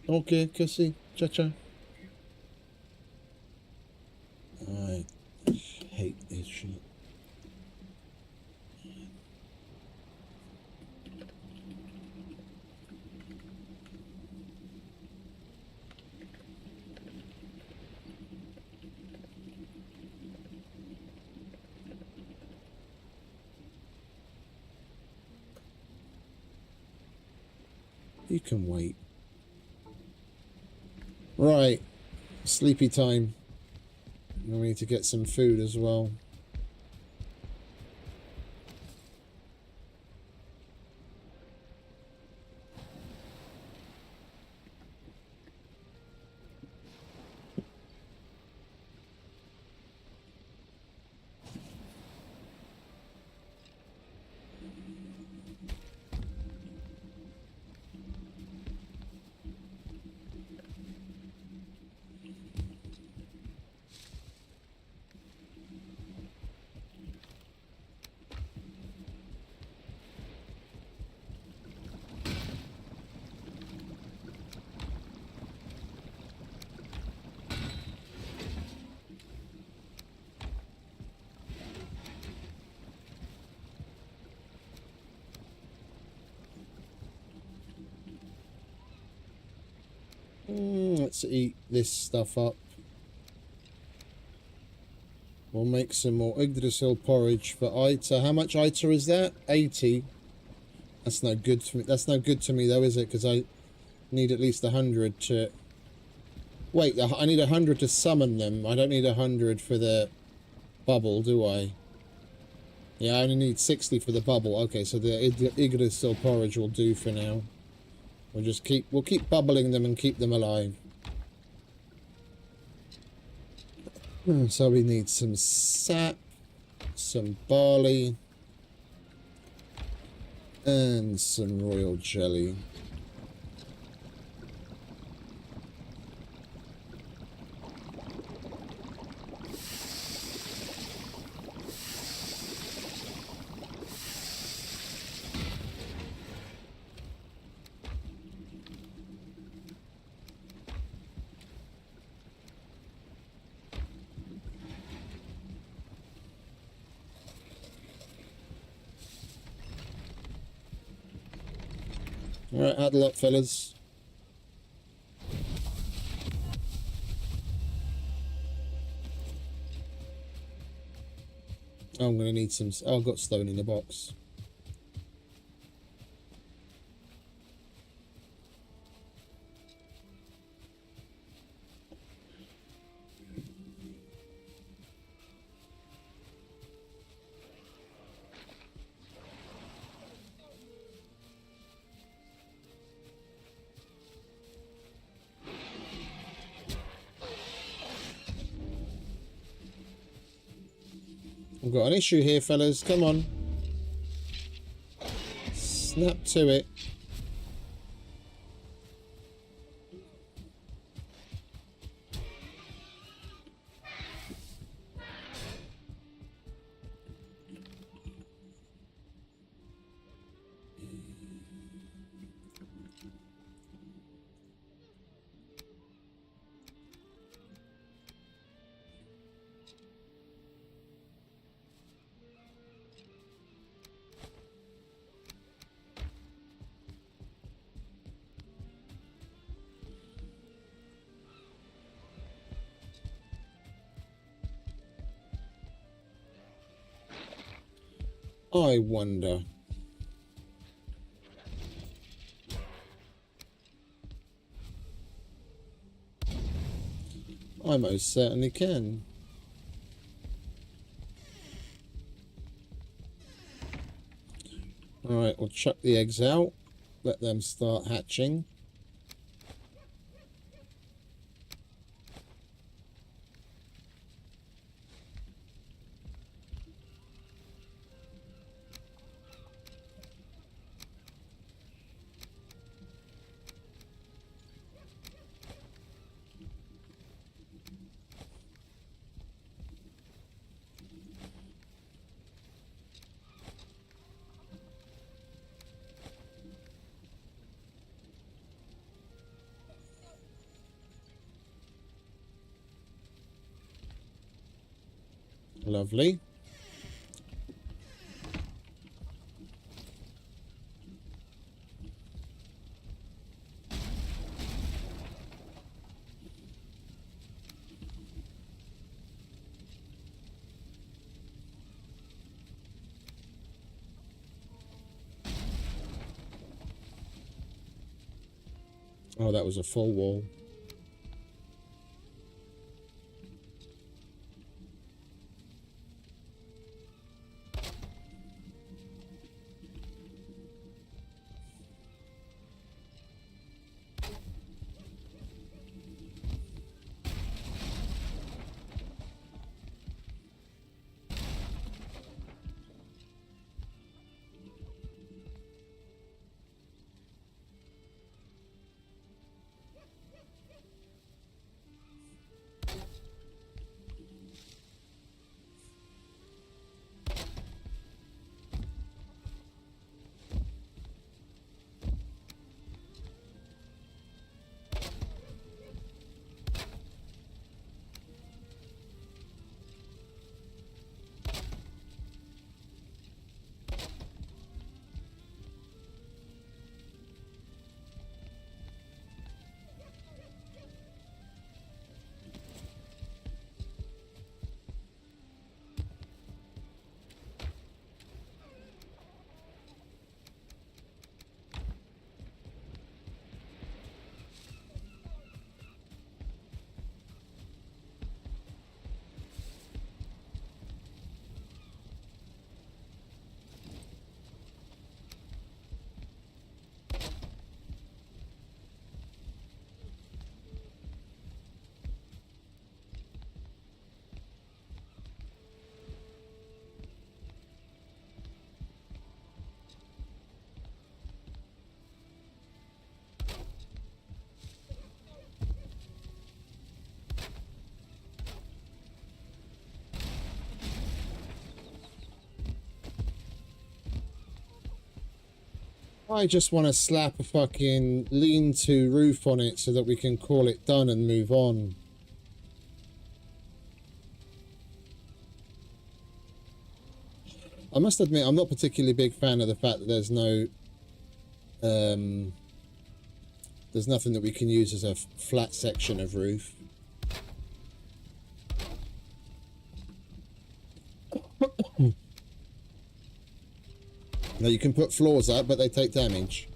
Oké, köszi. Csa-csa. I hate this shit. You can wait. Right. Sleepy time. We need to get some food as well. Let's eat this stuff up. We'll make some more Yggdrasil porridge for Ita. How much Ita is that? 80. That's no good to me. That's no good to me though, is it? Because I need at least 100 to... Wait, I need 100 to summon them. I don't need 100 for the bubble, do I? Yeah, I only need 60 for the bubble. Okay, so the Yggdrasil porridge will do for now. We'll keep bubbling them and keep them alive. So we need some sap, some barley, and some royal jelly. Alright, huddle up, fellas. Oh, I'm going to need some... Oh, I've got stone in the box. I've got an issue here, fellas. Come on. Snap to it. I wonder. I most certainly can. Alright, we'll chuck the eggs out. Let them start hatching. Lovely. Oh, that was a full wall. I just want to slap a fucking lean-to roof on it so that we can call it done and move on. I must admit, I'm not particularly big fan of the fact that there's no... there's nothing that we can use as a flat section of roof. Now you can put floors up, but they take damage.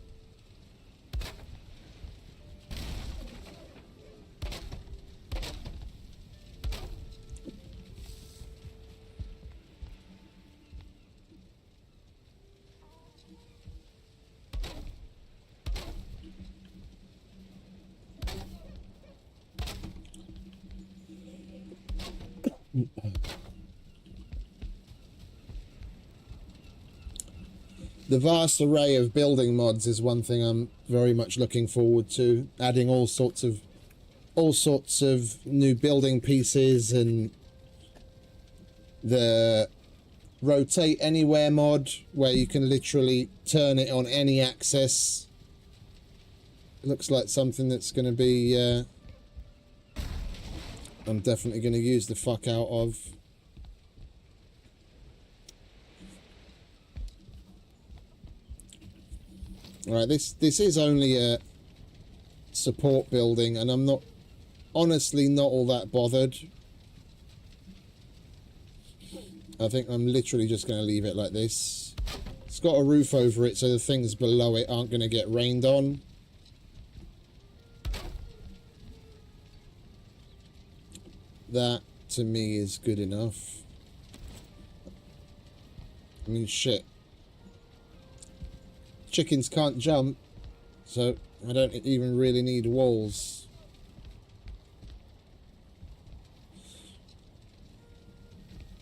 The vast array of building mods is one thing I'm very much looking forward to. Adding all sorts of new building pieces, and the rotate anywhere mod where you can literally turn it on any axis. Looks like something that's going to be I'm definitely going to use the fuck out of. Alright, this is only a support building, and I'm honestly not all that bothered. I think I'm literally just going to leave it like this. It's got a roof over it, so the things below it aren't going to get rained on. That, to me, is good enough. I mean, shit. Chickens can't jump, so I don't even really need walls.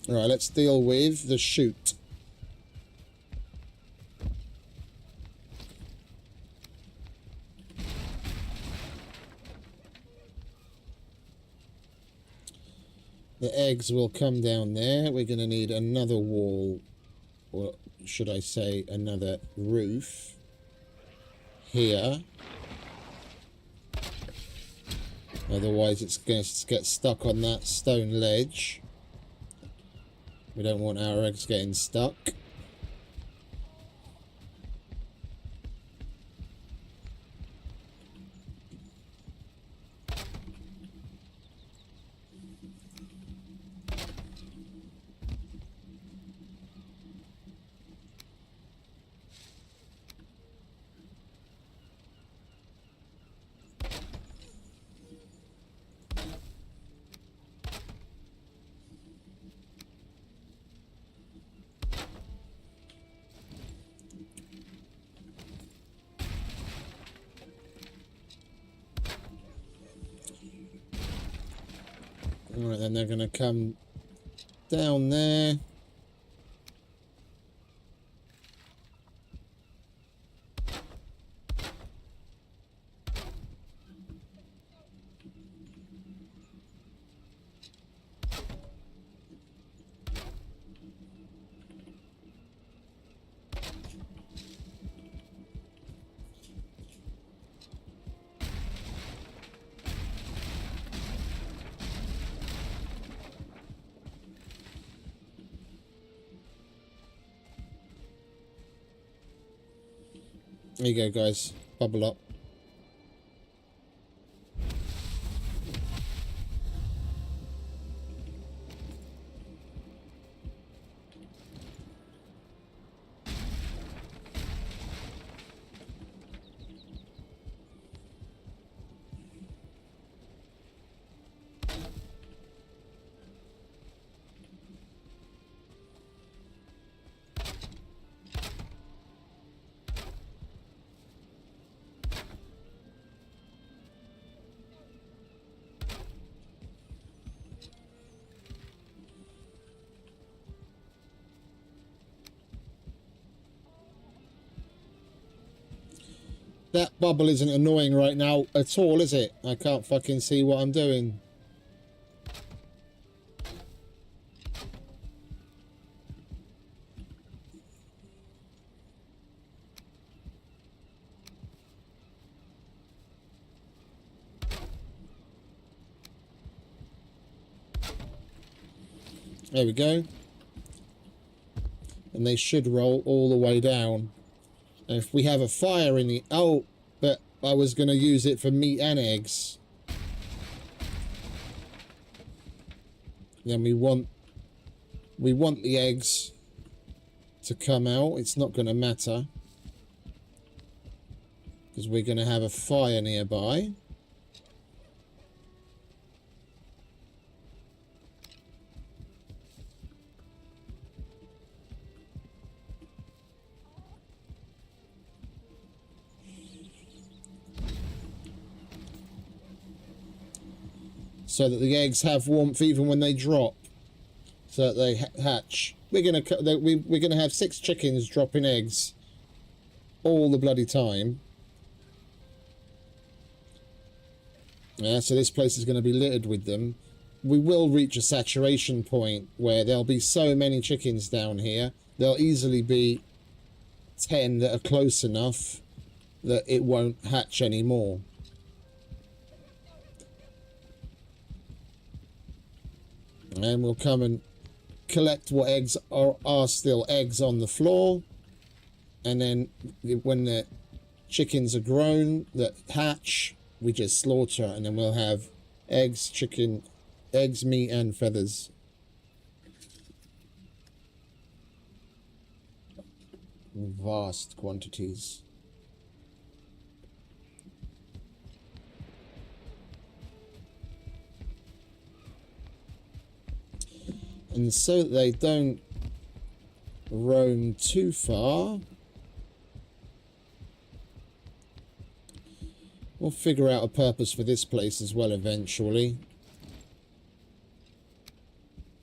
Alright, let's deal with the chute. The eggs will come down there. We're going to need another wall, or should I say another roof here. Otherwise it's going to get stuck on that stone ledge. We don't want our eggs getting stuck. Alright, then they're going to come down there. There you go, guys. Bubble up. That bubble isn't annoying right now at all, is it? I can't fucking see what I'm doing. There we go. And they should roll all the way down. And if we have a fire in the... Oh, but I was going to use it for meat and eggs. Then we want the eggs to come out. It's not going to matter, because we're going to have a fire nearby. So that the eggs have warmth even when they drop, so that they hatch. We're gonna have 6 chickens dropping eggs all the bloody time. Yeah, so this place is going to be littered with them. We will reach a saturation point where there'll be so many chickens down here. There'll easily be 10 that are close enough that it won't hatch anymore. And we'll come and collect what eggs are still eggs on the floor. And then when the chickens are grown that hatch, we just slaughter, and then we'll have eggs, chicken, eggs, meat, and feathers. Vast quantities. And so that they don't roam too far, we'll figure out a purpose for this place as well eventually.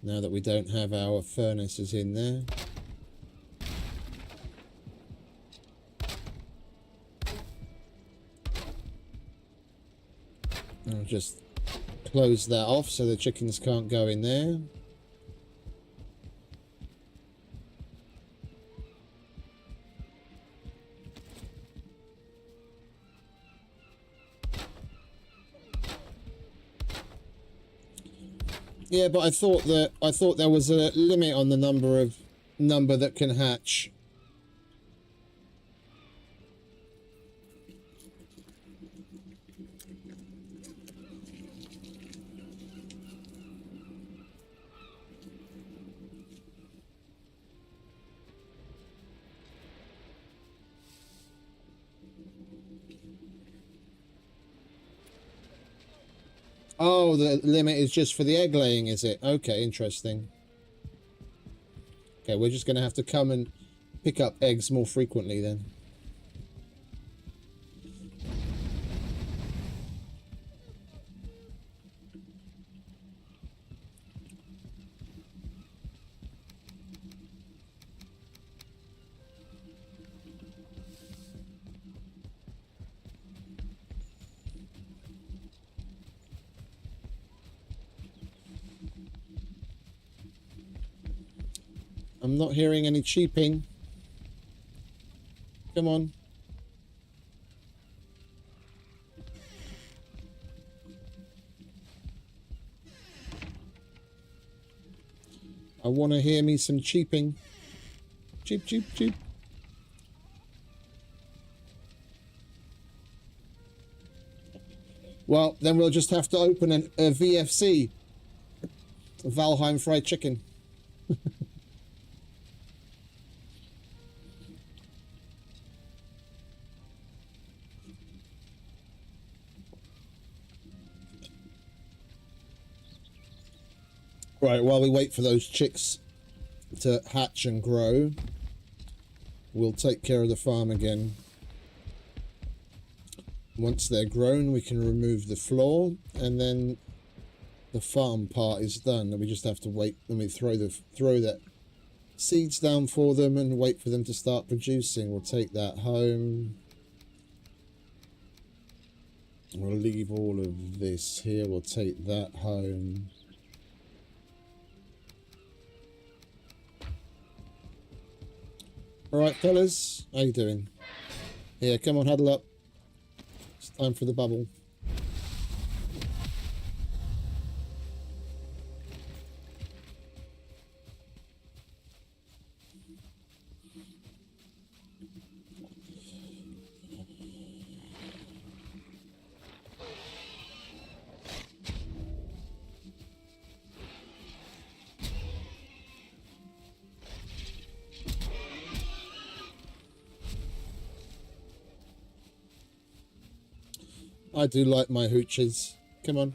Now that we don't have our furnaces in there. I'll just close that off so the chickens can't go in there. Yeah, but I thought there was a limit on the number that can hatch. Oh, the limit is just for the egg laying, is it? Okay, interesting. Okay, we're just going to have to come and pick up eggs more frequently then. I'm not hearing any cheeping. Come on. I want to hear me some cheeping. Cheep, cheep, cheep. Well, then we'll just have to open a VFC. Valheim fried chicken. Right, while we wait for those chicks to hatch and grow, we'll take care of the farm again. Once they're grown, we can remove the floor, and then the farm part is done. And we just have to wait, and we throw that seeds down for them and wait for them to start producing. We'll take that home. We'll leave all of this here. We'll take that home. Alright, fellas, how you doing? Yeah, come on, huddle up. It's time for the bubble. I do like my hooches. Come on.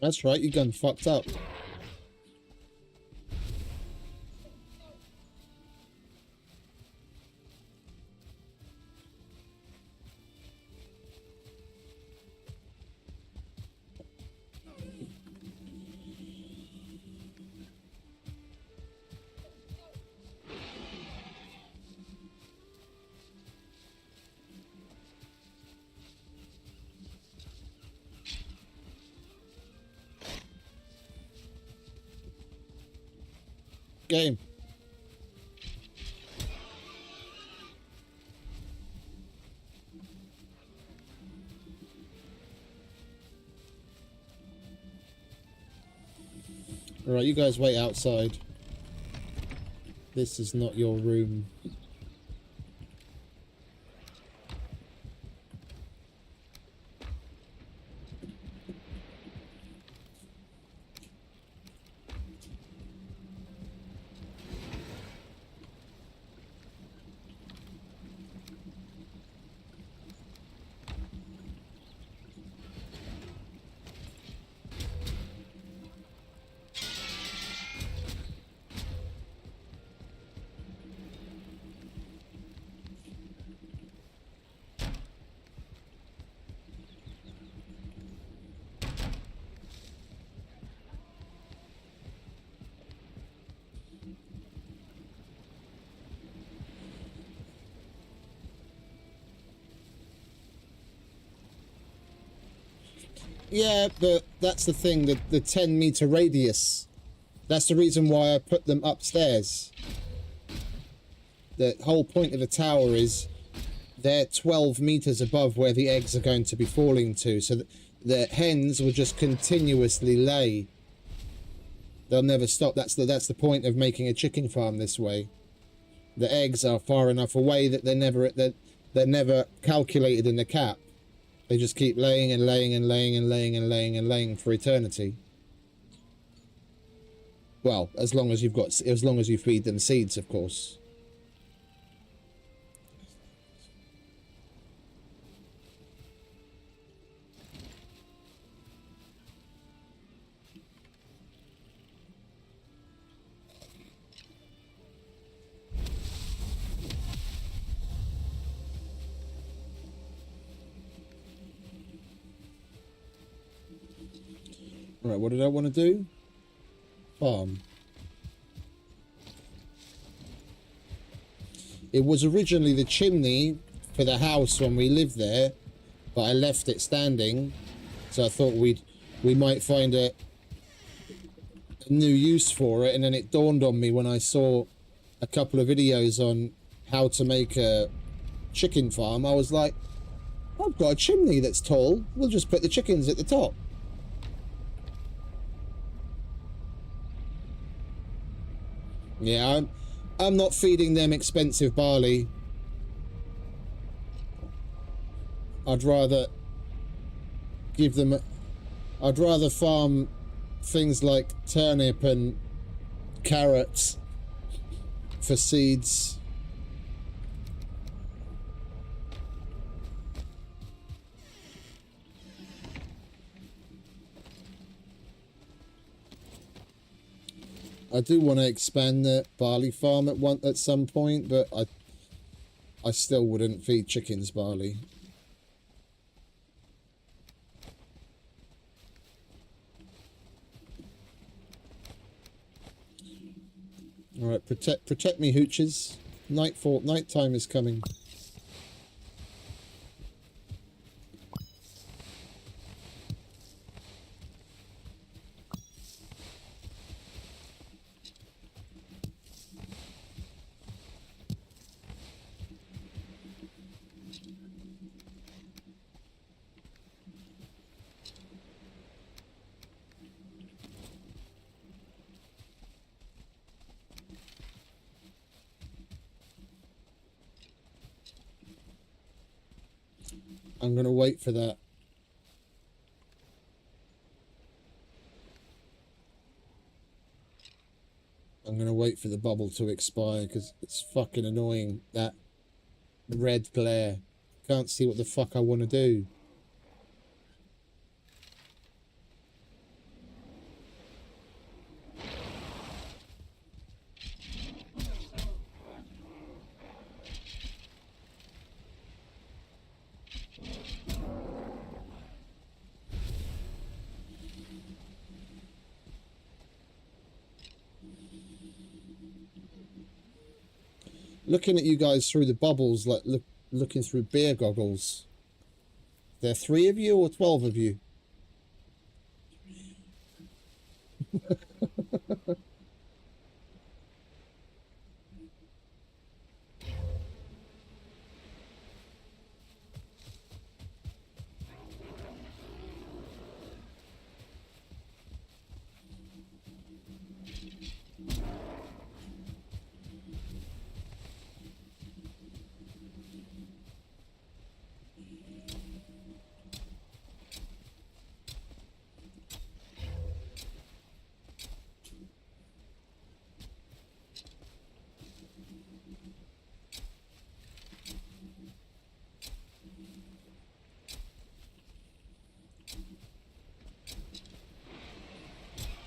That's right, you gun fucked up. Game. Alright, you guys wait outside. This is not your room. Yeah, but that's the thing, the 10-meter radius. That's the reason why I put them upstairs. The whole point of the tower is they're 12 meters above where the eggs are going to be falling to, so that the hens will just continuously lay. They'll never stop. That's the point of making a chicken farm this way. The eggs are far enough away that they're never calculated in the cap. They just keep laying and laying and laying and laying and laying and laying for eternity. Well, as long as you feed them seeds, of course. Right, what did I want to do? Farm. It was originally the chimney for the house when we lived there, but I left it standing, so I thought we might find a new use for it, and then it dawned on me when I saw a couple of videos on how to make a chicken farm. I was like, I've got a chimney that's tall, we'll just put the chickens at the top. Yeah, I'm not feeding them expensive barley. I'd rather farm things like turnip and carrots for seeds. I do want to expand the barley farm at some point, but I still wouldn't feed chickens barley. All right, protect me, hooches. Nighttime is coming. I'm going to wait for that. I'm going to wait for the bubble to expire because it's fucking annoying, that red glare. Can't see what the fuck I want to do. Looking at you guys through the bubbles, like looking through beer goggles. There are 3 of you or 12 of you?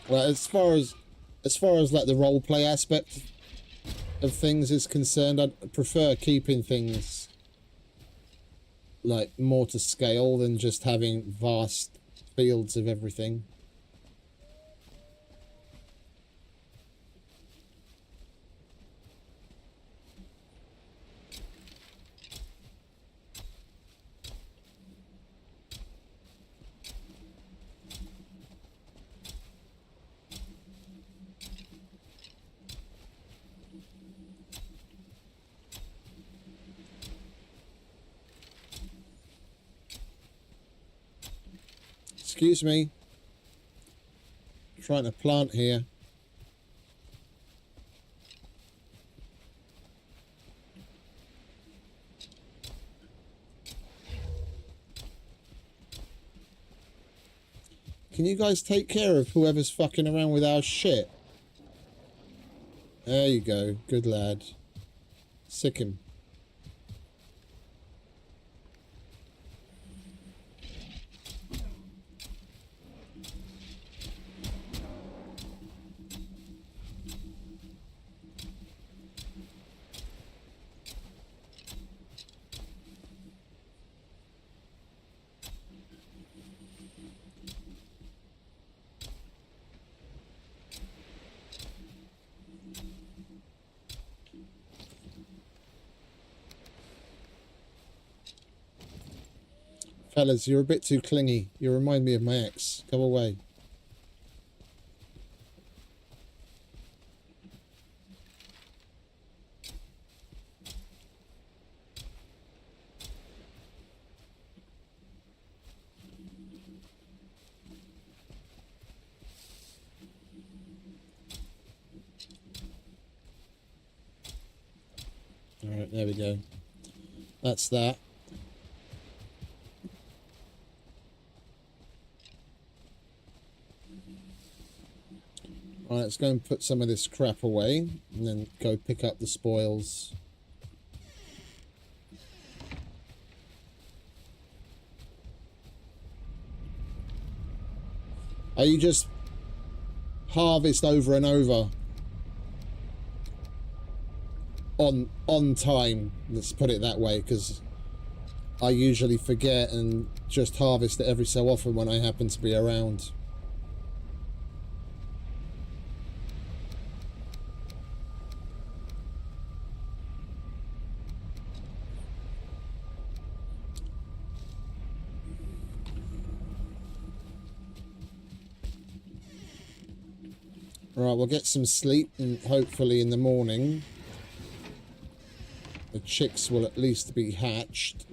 Well, as far as like the role play aspect of things is concerned, I'd prefer keeping things like more to scale than just having vast fields of everything. Excuse me. I'm trying to plant here. Can you guys take care of whoever's fucking around with our shit? There you go. Good lad. Sick him. Fellas, you're a bit too clingy. You remind me of my ex. Go away. Alright, there we go. That's that. Alright, let's go and put some of this crap away and then go pick up the spoils. Are you just harvest over and over on time? Let's put it that way, because I usually forget and just harvest it every so often when I happen to be around. Right, we'll get some sleep and hopefully in the morning the chicks will at least be hatched.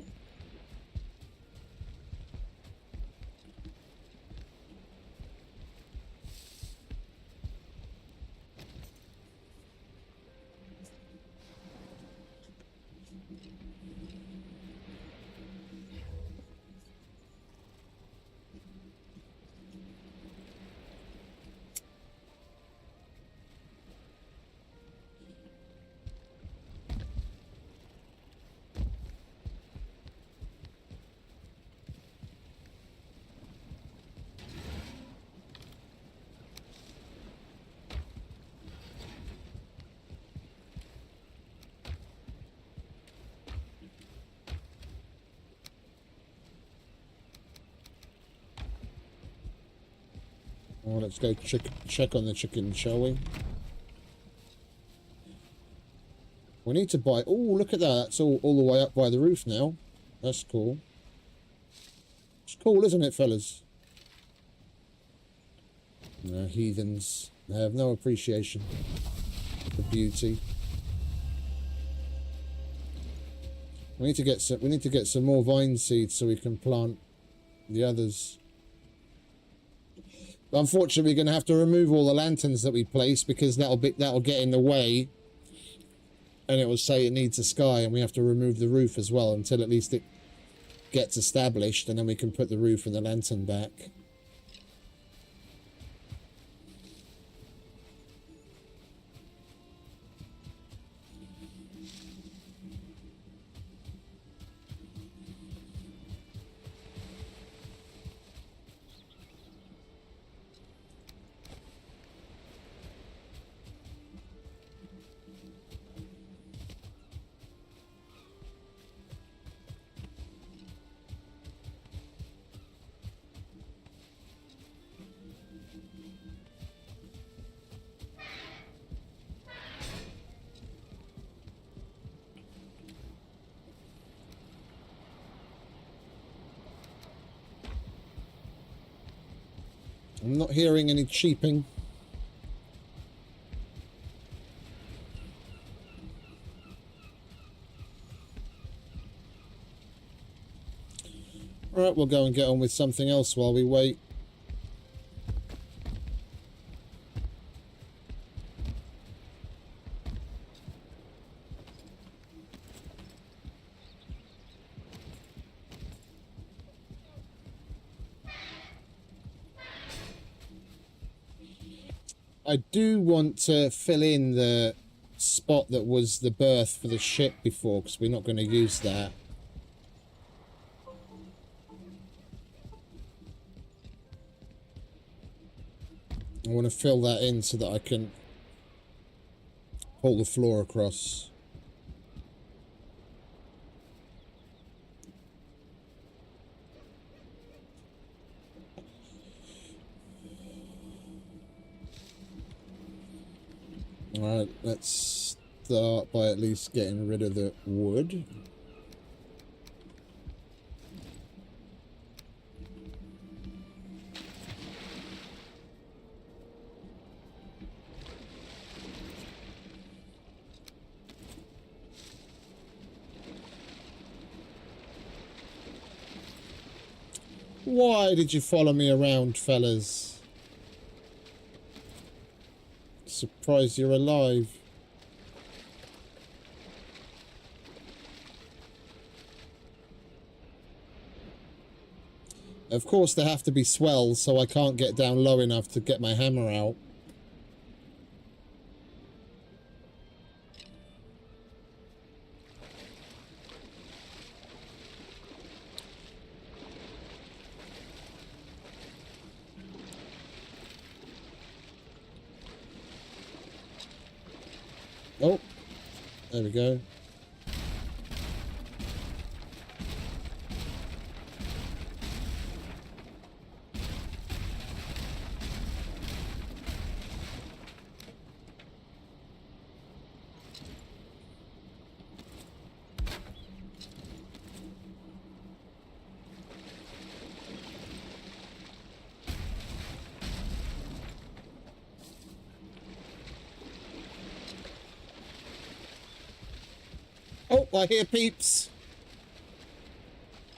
Well, let's go check on the chicken, shall we? We need to buy... Oh, look at that. That's all the way up by the roof now. That's cool. It's cool, isn't it, fellas? No, heathens. They have no appreciation for beauty. We need to get some more vine seeds so we can plant the others. Unfortunately, we're going to have to remove all the lanterns that we place because that'll get in the way, and it will say it needs a sky, and we have to remove the roof as well until at least it gets established, and then we can put the roof and the lantern back. I'm not hearing any cheeping. Alright, we'll go and get on with something else while we wait. I do want to fill in the spot that was the berth for the ship before, because we're not going to use that. I want to fill that in so that I can pull the floor across. Alright, let's start by at least getting rid of the wood. Why did you follow me around, fellas? Surprised you're alive. Of course there have to be swells, so I can't get down low enough to get my hammer out. Oh, there we go. Oh, I hear peeps.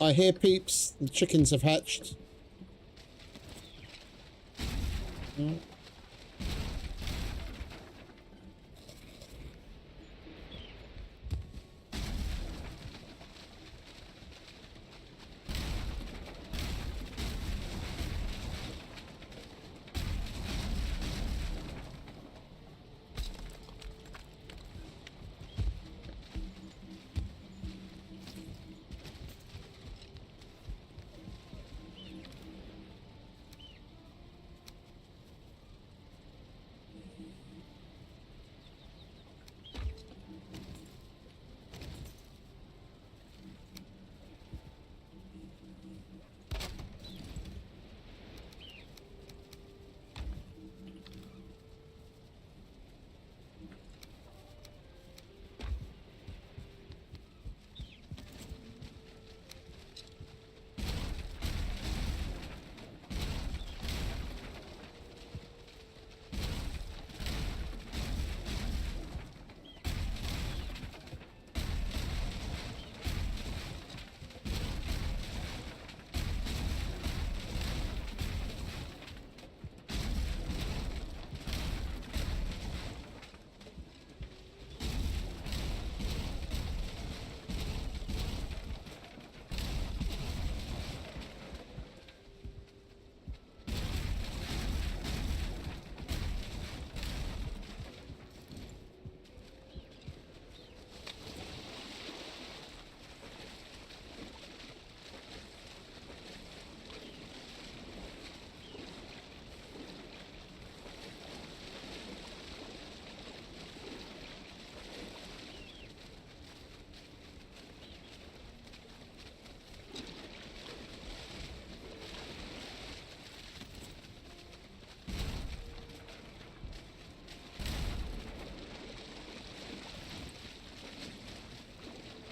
I hear peeps. The chickens have hatched. Oh.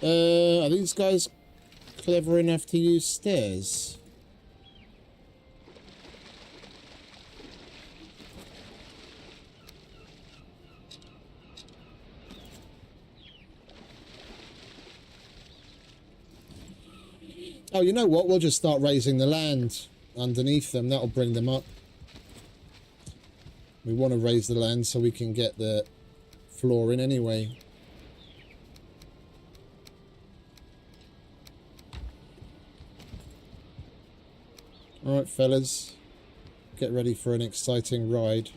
Are these guys clever enough to use stairs? Oh, you know what? We'll just start raising the land underneath them. That'll bring them up. We want to raise the land so we can get the floor in anyway. Alright, fellas. Get ready for an exciting ride.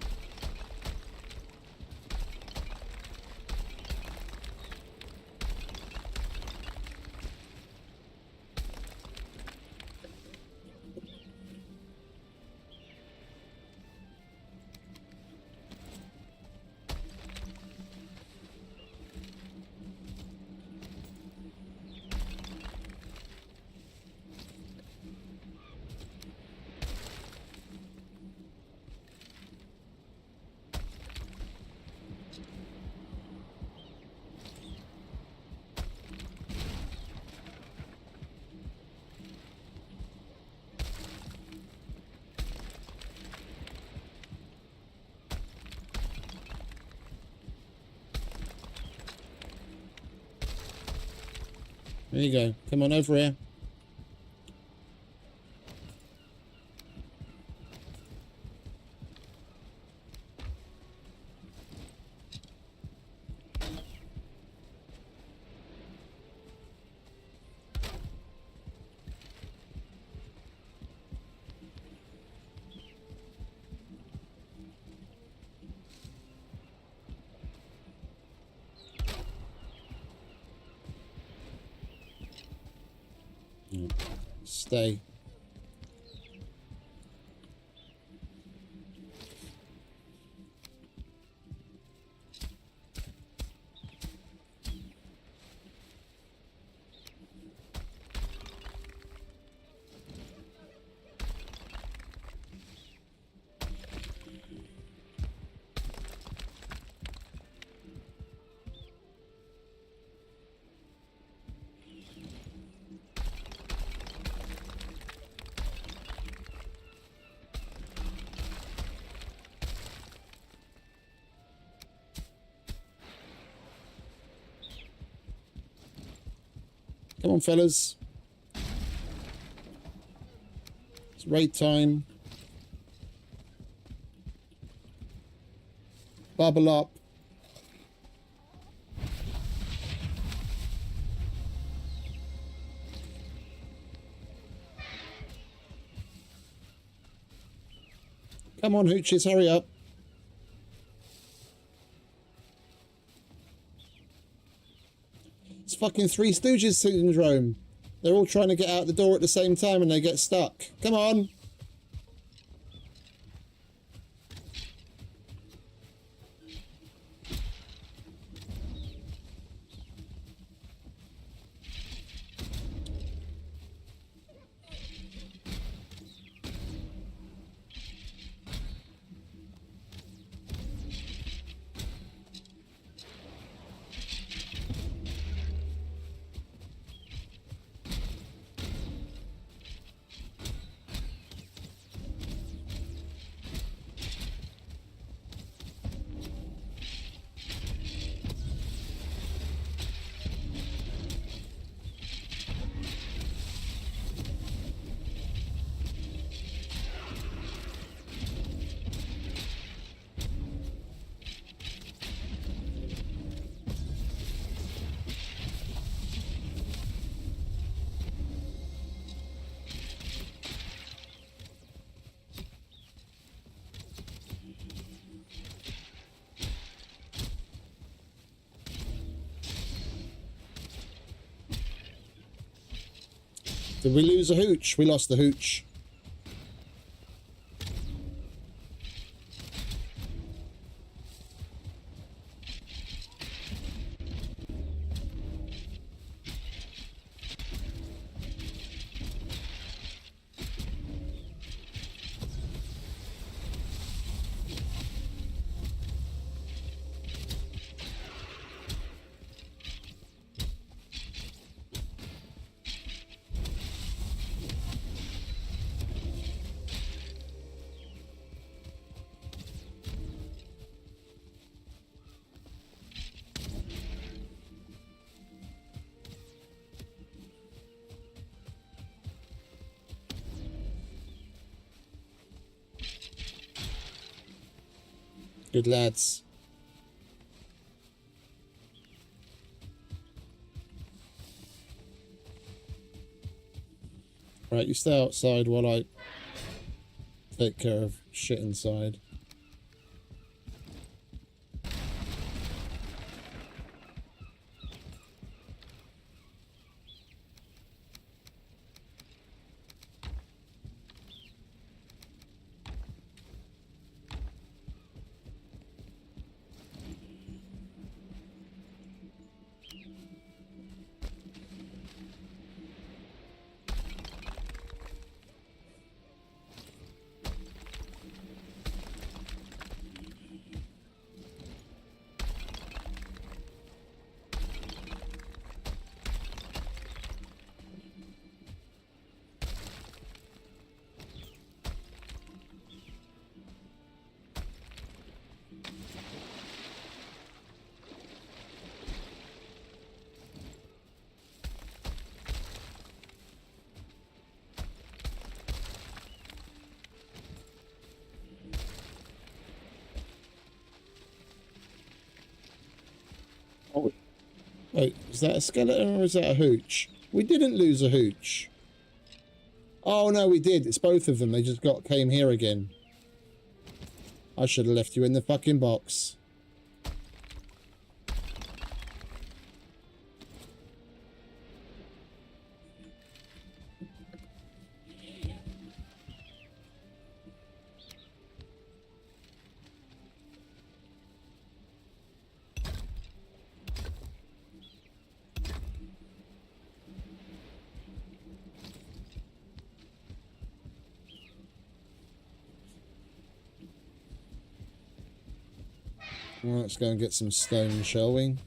There you go. Come on over here. Stay. Come on, fellas. It's raid time. Bubble up. Come on, hooches, hurry up. It's fucking Three Stooges syndrome. They're all trying to get out the door at the same time and they get stuck. Come on. Did we lose a hooch? We lost the hooch. Good lads. Right, you stay outside while I take care of shit inside. Oh, is that a skeleton or is that a hooch? We didn't lose a hooch. Oh no, we did. It's both of them. They just came here again. I should have left you in the fucking box. Well, let's go and get some stone, shall we?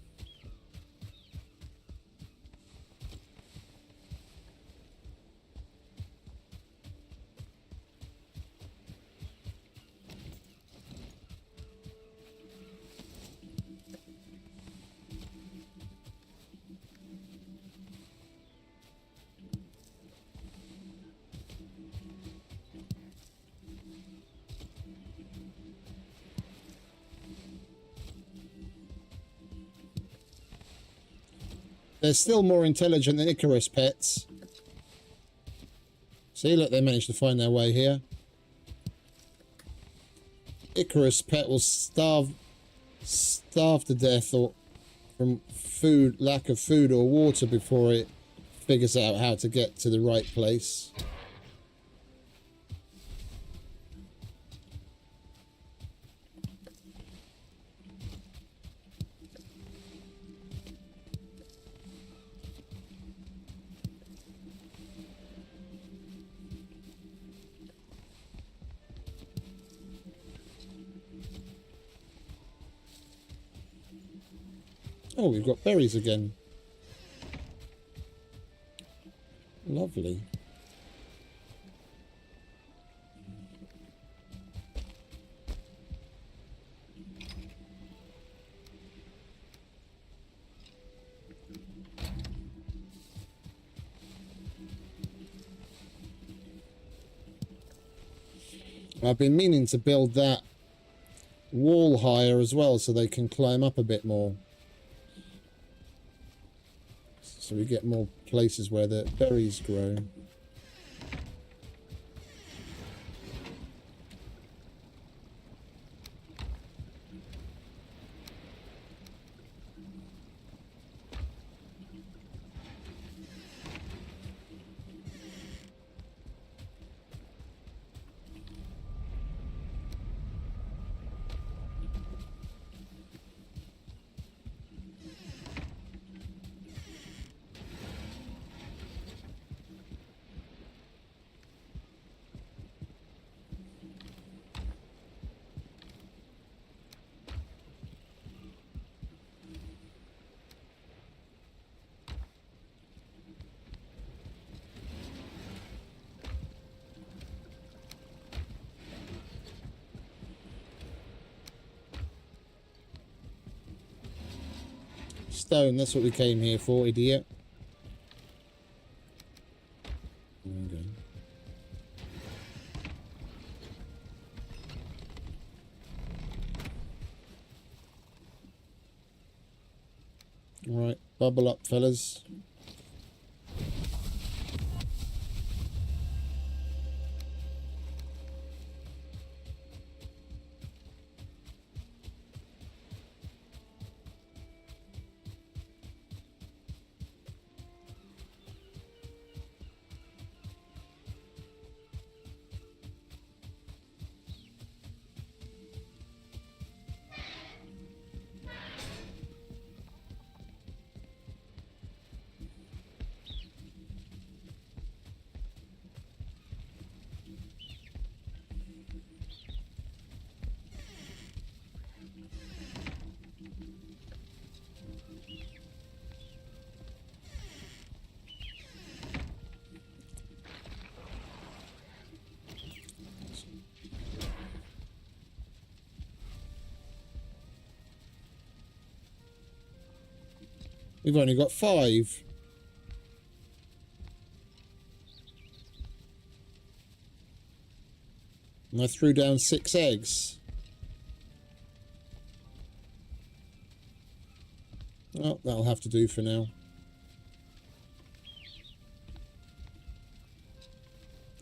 They're still more intelligent than Icarus pets. See, look, they managed to find their way here. Icarus pet will starve to death or from lack of food or water before it figures out how to get to the right place. Oh, we've got berries again. Lovely. I've been meaning to build that wall higher as well so they can climb up a bit more. So we get more places where the berries grow. Stone, that's what we came here for, idiot. Okay. Alright, bubble up, fellas. We've only got 5. And I threw down 6 eggs. Well, that'll have to do for now.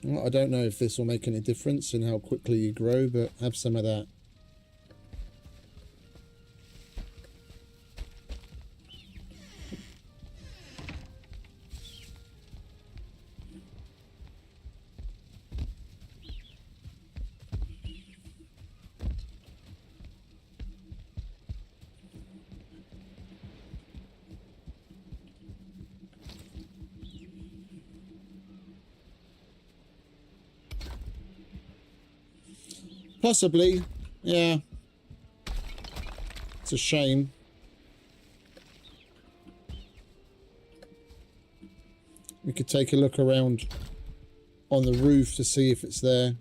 Well, I don't know if this will make any difference in how quickly you grow, but have some of that. Possibly, yeah. It's a shame. We could take a look around on the roof to see if it's there.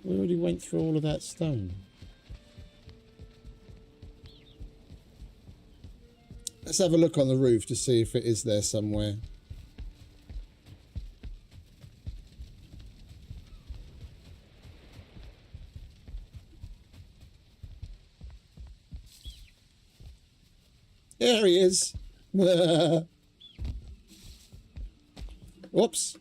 We already went through all of that stone. Let's have a look on the roof to see if it is there somewhere. There he is. Whoops.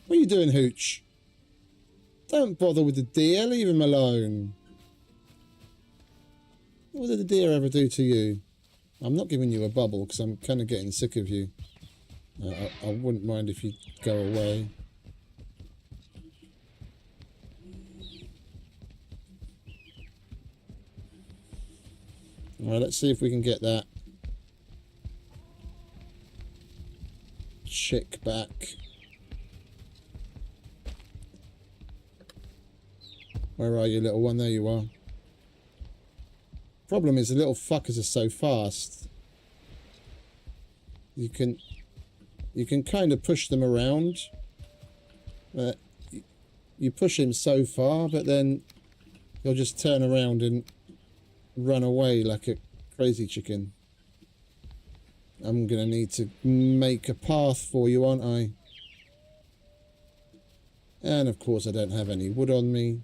What are you doing, Hooch? Don't bother with the deer. Leave him alone. What did the deer ever do to you? I'm not giving you a bubble because I'm kind of getting sick of you. I wouldn't mind if you'd go away. Alright, let's see if we can get that chick back. Where are you, little one? There you are. Problem is, the little fuckers are so fast. You can kind of push them around. You push him so far, but then he'll just turn around and run away like a crazy chicken. I'm gonna need to make a path for you, aren't I? And of course I don't have any wood on me.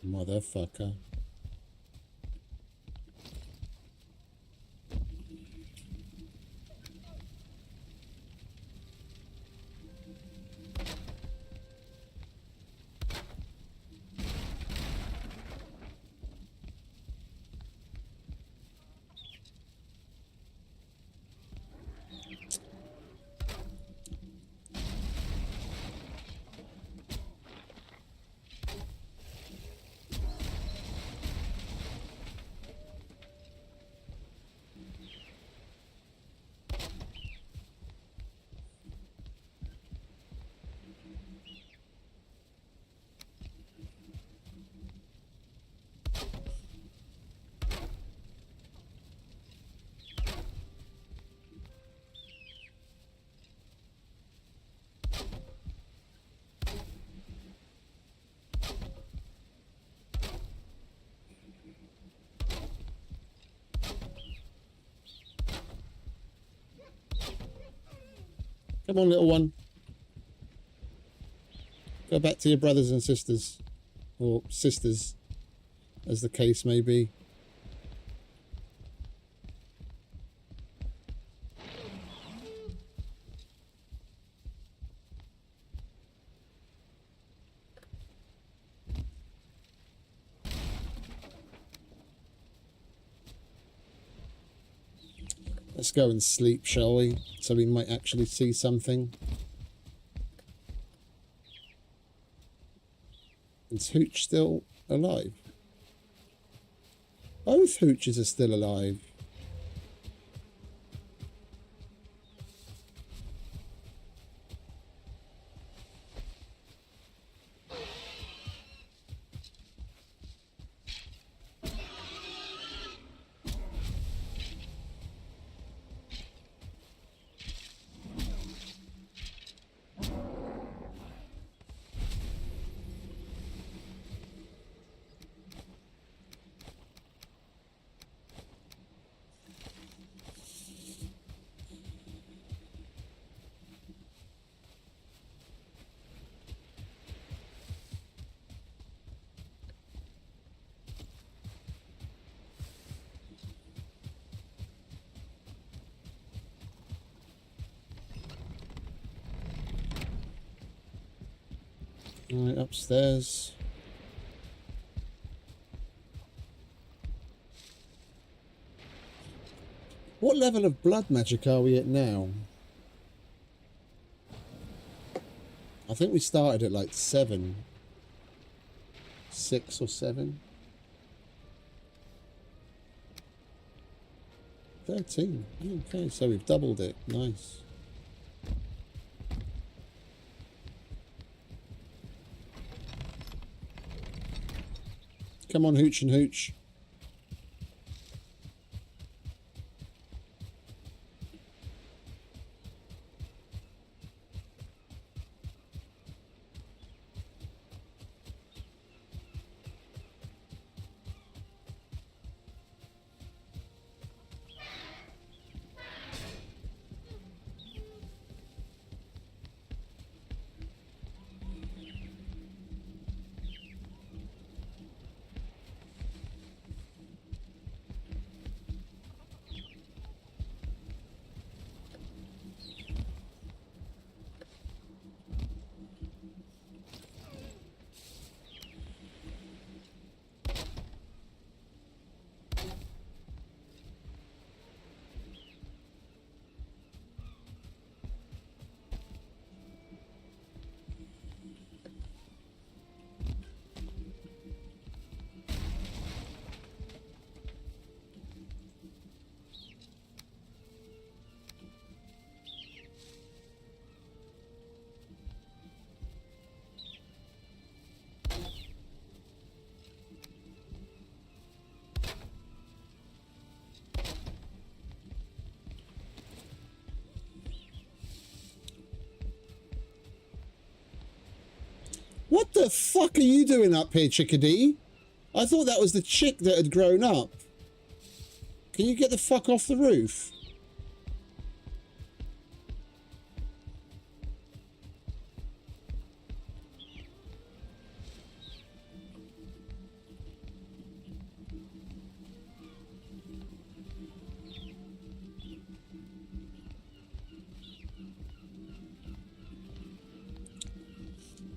Motherfucker. Come on, little one. Go back to your brothers and sisters. Or sisters, as the case may be. Let's go and sleep, shall we? So we might actually see something. Is Hooch still alive? Both Hooches are still alive. Right, upstairs. What level of blood magic are we at now? I think we started at like 7. 6 or 7. 13. Okay, so we've doubled it. Nice. Come on, Hooch and Hooch. What the fuck are you doing up here, chickadee? I thought that was the chick that had grown up. Can you get the fuck off the roof?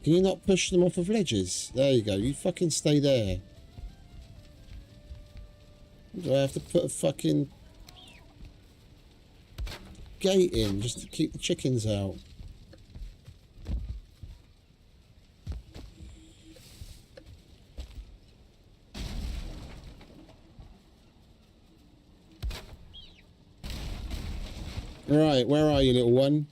Can you not push them off of ledges? There you go. You fucking stay there. Do I have to put a fucking gate in just to keep the chickens out? Right, where are you, little one?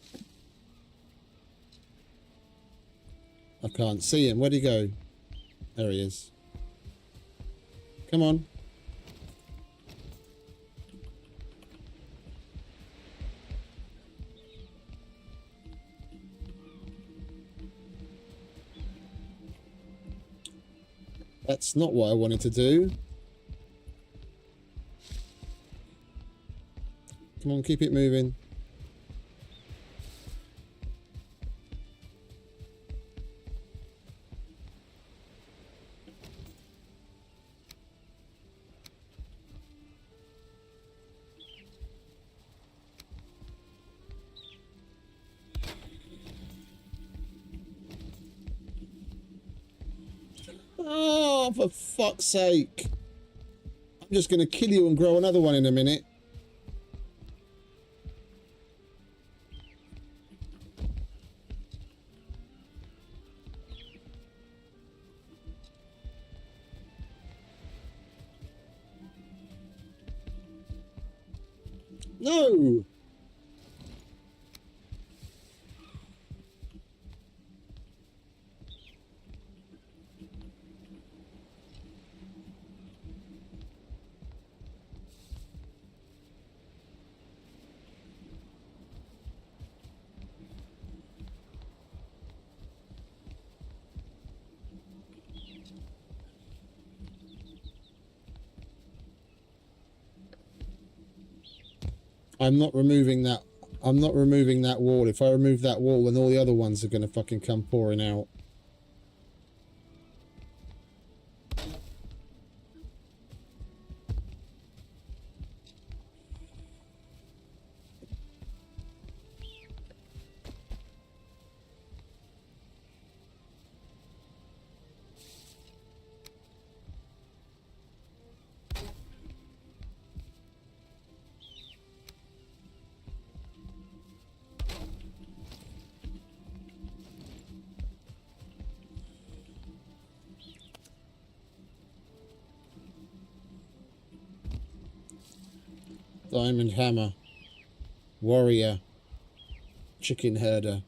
I can't see him. Where'd he go? There he is. Come on. That's not what I wanted to do. Come on, keep it moving. Oh, for fuck's sake. I'm just going to kill you and grow another one in a minute. No! I'm not removing that. I'm not removing that wall. If I remove that wall, then all the other ones are going to fucking come pouring out. Diamond hammer. Warrior. Chicken herder.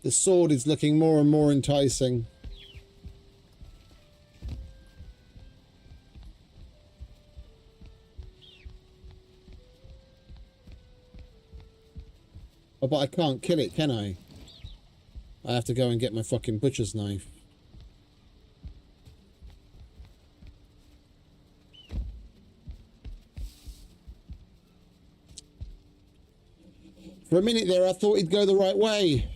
The sword is looking more and more enticing. Oh, but I can't kill it, can I? I have to go and get my fucking butcher's knife. For a minute there, I thought he'd go the right way.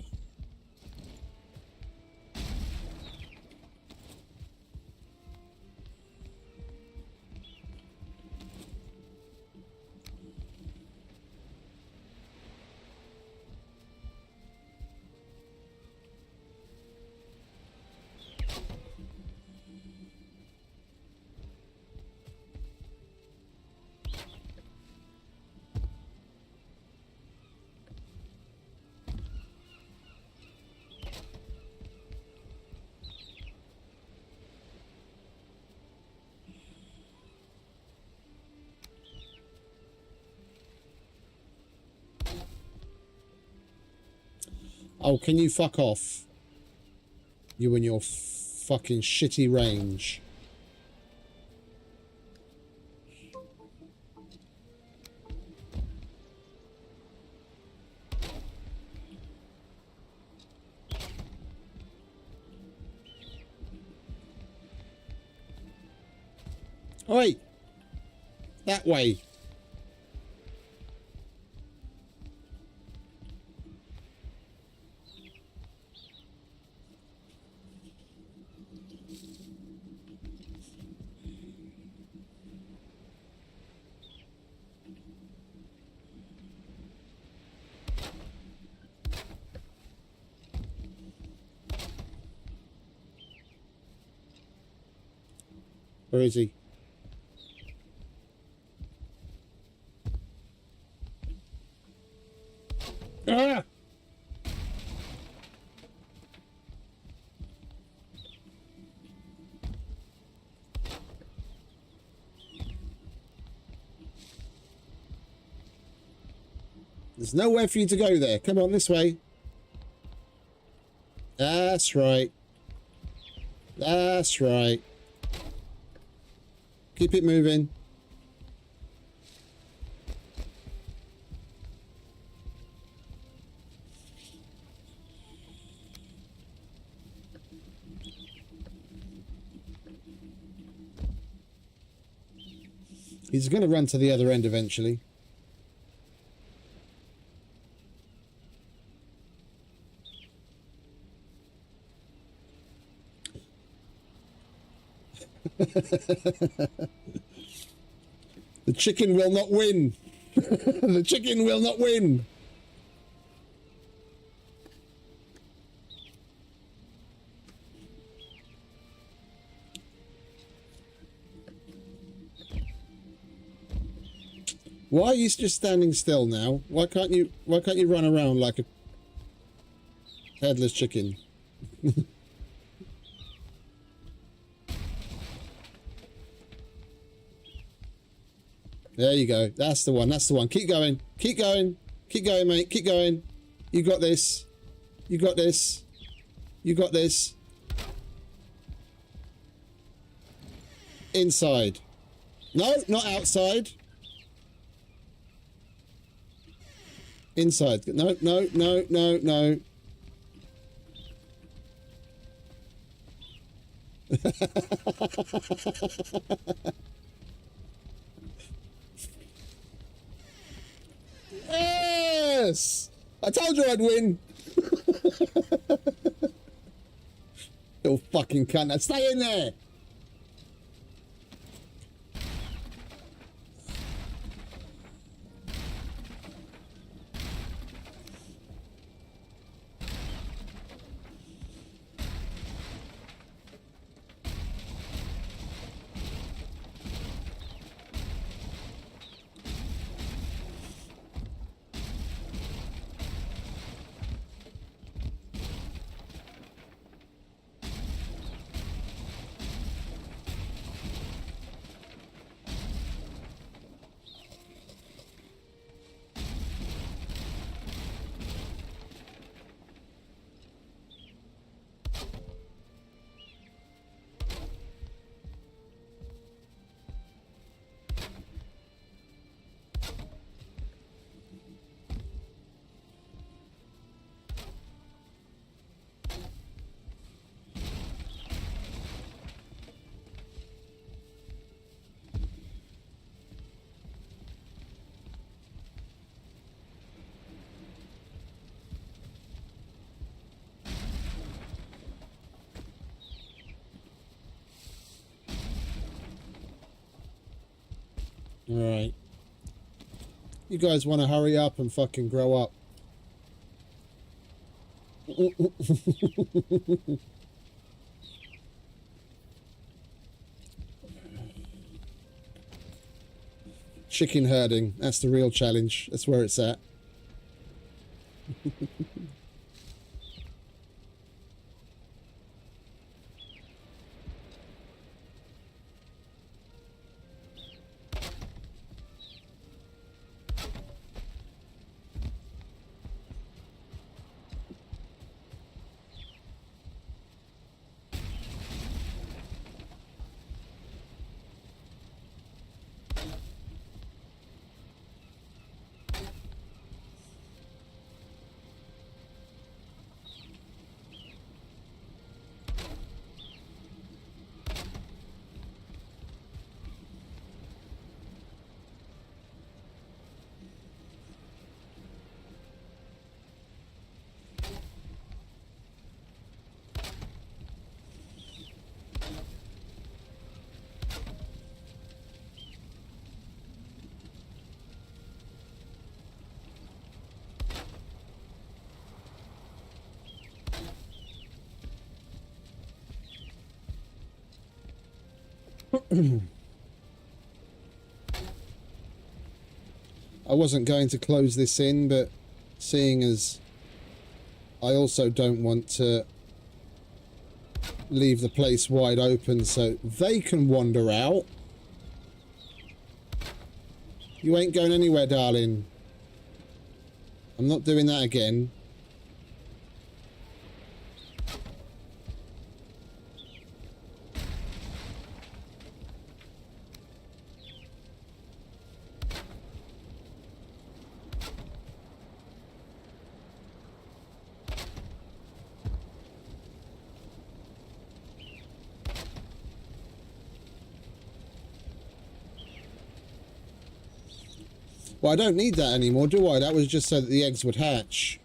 Oh, can you fuck off? You and your fucking shitty range. Oi! That way. Where is he? Ah! There's nowhere for you to go there. Come on, this way. That's right. That's right. Keep it moving. He's going to run to the other end eventually. The chicken will not win. The chicken will not win. Why are you just standing still now? Why can't you run around like a headless chicken? There you go. That's the one. That's the one. Keep going. Keep going. Keep going, mate. Keep going. You got this. You got this. You got this. Inside. No, not outside. Inside. No, no, no, no, no. Yes! I told you I'd win. Little fucking cunt. Now stay in there. Alright. You guys want to hurry up and fucking grow up. Chicken herding. That's the real challenge. That's where it's at. I wasn't going to close this in, but seeing as I also don't want to leave the place wide open so they can wander out. You ain't going anywhere, darling. I'm not doing that again. Well, I don't need that anymore, do I? That was just so that the eggs would hatch.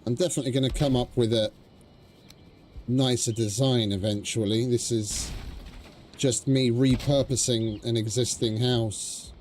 I'm definitely going to come up with a nicer design eventually. This is just me repurposing an existing house.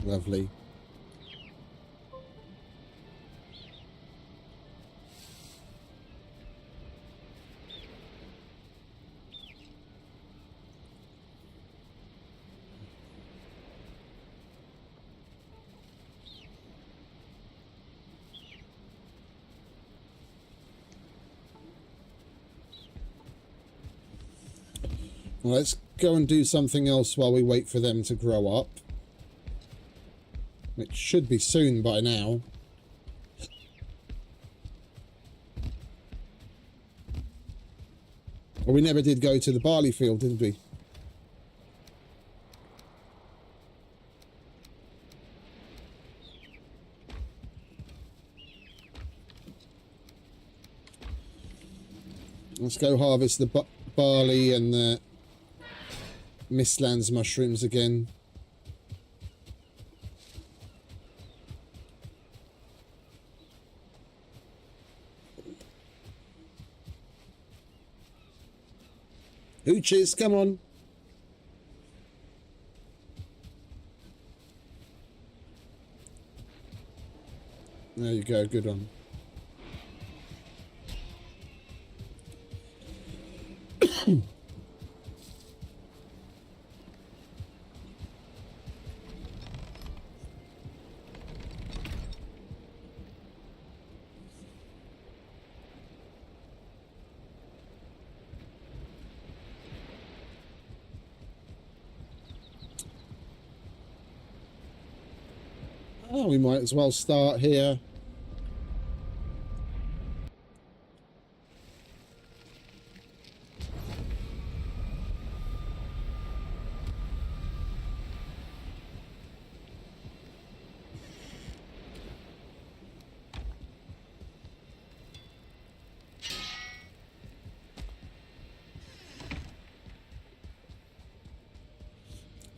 Lovely. Well, let's go and do something else while we wait for them to grow up. It should be soon by now. Well, we never did go to the barley field, did we? Let's go harvest the barley and the Mistlands mushrooms again. Hooches, come on. There you go, good one. Oh, we might as well start here.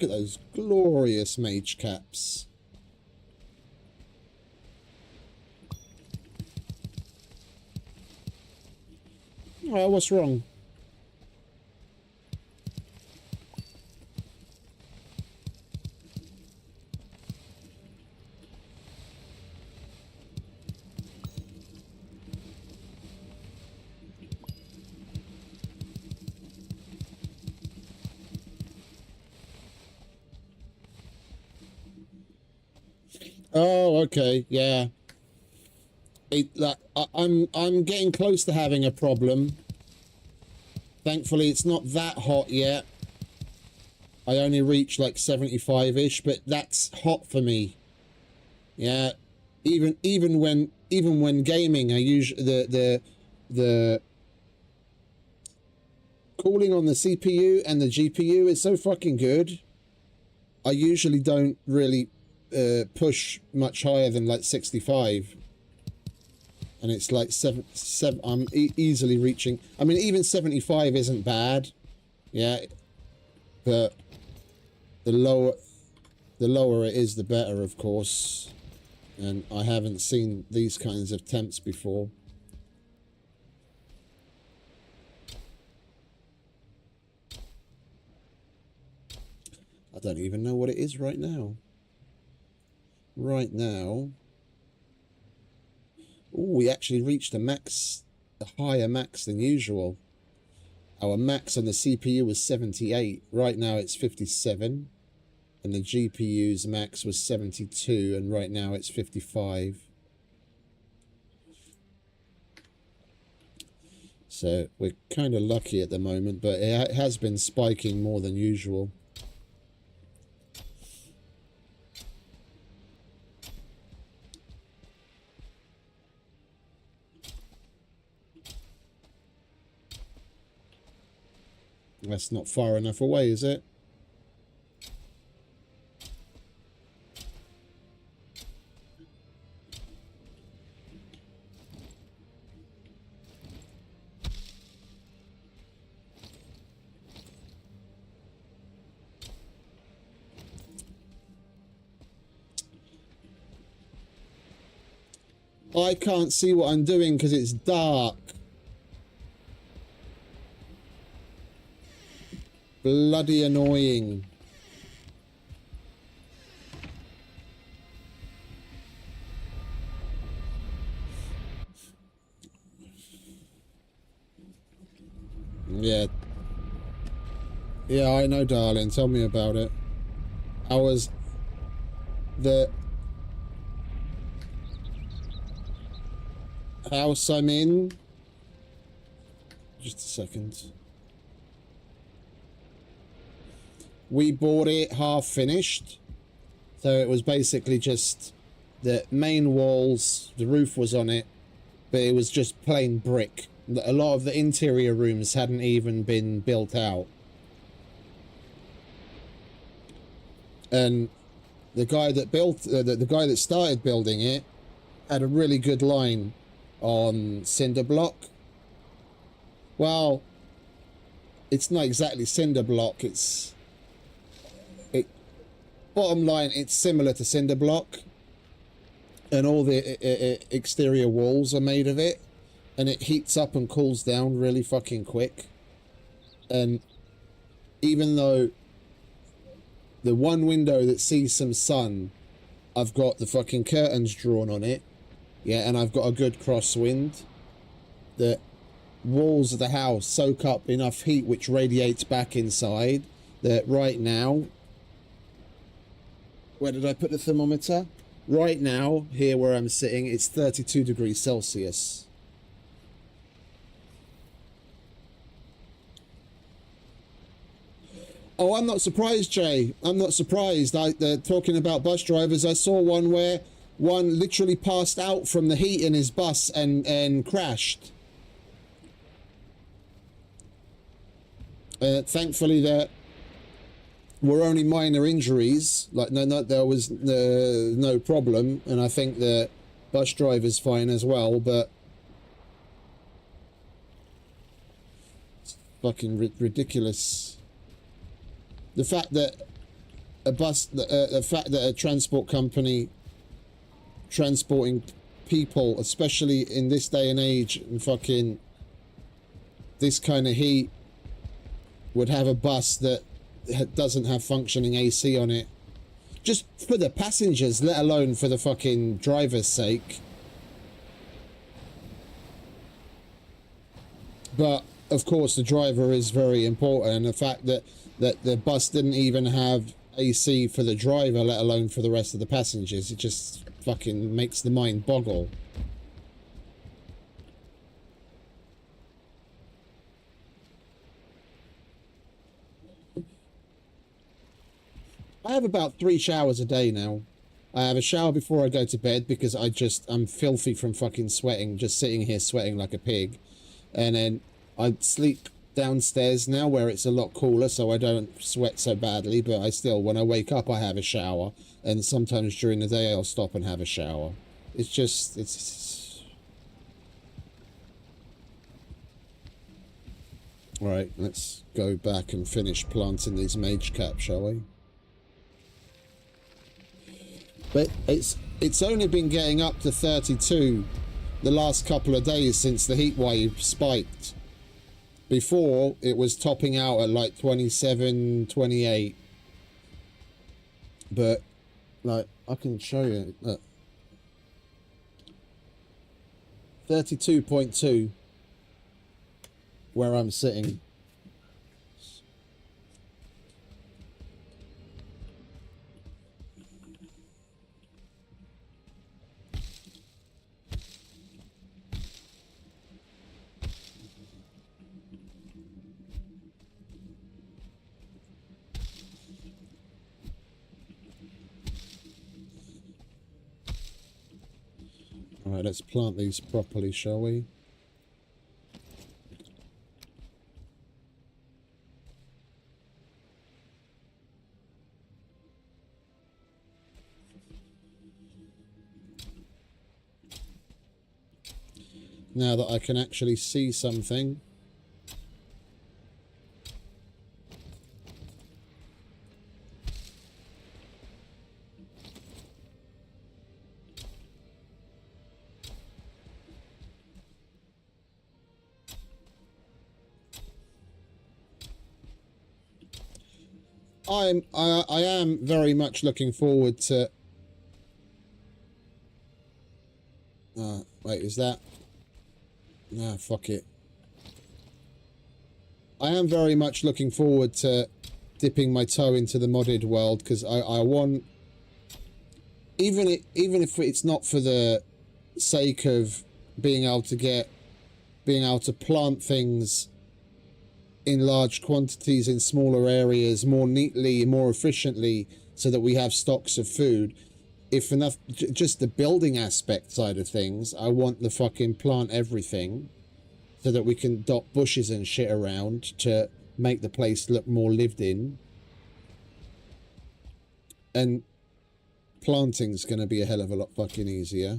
Look at those glorious mage caps. Oh, what's wrong? Oh, okay, yeah. I'm getting close to having a problem. Thankfully, it's not that hot yet. I only reached like 75-ish, but that's hot for me. Yeah, even when gaming, I usually the cooling on the CPU and the GPU is so fucking good. I usually don't really push much higher than like 65. And it's like I'm easily reaching. I mean, even 75 isn't bad, yeah. But the lower it is, the better, of course. And I haven't seen these kinds of temps before. I don't even know what it is right now. Right now... Oh, we actually reached a max, a higher max than usual. Our max on the CPU was 78. Right now it's 57. And the GPU's max was 72, and right now it's 55. So we're kind of lucky at the moment, but it has been spiking more than usual. That's not far enough away, is it? I can't see what I'm doing because it's dark. Bloody annoying. Yeah. Yeah, I know, darling. Tell me about it. I was... The house I'm in... Just a second. We bought it half finished. So it was basically just the main walls, the roof was on it, but it was just plain brick. A lot of the interior rooms hadn't even been built out. And the guy that built, the guy that started building it had a really good line on cinder block. Well, it's not exactly cinder block, bottom line, it's similar to cinder block, and all the exterior walls are made of it, and it heats up and cools down really fucking quick. And even though the one window that sees some sun, I've got the fucking curtains drawn on it, yeah, and I've got a good crosswind, the walls of the house soak up enough heat which radiates back inside that right now, where did I put the thermometer? Right now, here where I'm sitting, it's 32 degrees Celsius. Oh, I'm not surprised, Jay. I'm not surprised. They're talking about bus drivers. I saw one where one literally passed out from the heat in his bus and crashed. Thankfully, there were only minor injuries. Like, there was no problem, and I think the bus driver's fine as well. But it's fucking ridiculous. The fact that a transport company transporting people, especially in this day and age, and fucking this kind of heat, would have a bus that doesn't have functioning AC on it, just for the passengers, let alone for the fucking driver's sake. But of course the driver is very important, and the fact that the bus didn't even have AC for the driver, let alone for the rest of the passengers, it just fucking makes the mind boggle. I have about 3 showers a day now. I have a shower before I go to bed because I'm filthy from fucking sweating, just sitting here sweating like a pig. And then I sleep downstairs now where it's a lot cooler, so I don't sweat so badly, but I still, when I wake up, I have a shower. And sometimes during the day, I'll stop and have a shower. It's just, it's... Right, let's go back and finish planting these mage caps, shall we? But it's only been getting up to 32 the last couple of days since the heat wave spiked. Before, it was topping out at like 27, 28. But like, I can show you. Look, 32.2 where I'm sitting. Alright, let's plant these properly, shall we? Now that I can actually see something. I am very much looking forward to... wait, is that... Nah, fuck it. I am very much looking forward to dipping my toe into the modded world, because I want... Even if it's not for the sake of being able to plant things in large quantities in smaller areas more neatly, more efficiently, so that we have stocks of food. If enough, just the building aspect side of things, I want the fucking plant everything so that we can dot bushes and shit around to make the place look more lived in. And planting's going to be a hell of a lot fucking easier.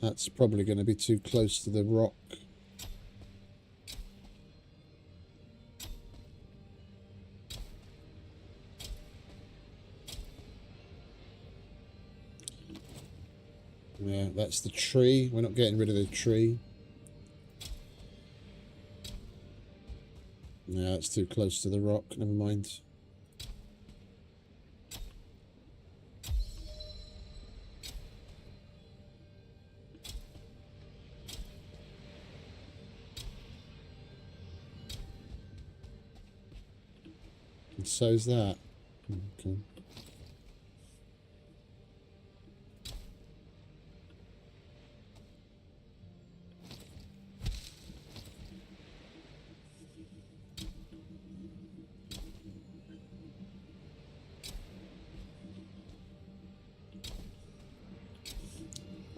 That's probably going to be too close to the rock. Yeah, that's the tree. We're not getting rid of the tree. Yeah, it's too close to the rock. Never mind. And so's that. Okay.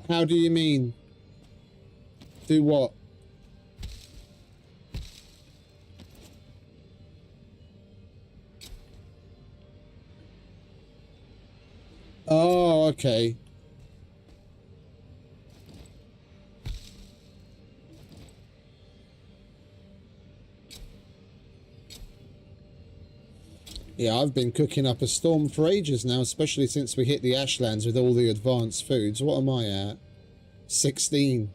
How do you mean? Do what? Oh, okay. Yeah, I've been cooking up a storm for ages now, especially since we hit the Ashlands with all the advanced foods. What am I at? 16.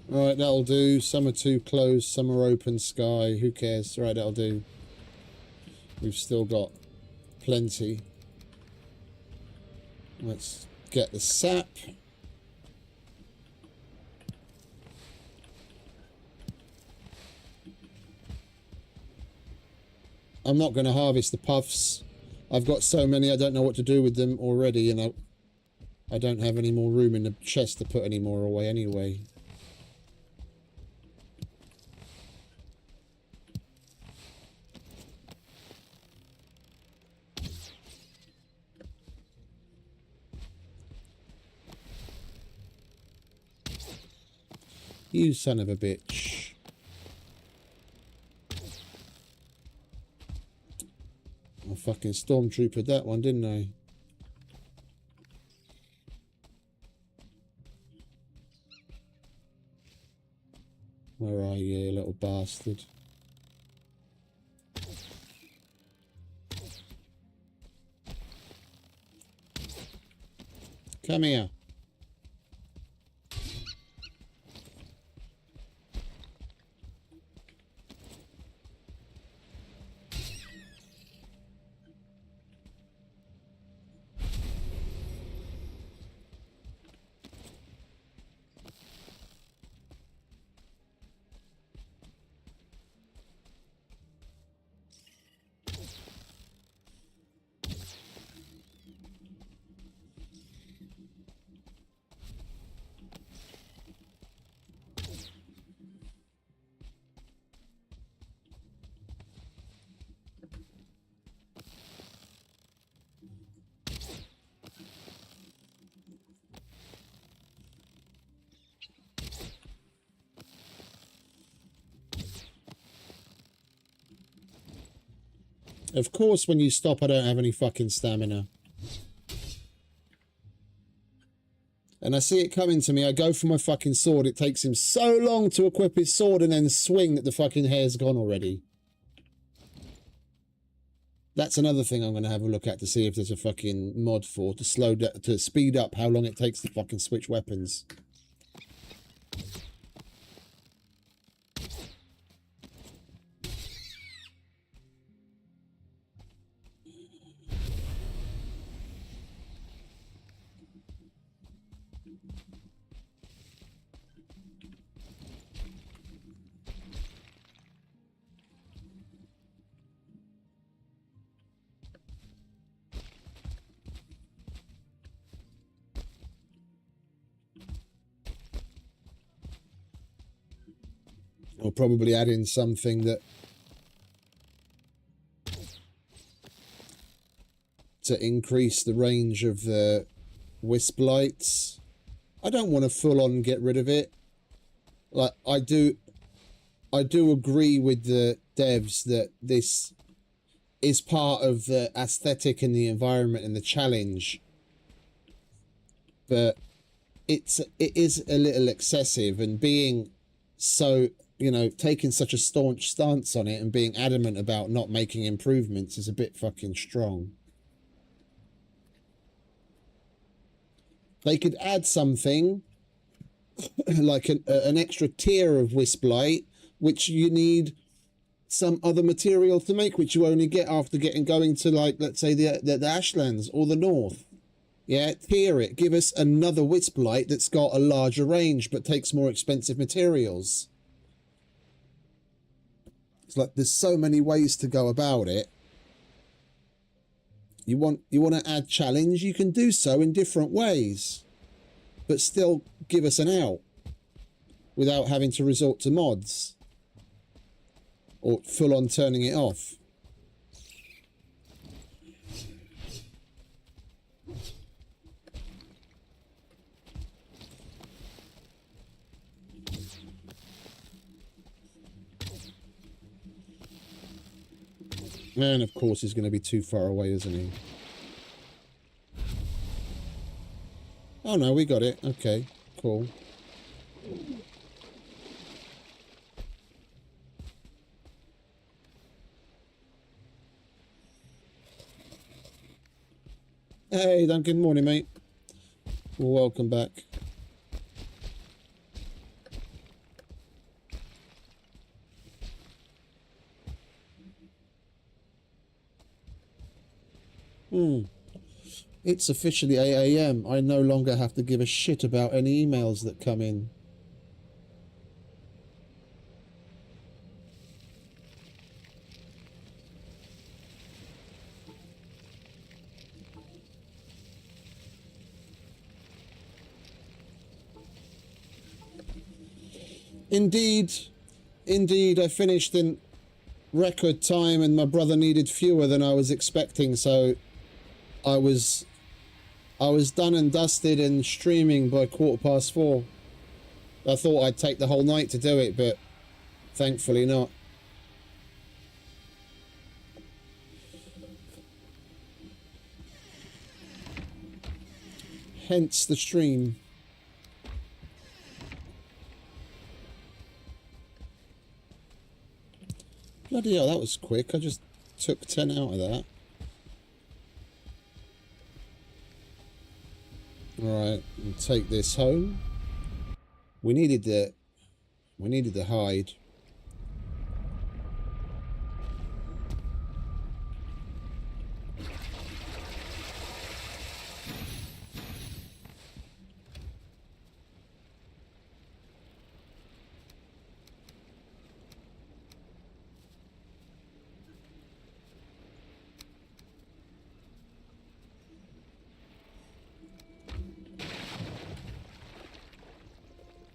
Right, that'll do. Some are too closed, some are open sky. Who cares? Right, that'll do. We've still got plenty. Let's get the sap. I'm not going to harvest the puffs. I've got so many, I don't know what to do with them already, and I don't have any more room in the chest to put any more away anyway. You son of a bitch. I fucking stormtroopered that one, didn't I? Where are you, little bastard? Come here. Of course, when you stop, I don't have any fucking stamina. And I see it coming to me. I go for my fucking sword. It takes him so long to equip his sword and then swing that the fucking hair's gone already. That's another thing I'm going to have a look at to see if there's a fucking mod for to speed up how long it takes to fucking switch weapons. Or probably add in something that to increase the range of the wisp lights. I don't want to full on get rid of it. Like I do agree with the devs that this is part of the aesthetic and the environment and the challenge, but it is a little excessive, and being so, you know, taking such a staunch stance on it and being adamant about not making improvements is a bit fucking strong. They could add something like an extra tier of wisp light, which you need some other material to make, which you only get after going to, like, let's say the Ashlands or the North. Yeah, tier it. Give us another wisp light that's got a larger range but takes more expensive materials. It's like there's so many ways to go about it. You want to add challenge, you can do so in different ways, but still give us an out without having to resort to mods or full on turning it off. And of course he's going to be too far away, isn't he? Oh no, we got it. Okay, cool. Hey Duncan, morning mate. Welcome back. It's officially 8 AM. I no longer have to give a shit about any emails that come in. Indeed, I finished in record time and my brother needed fewer than I was expecting, so I was done and dusted and streaming by 4:15. I thought I'd take the whole night to do it, but thankfully not. Hence the stream. Bloody hell, that was quick. I just took 10 out of that. Alright, we'll take this home. We needed the hide.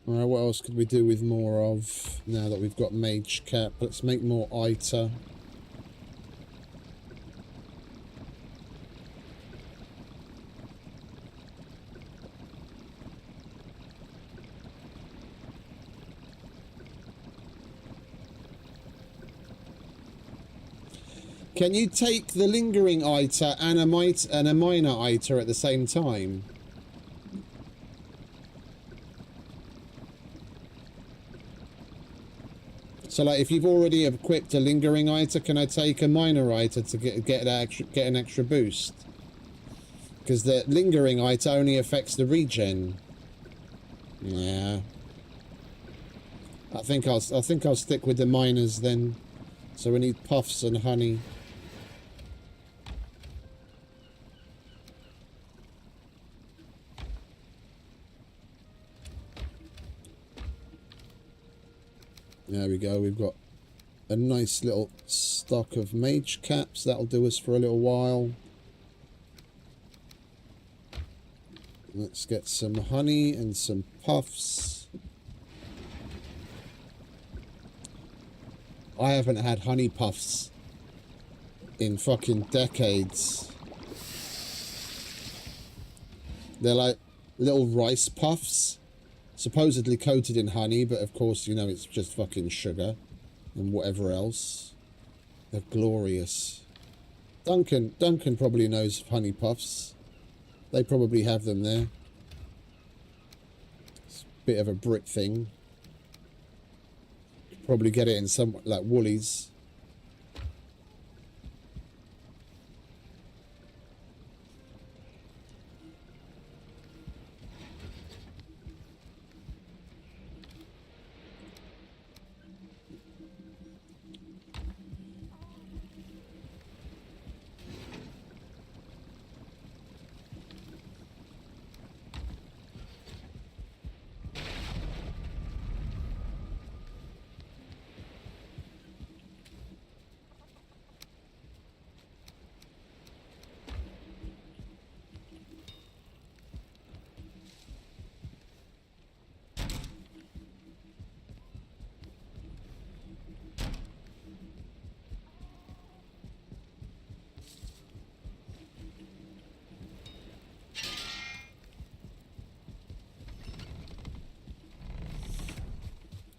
Alright, what else could we do with more of now that we've got Mage Cap? Let's make more ITA. Can you take the lingering ITA and a minor ITA at the same time? So, like, if you've already equipped a lingering ITA, can I take a minor ITA to get an extra boost? Because the lingering ITA only affects the regen. Yeah. I think I'll stick with the minors then. So we need puffs and honey. There we go, we've got a nice little stock of mage caps. That'll do us for a little while. Let's get some honey and some puffs. I haven't had honey puffs in fucking decades. They're like little rice puffs. Supposedly coated in honey, but of course, you know, it's just fucking sugar and whatever else. They're glorious. Duncan probably knows honey puffs. They probably have them there. It's a bit of a Brit thing. Probably get it in some, like, Woolies.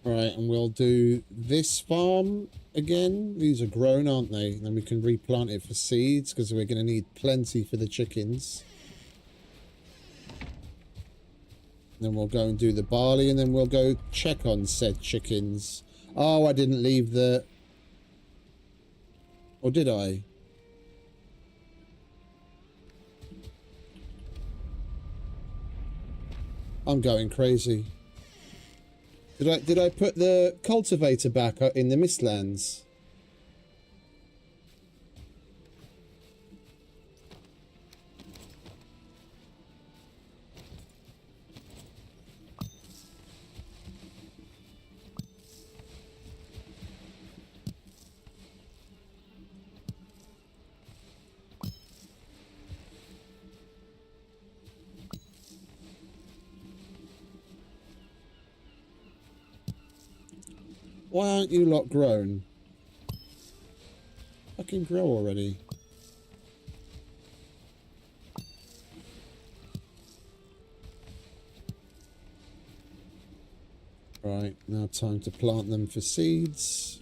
Alright, and we'll do this farm again. These are grown, aren't they? Then we can replant it for seeds, because we're going to need plenty for the chickens. Then we'll go and do the barley, and then we'll go check on said chickens. Oh, I didn't leave the... Or did I? I'm going crazy. Did I put the cultivator back in the Mistlands? Why aren't you lot grown? Fucking grow already. Right, now time to plant them for seeds.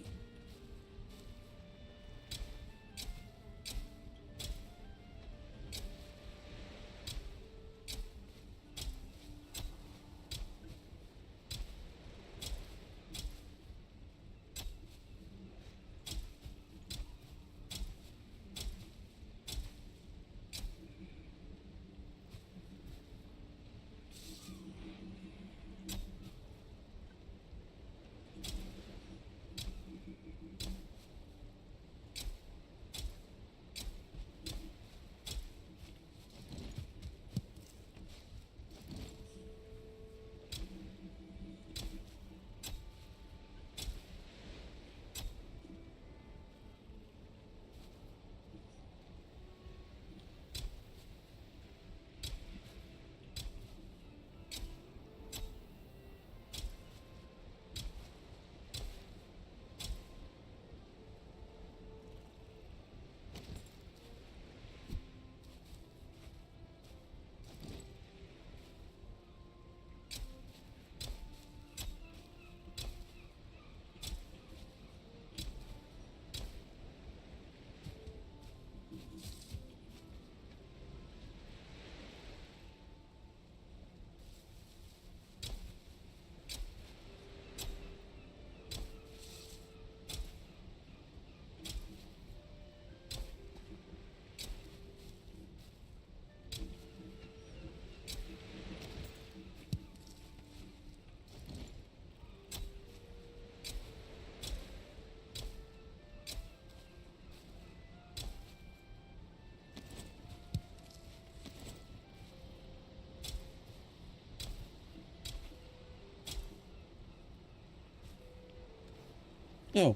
Oh.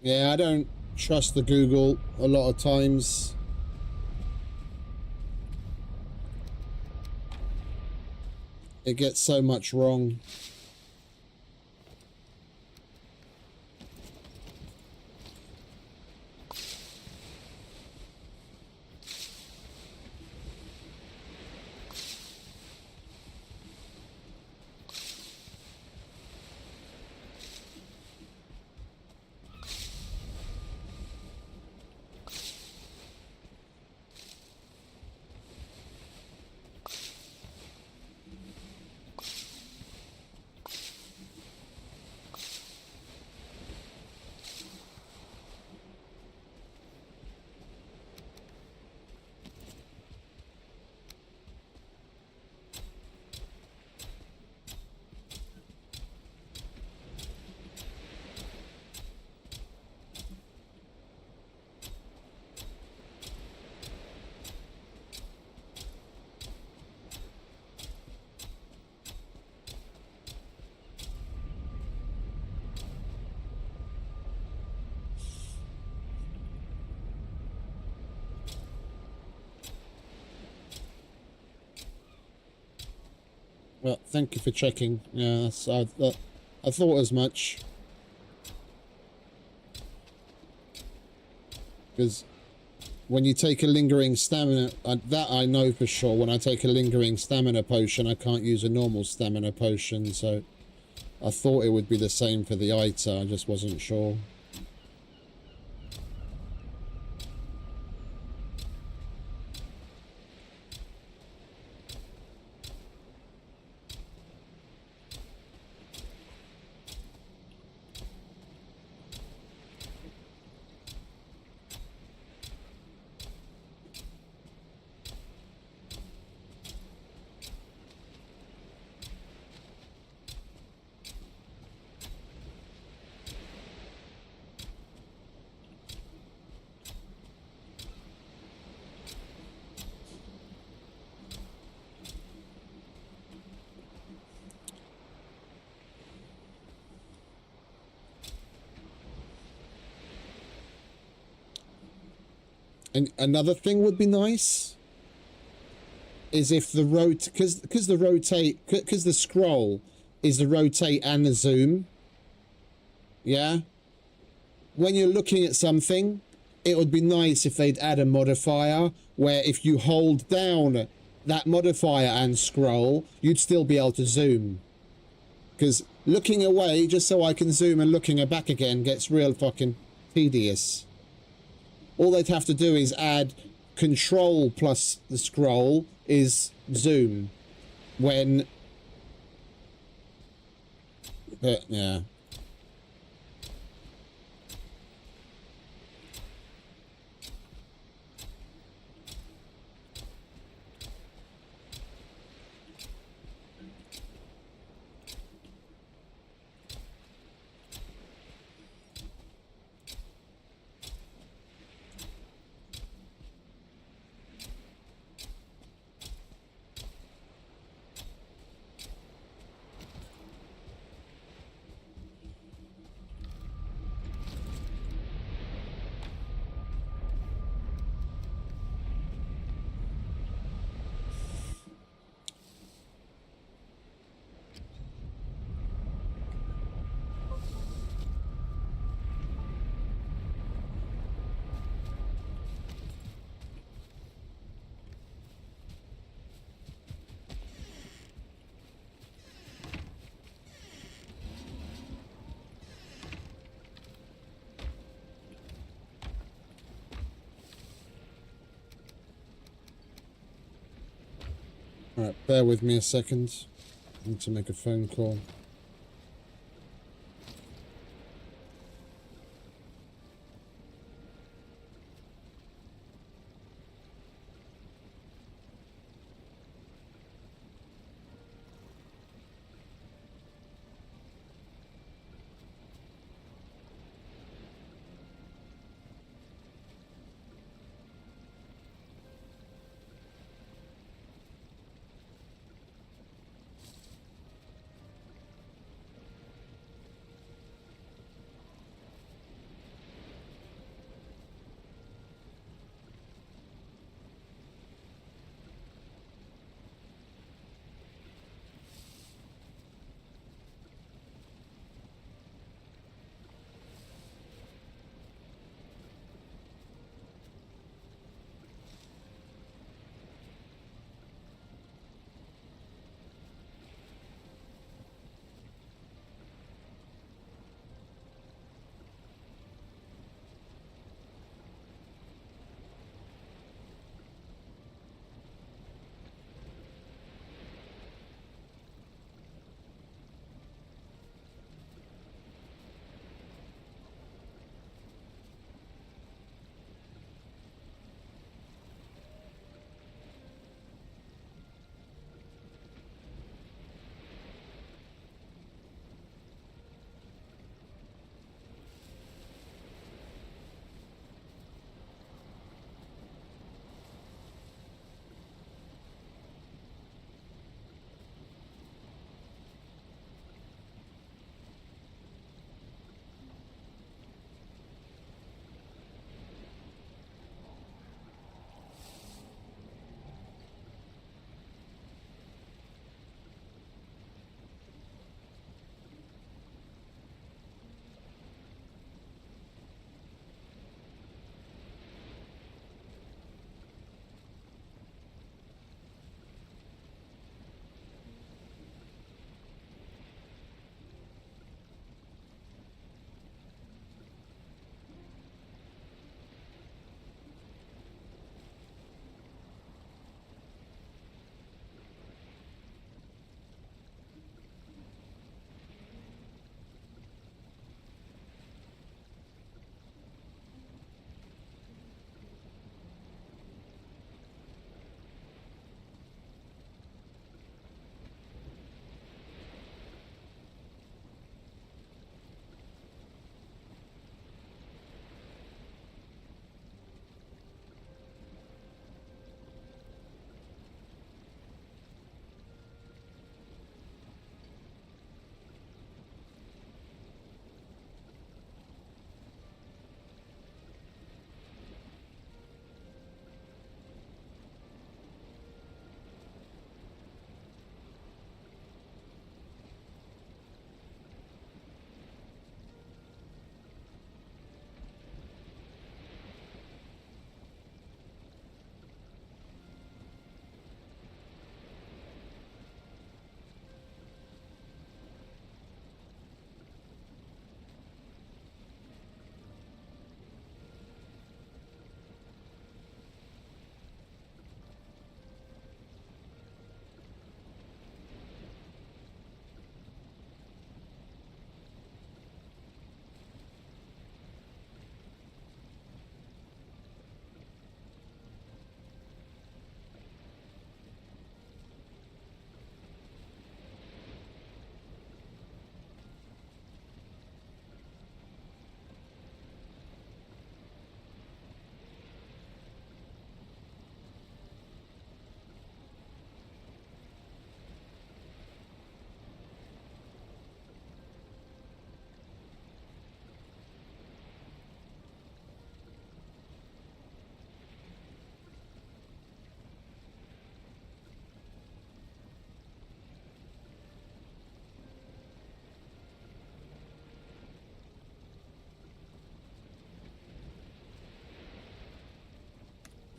Yeah, I don't trust the Google a lot of times. It gets so much wrong. Well, thank you for checking. Yeah, I thought as much. Because when you take a lingering stamina, that I know for sure, when I take a lingering stamina potion, I can't use a normal stamina potion, so I thought it would be the same for the ITA, I just wasn't sure. And another thing would be nice is if the because the scroll is the rotate and the zoom. Yeah. When you're looking at something, it would be nice if they'd add a modifier where if you hold down that modifier and scroll, you'd still be able to zoom. Because looking away just so I can zoom and looking back again gets real fucking tedious. All they'd have to do is add control plus the scroll is zoom. When... But, yeah. Alright, bear with me a second. I need to make a phone call.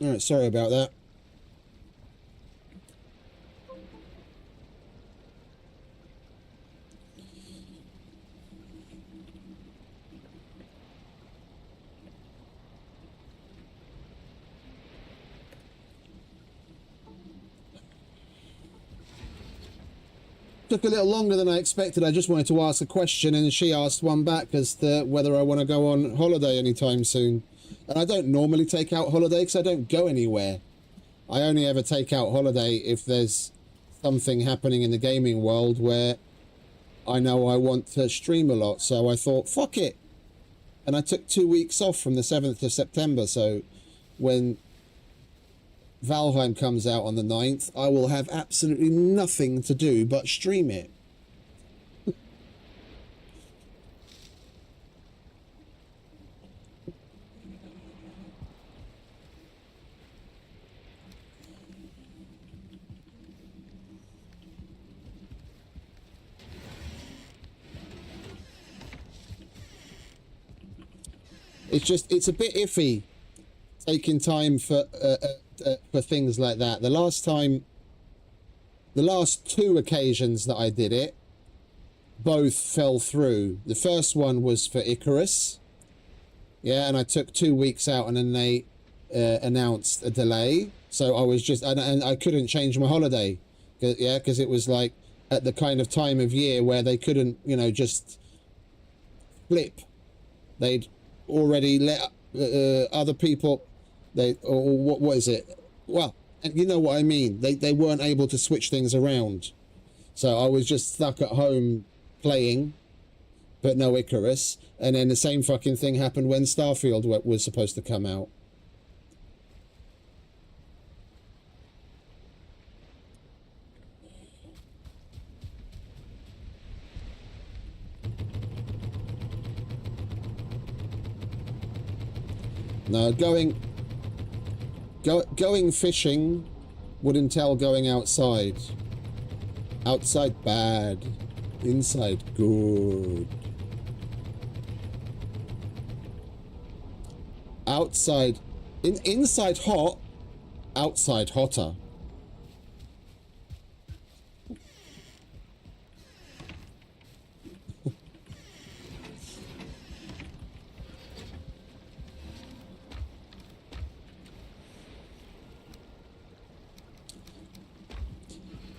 Alright, sorry about that. Took a little longer than I expected. I just wanted to ask a question, and she asked one back as to whether I want to go on holiday anytime soon. And I don't normally take out holiday because I don't go anywhere. I only ever take out holiday if there's something happening in the gaming world where I know I want to stream a lot. So I thought, fuck it. And I took 2 weeks off from the 7th of September. So when VALHEIM comes out on the 9th, I will have absolutely nothing to do but stream it. It's a bit iffy taking time for things like that. The last two occasions that I did it, both fell through. The first one was for Icarus, yeah, and I took 2 weeks out, and then they announced a delay, so I was just and I couldn't change my holiday, yeah, because it was like at the kind of time of year where they couldn't, you know, just flip. They'd already let other people, or what is it? Well, and you know what I mean. They weren't able to switch things around, so I was just stuck at home playing, but no Icarus. And then the same fucking thing happened when Starfield was supposed to come out. No, going fishing would entail going outside. Outside bad, inside good. Outside, inside hot, outside hotter.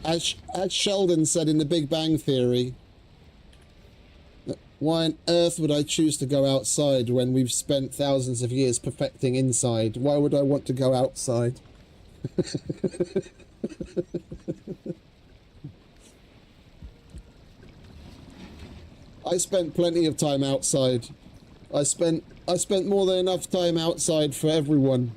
As Sheldon said in The Big Bang Theory, why on earth would I choose to go outside when we've spent thousands of years perfecting inside? Why would I want to go outside? I spent plenty of time outside. I spent more than enough time outside for everyone.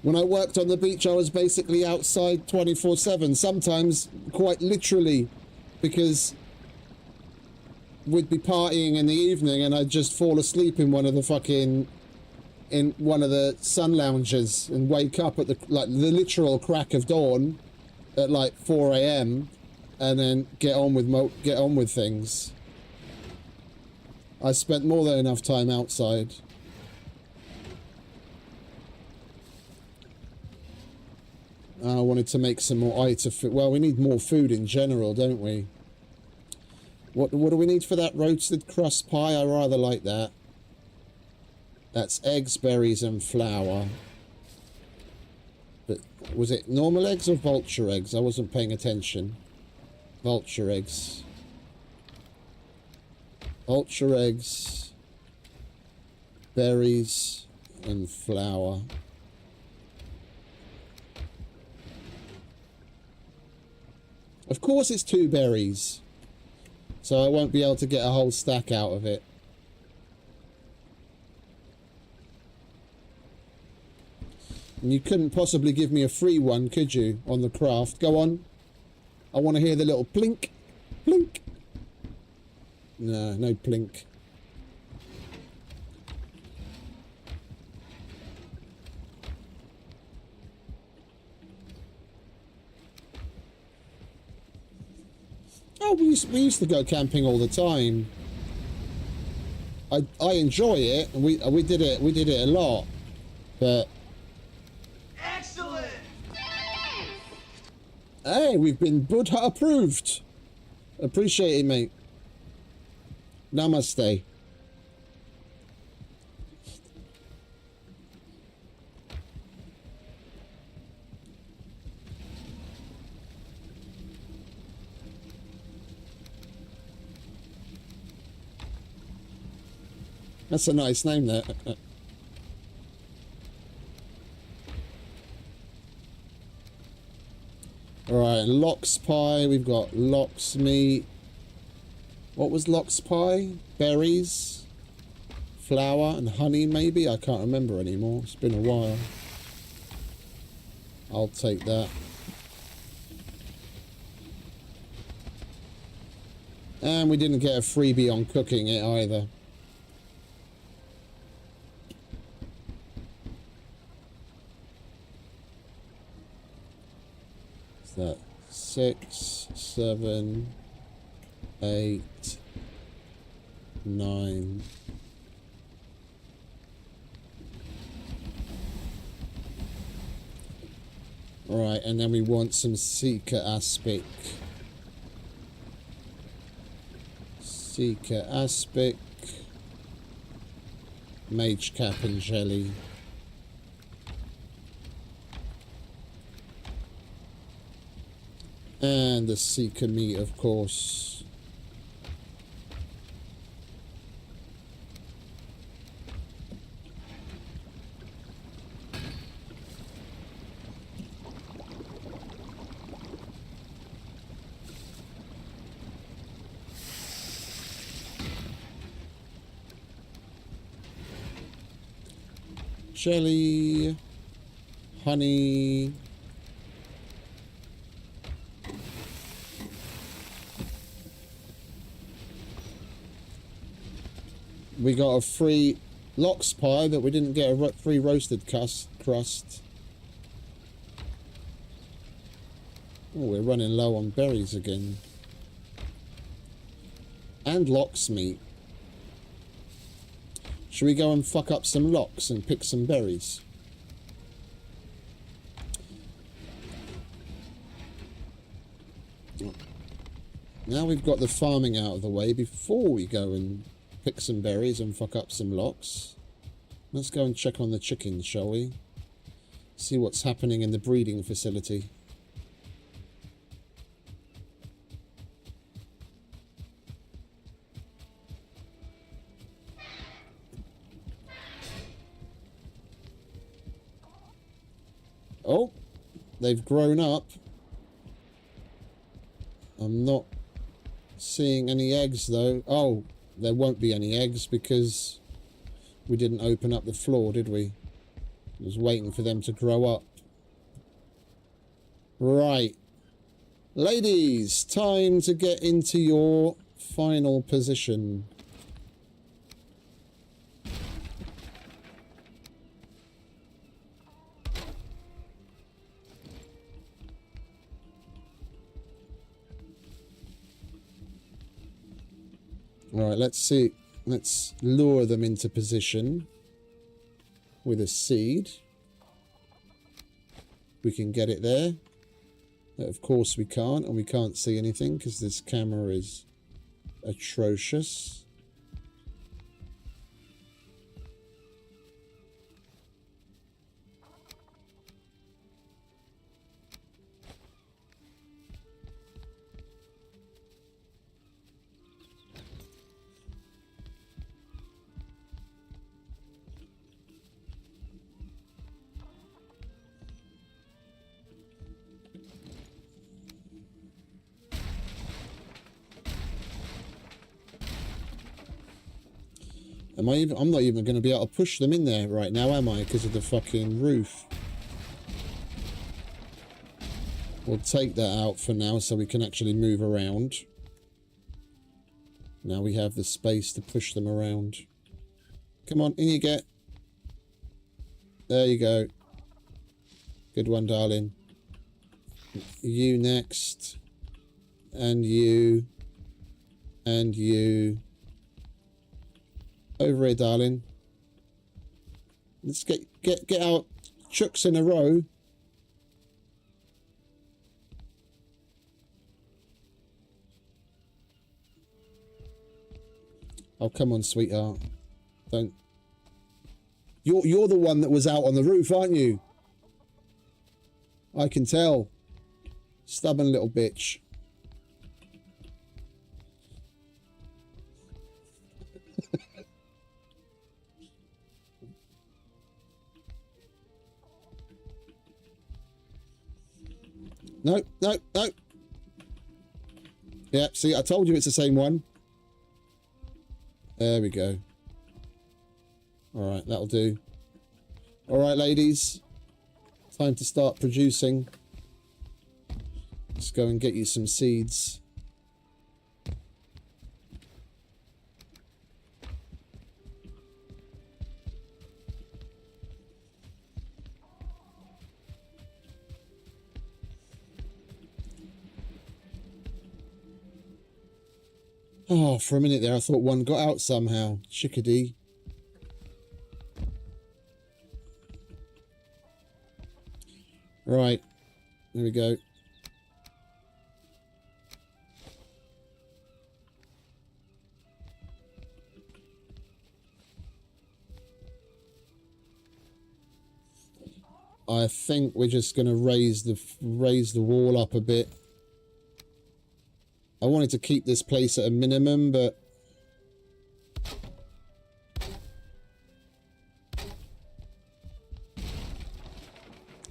When I worked on the beach, I was basically outside 24/7, sometimes quite literally, because we'd be partying in the evening and I'd just fall asleep in one of the sun lounges and wake up at the literal crack of dawn at like 4 a.m. and then get on with things. I spent more than enough time outside. I wanted to make some more food. Well, we need more food in general, don't we? What do we need for that roasted crust pie? I rather like that. That's eggs, berries, and flour. But was it normal eggs or vulture eggs? I wasn't paying attention. Vulture eggs. Vulture eggs, berries, and flour. Of course it's 2 berries, so I won't be able to get a whole stack out of it. And you couldn't possibly give me a free one, could you, on the craft? Go on. I want to hear the little plink, plink. No, no plink. Oh, we used to go camping all the time. I enjoy it, and we did it a lot. But Excellent! hey, we've been Buddha approved. Appreciate it, mate. Namaste. That's a nice name there. Alright, lox pie. We've got lox meat. What was lox pie? Berries, flour and honey maybe? I can't remember anymore. It's been a while. I'll take that. And we didn't get a freebie on cooking it either. What's that? 6, 7, 8, 9. Right, and then we want some Seeker Aspic. Seeker Aspic. Mage Cap and Jelly. And the Seeker meat, of course. Jelly, honey, we got a free lox pie, but we didn't get a free roasted crust. Oh, we're running low on berries again. And lox meat. Should we go and fuck up some lox and pick some berries? Now we've got the farming out of the way, before we go and pick some berries and fuck up some lox, let's go and check on the chickens, shall we? See what's happening in the breeding facility. Oh, they've grown up. I'm not seeing any eggs though. Oh, there won't be any eggs because we didn't open up the floor, did we? I was waiting for them to grow up. Right. Ladies, time to get into your final position. Alright, let's see. Let's lure them into position with a seed. We can get it there. Of course we can't, and we can't see anything because this camera is atrocious. I'm not even going to be able to push them in there right now, am I? Because of the fucking roof. We'll take that out for now so we can actually move around. Now we have the space to push them around. Come on, in you get. There you go. Good one, darling. You next. And you. And you. Over here, darling. Let's get our chooks in a row. Oh, come on, sweetheart. Don't. You're the one that was out on the roof, aren't you? I can tell. Stubborn little bitch. No, no, no. Yeah, see, I told you it's the same one. There we go. All right, that'll do. All right, ladies. Time to start producing. Let's go and get you some seeds. Oh, for a minute there, I thought one got out somehow. Chickadee. Right. There we go. I think we're just going to raise the wall up a bit. I wanted to keep this place at a minimum, but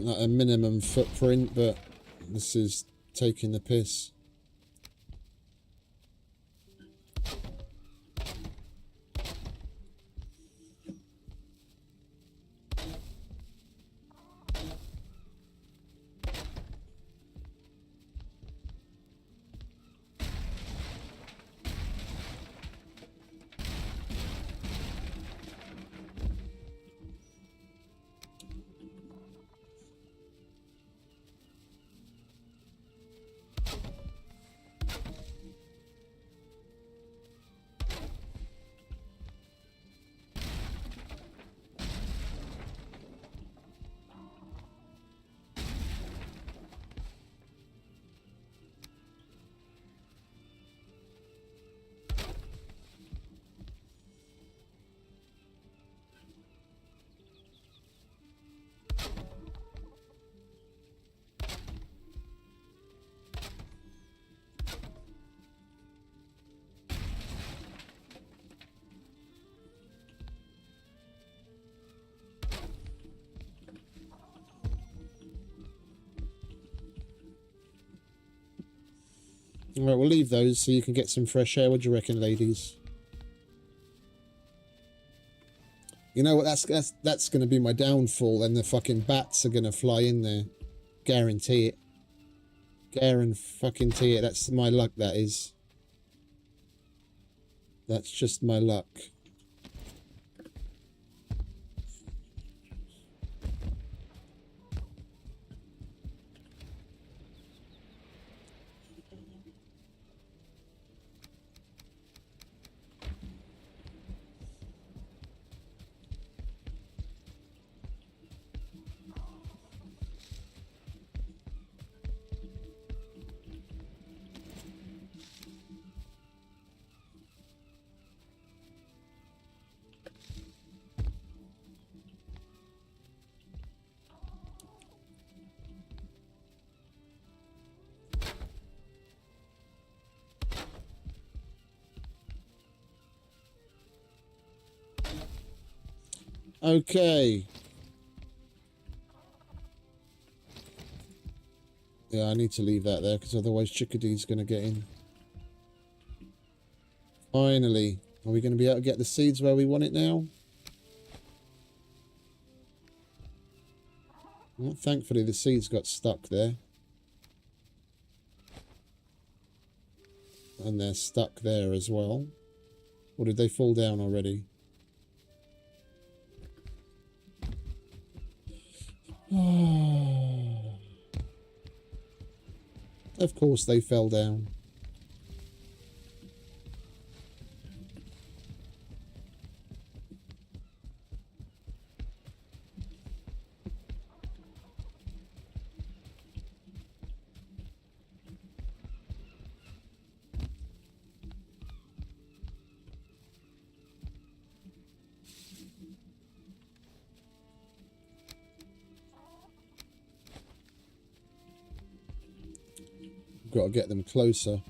not a minimum footprint, but this is taking the piss. Alright, we'll leave those so you can get some fresh air. What do you reckon, ladies? You know what, that's going to be my downfall, and the fucking bats are going to fly in there. Guarantee it. Guarantee it. That's my luck, that is. That's just my luck. Okay. Yeah, I need to leave that there because otherwise Chickadee's going to get in. Finally. Are we going to be able to get the seeds where we want it now? Well, thankfully the seeds got stuck there. And they're stuck there as well. Or did they fall down already? Of course they fell down. got to get them closer.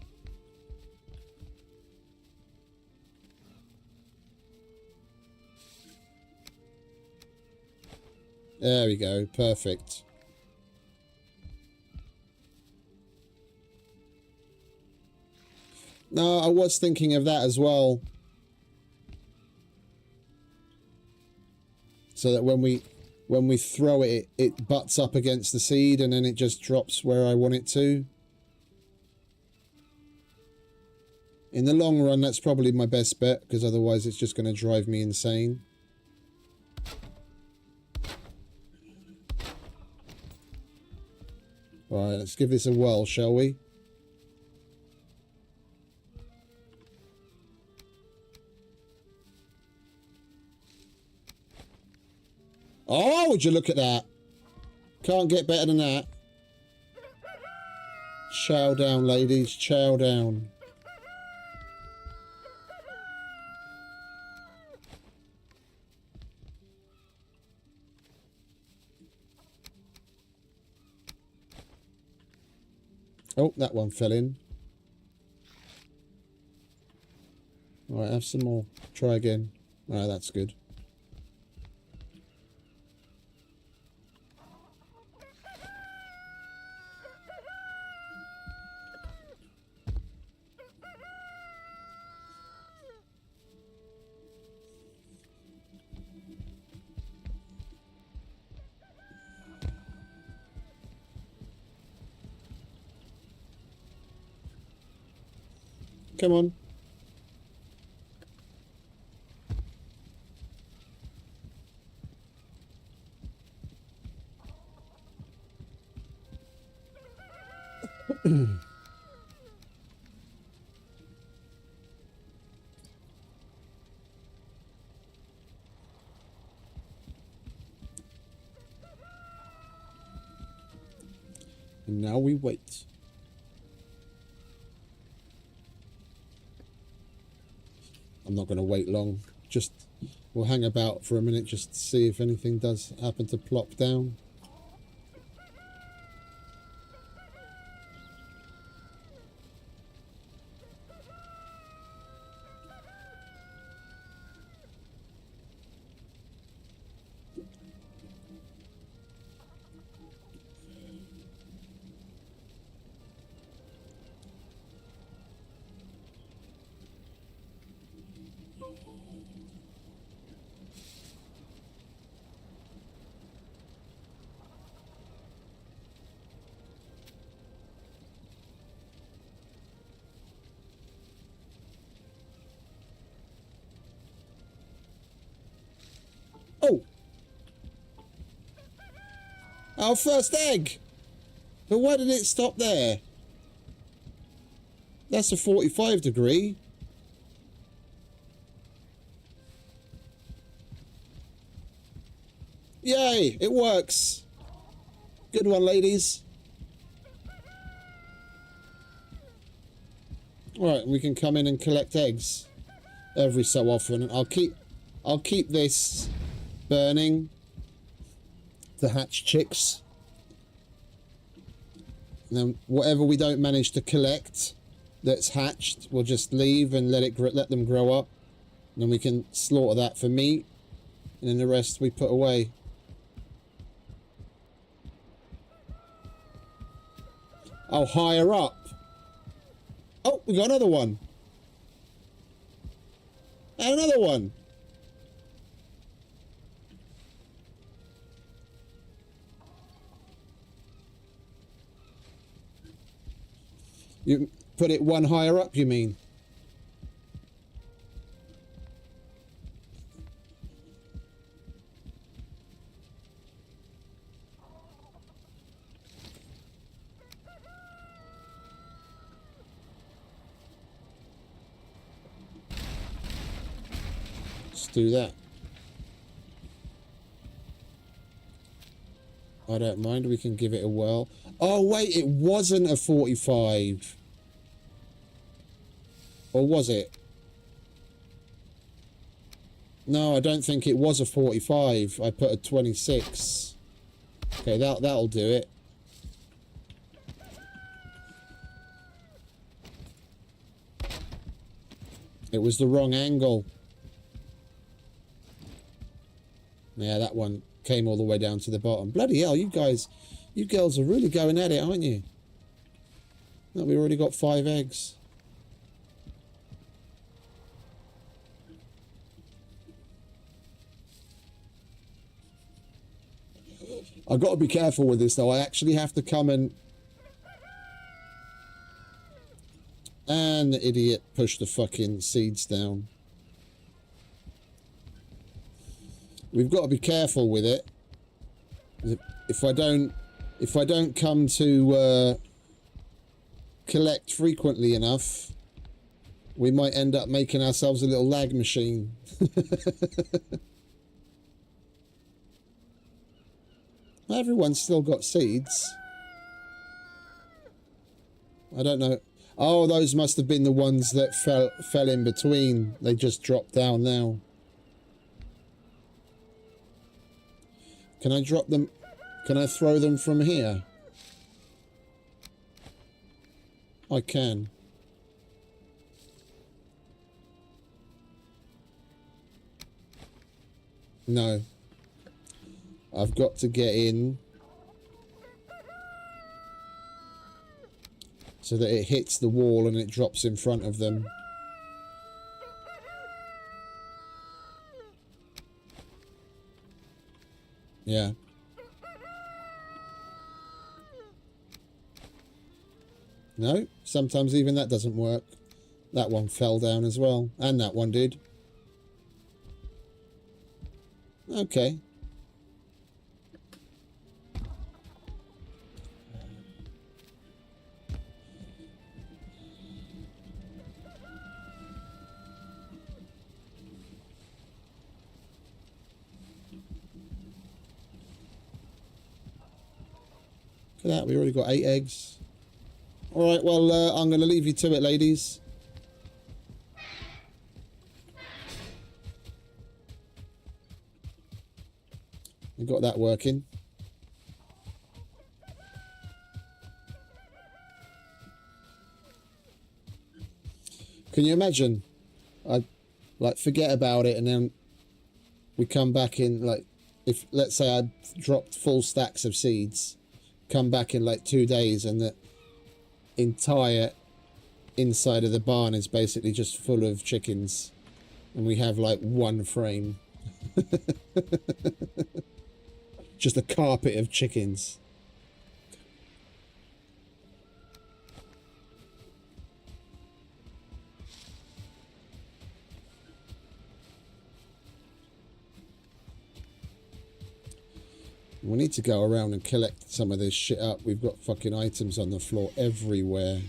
There we go. Perfect. No, I was thinking of that as well. So that when we throw it, it butts up against the seed and then it just drops where I want it to. In the long run, that's probably my best bet, because otherwise it's just going to drive me insane. Alright, let's give this a whirl, shall we? Oh, would you look at that? Can't get better than that. Chow down, ladies. Chow down. Oh, that one fell in. Alright, have some more. Try again. Alright, that's good. Come on. And now we wait. I'm not going to wait long. Just, we'll hang about for a minute just to see if anything does happen to plop down. Oh! Our first egg! But why did it stop there? That's a 45 degree. Yay! It works! Good one, ladies. Alright, we can come in and collect eggs every so often. I'll keep this burning to hatch chicks. And then whatever we don't manage to collect that's hatched, we'll just leave and let them grow up. And then we can slaughter that for meat. And then the rest we put away. Oh, higher up. Oh, we got another one. And another one. You put it one higher up, you mean? Let's do that. I don't mind, we can give it a whirl. Oh wait, it wasn't a 45. Or was it? No, I don't think it was a 45. I put a 26. Okay, that'll do it. It was the wrong angle. Yeah, that one came all the way down to the bottom. Bloody hell, you guys, you girls are really going at it, aren't you? No, we already got 5 eggs. I've got to be careful with this, though. I actually have to come and the idiot pushed the fucking seeds down. We've got to be careful with it. If I don't come to collect frequently enough, we might end up making ourselves a little lag machine. Everyone's still got seeds. I don't know. Oh, those must have been the ones that fell in between. They just dropped down now. Can I drop them? Can I throw them from here? I can. No. I've got to get in so that it hits the wall and it drops in front of them. Yeah. No, sometimes even that doesn't work. That one fell down as well, and that one did. Okay. Look at that, we already got 8 eggs. Alright, well, I'm going to leave you to it, ladies. We got that working. Can you imagine? I like forget about it, and then we come back in, like, if let's say I dropped full stacks of seeds, come back in like 2 days, and the entire inside of the barn is basically just full of chickens, and we have like 1 frame. Just a carpet of chickens. We need to go around and collect some of this shit up. We've got fucking items on the floor everywhere.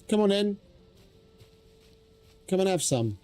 Come on in. Come and have some.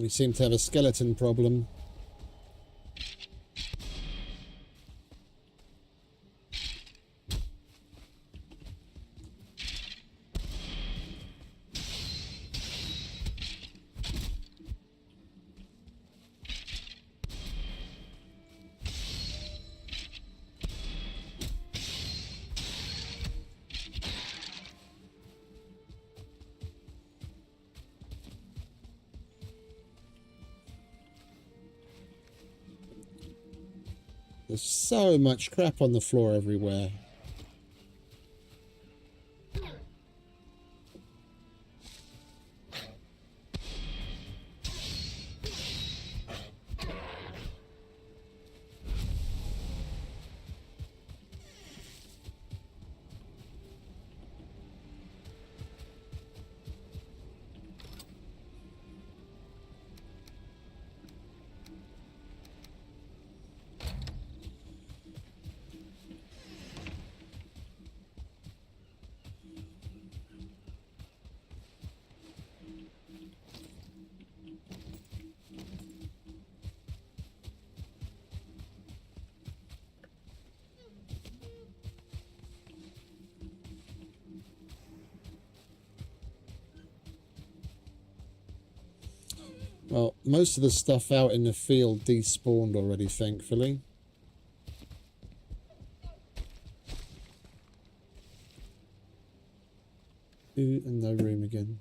We seem to have a skeleton problem. There's so much crap on the floor everywhere. Well, most of the stuff out in the field despawned already, thankfully. Ooh, and no room again.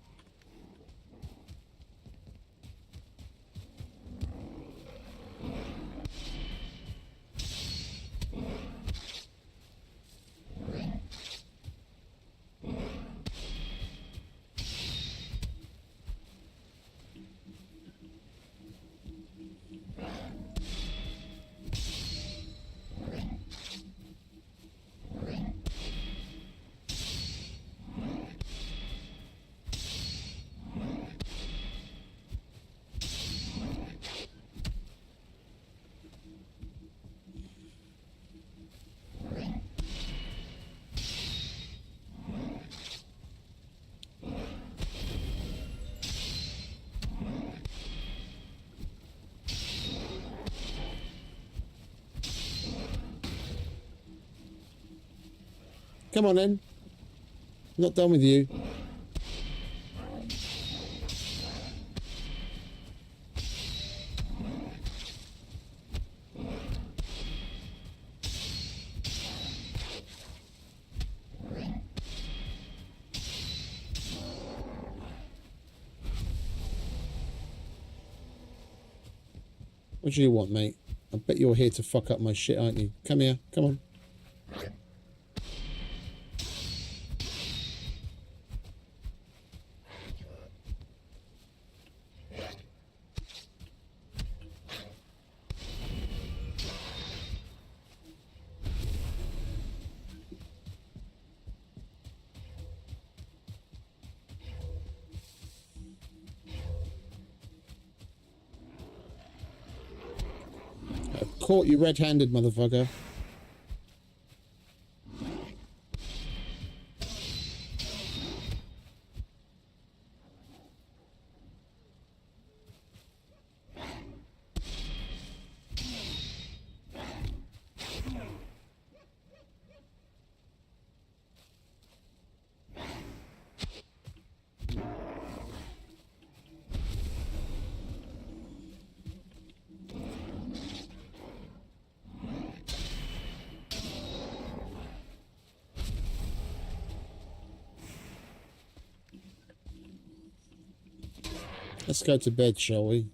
Come on in. I'm not done with you. What do you want, mate? I bet you're here to fuck up my shit, aren't you? Come here. Come on. I've caught you red-handed, motherfucker. Let's go to bed, shall we?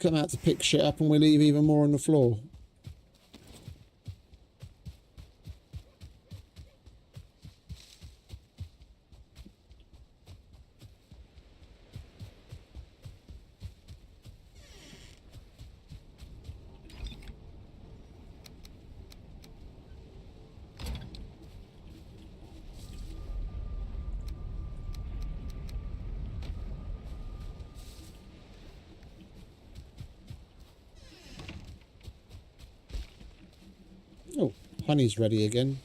come out to pick shit up and we leave even more on the floor. Oh, honey's ready again.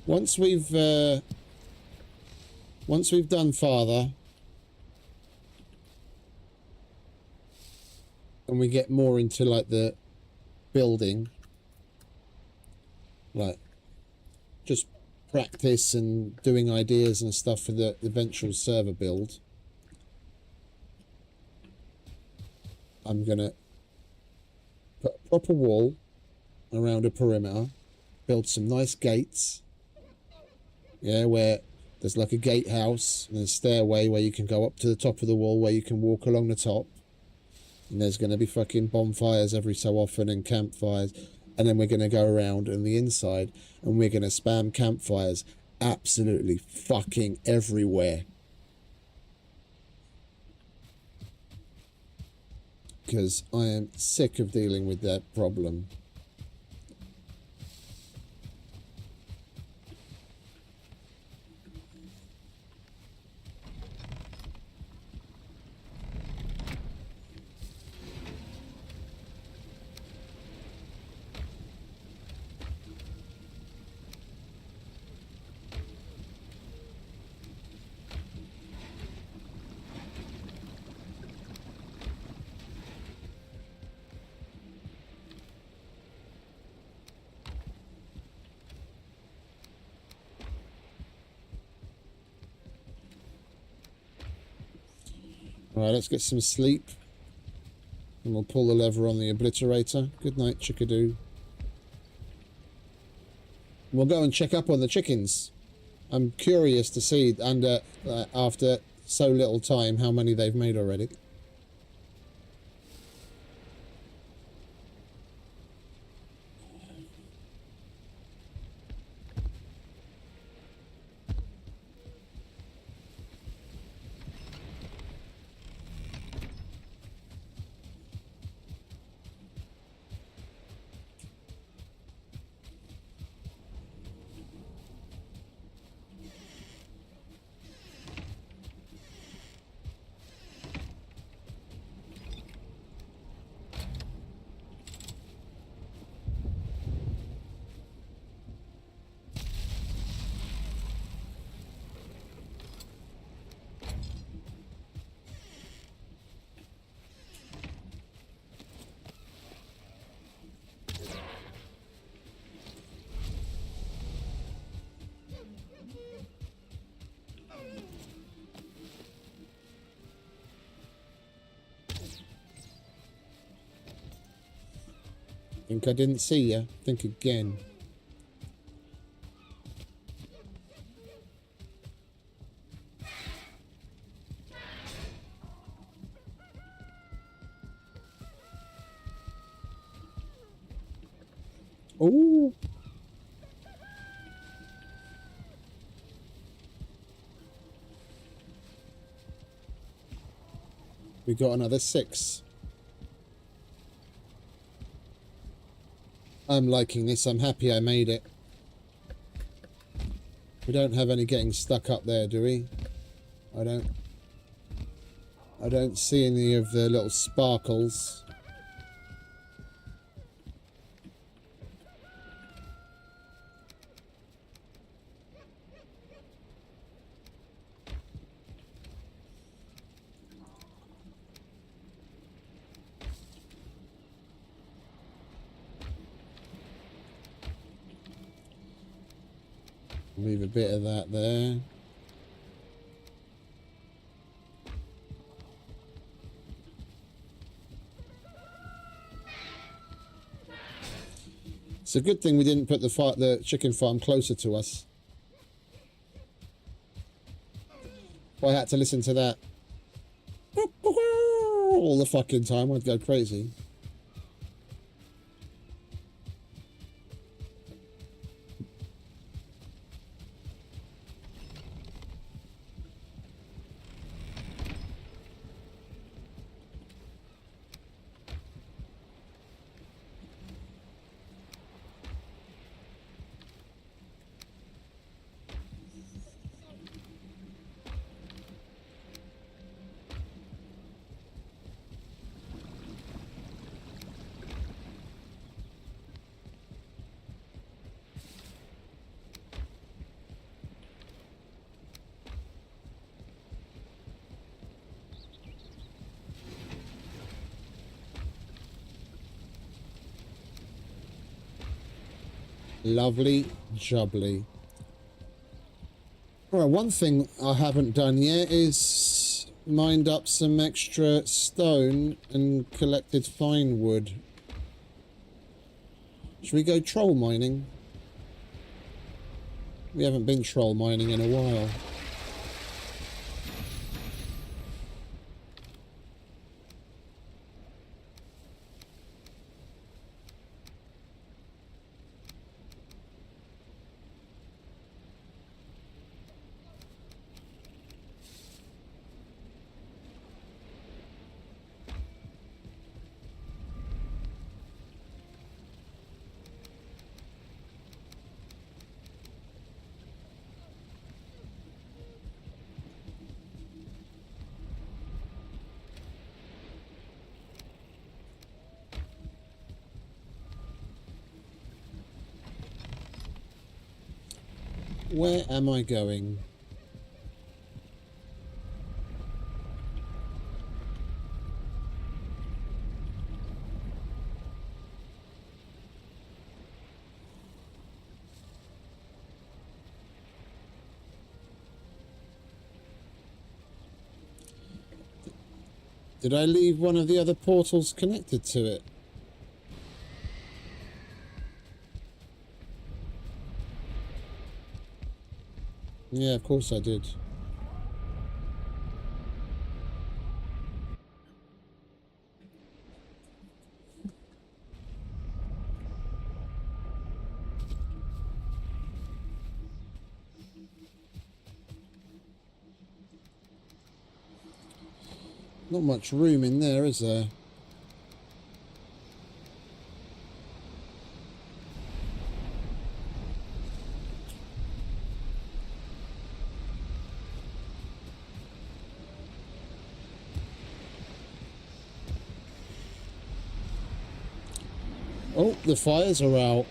Once we've done Father, and we get more into like the building, like just practice and doing ideas and stuff for the eventual server build, I'm gonna put a proper wall around a perimeter, build some nice gates. Yeah, where there's like a gatehouse and a stairway where you can go up to the top of the wall where you can walk along the top. And there's going to be fucking bonfires every so often and campfires. And then we're going to go around on the inside and we're going to spam campfires absolutely fucking everywhere. Because I am sick of dealing with that problem. Alright, let's get some sleep. And we'll pull the lever on the obliterator. Good night, chickadoo. We'll go and check up on the chickens. I'm curious to see, and after so little time, how many they've made already. Think I didn't see you. Think again. Oh. We got another 6. I'm liking this. I'm happy I made it. We don't have any getting stuck up there, do we? I don't I don't see any of the little sparkles. Leave a bit of that there. It's a good thing we didn't put the chicken farm closer to us. If I had to listen to that all the fucking time, I'd go crazy. Lovely jubbly. Alright, one thing I haven't done yet is mined up some extra stone and collected fine wood. Should we go troll mining? We haven't been troll mining in a while. Where am I going? Did I leave one of the other portals connected to it? Yeah, of course I did. Not much room in there, is there? Oh, the fires are out.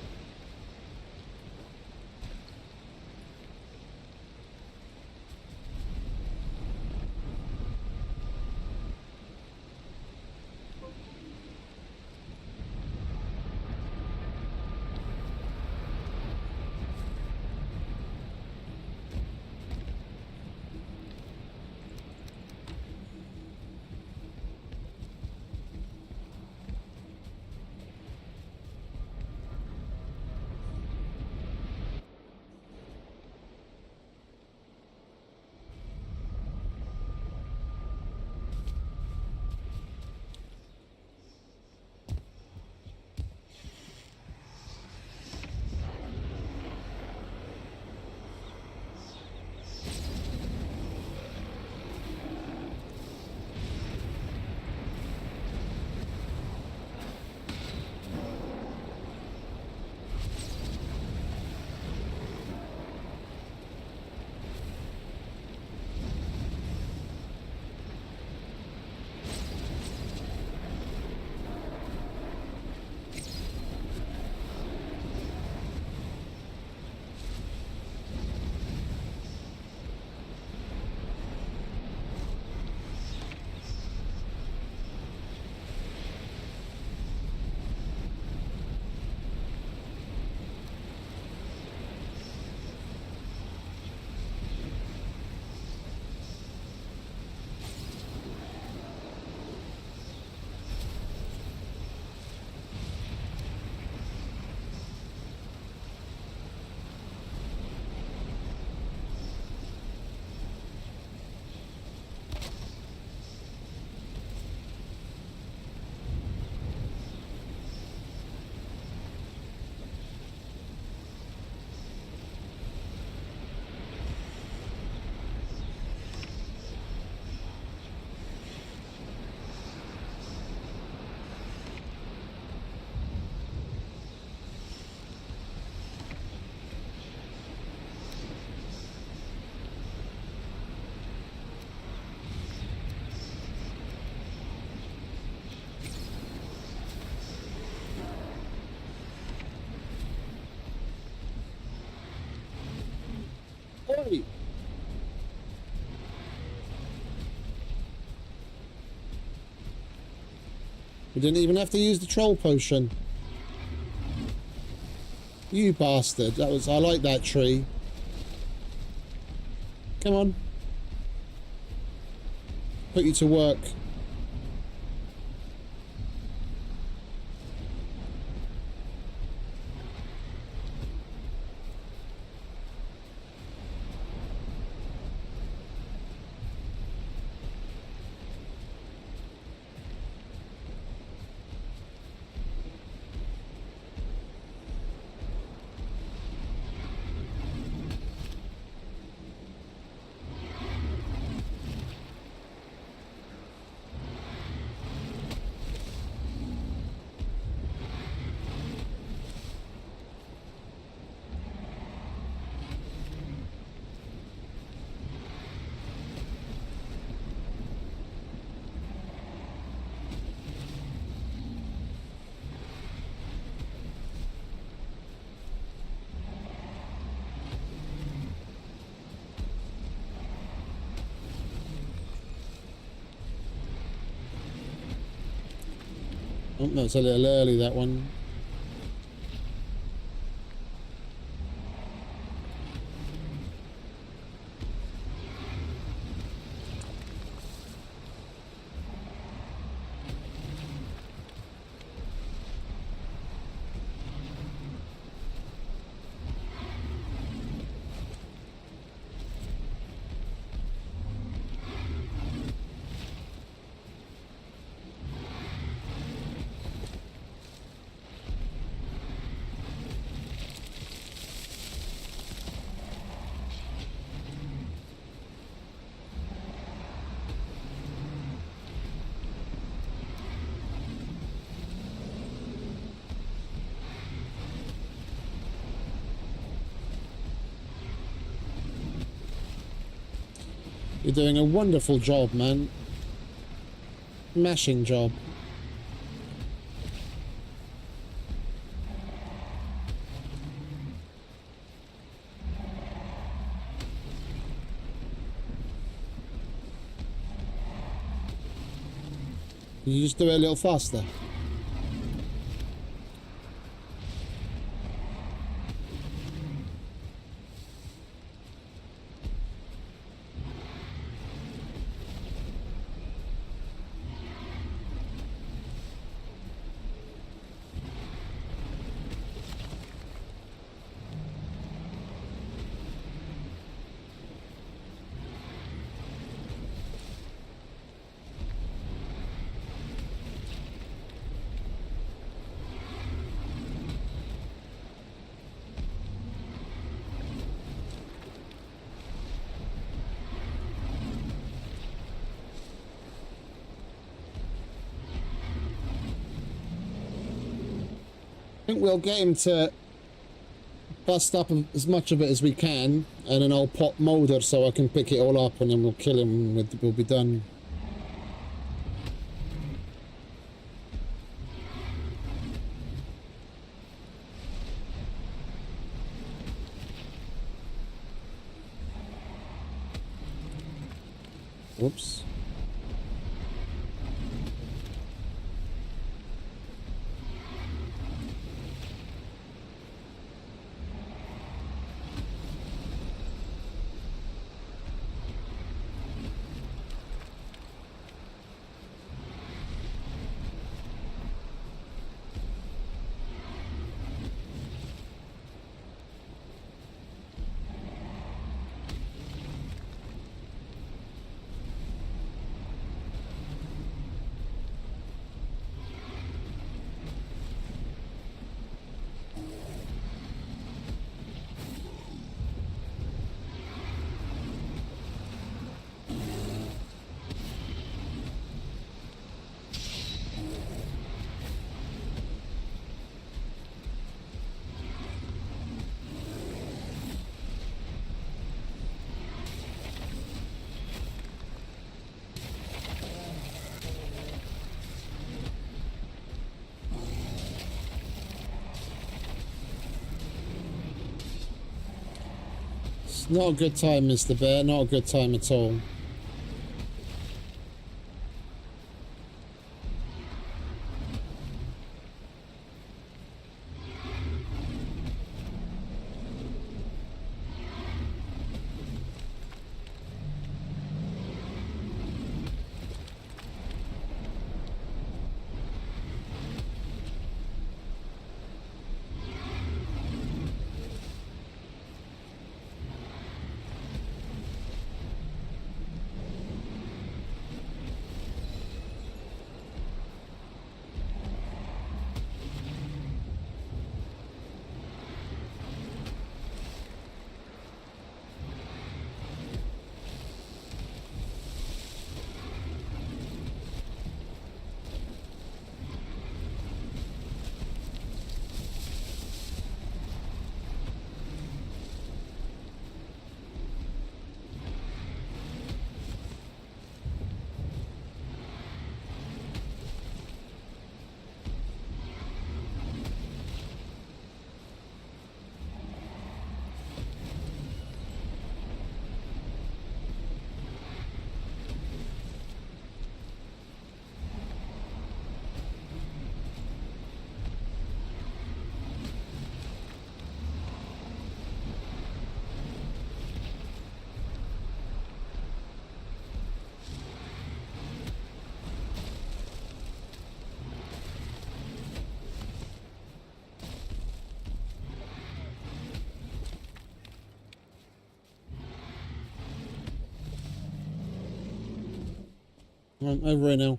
We didn't even have to use the troll potion. You bastard. That was... I like that tree. Come on. Put you to work. Oh, that's a little early, that one. You're doing a wonderful job, man. Smashing job. Can you just do it a little faster? I think we'll get him to bust up as much of it as we can, and then I'll pop Mulder so I can pick it all up, and then we'll kill him and we'll be done. Whoops. Not a good time, Mr. Bear. Not a good time at all. Come on, over here now.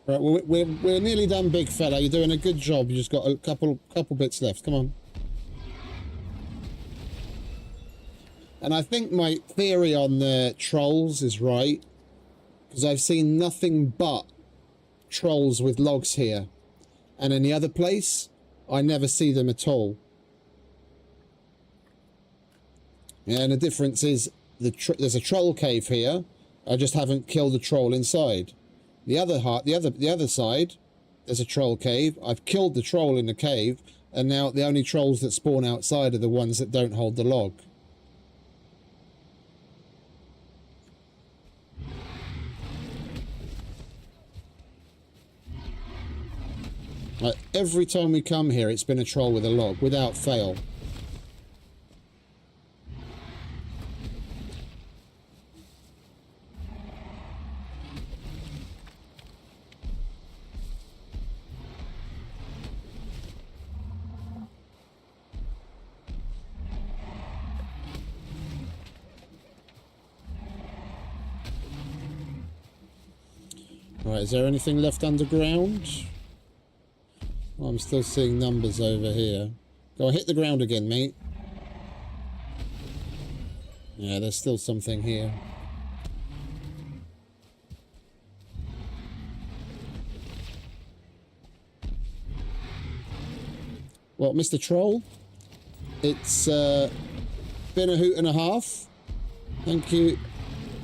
Right, well, we're nearly done, big fella. You're doing a good job. You just got a couple bits left. Come on. And I think my theory on the trolls is right, because I've seen nothing but trolls with logs here, and in the other place I never see them at all. Yeah, and the difference is there's a troll cave here. I just haven't killed the troll inside. The other side, there's a troll cave. I've killed the troll in the cave, and now the only trolls that spawn outside are the ones that don't hold the log. Like, every time we come here, it's been a troll with a log, without fail. Right, is there anything left underground? Oh, I'm still seeing numbers over here. Go on, hit the ground again, mate. Yeah, there's still something here. Well, Mr. Troll, it's been a hoot and a half. Thank you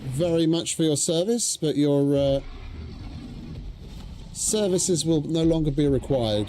very much for your service, but your services will no longer be required.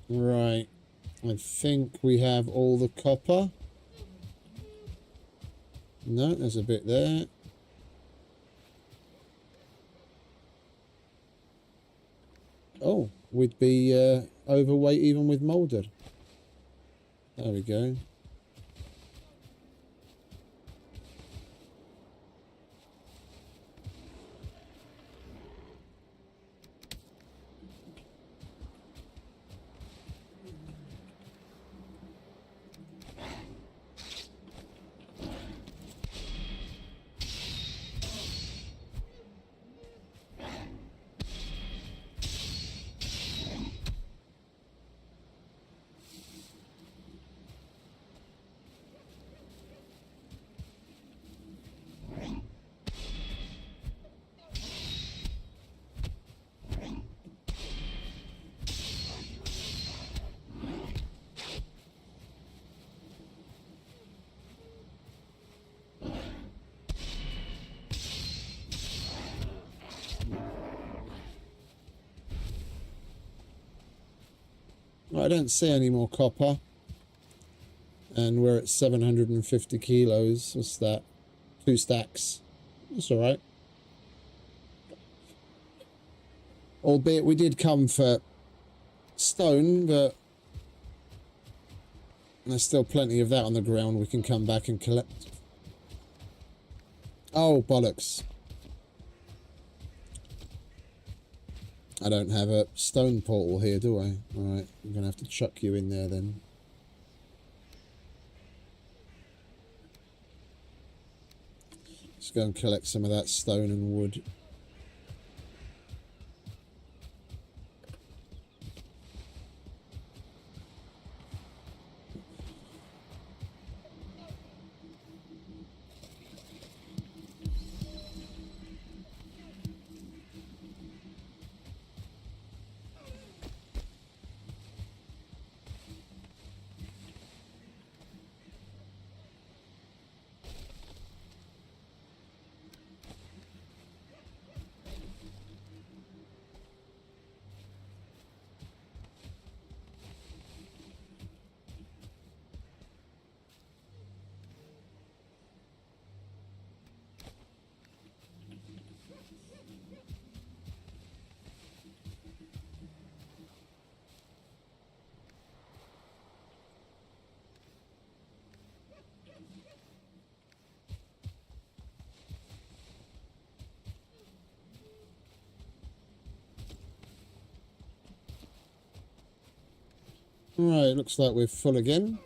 Right, I think we have all the copper. No, there's a bit there. Oh, we'd be overweight even with moulder. There we go. I don't see any more copper. And we're at 750 kilos. What's that? 2 stacks. That's alright. Albeit we did come for stone, but there's still plenty of that on the ground we can come back and collect. Oh, bollocks. I don't have a stone portal here, do I? Alright, I'm going to have to chuck you in there then. Let's go and collect some of that stone and wood. Right, looks like we're full again.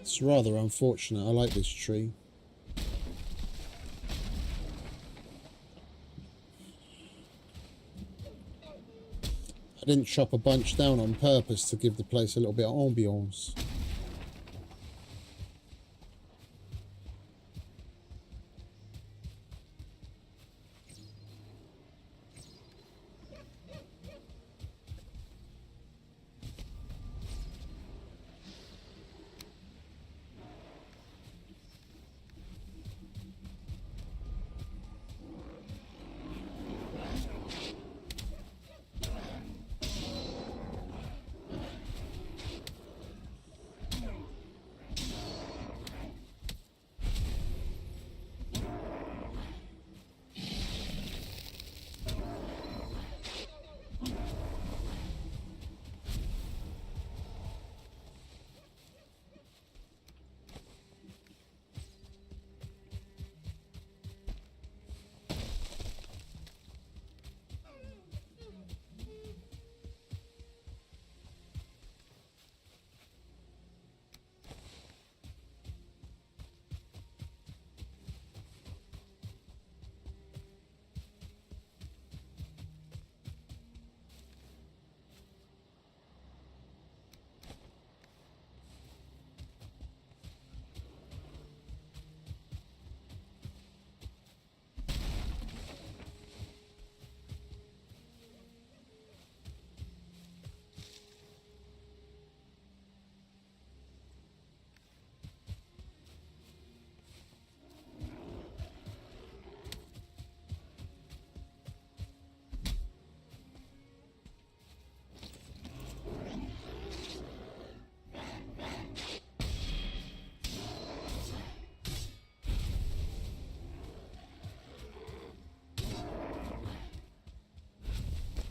It's rather unfortunate. I like this tree. I didn't chop a bunch down on purpose to give the place a little bit of ambience.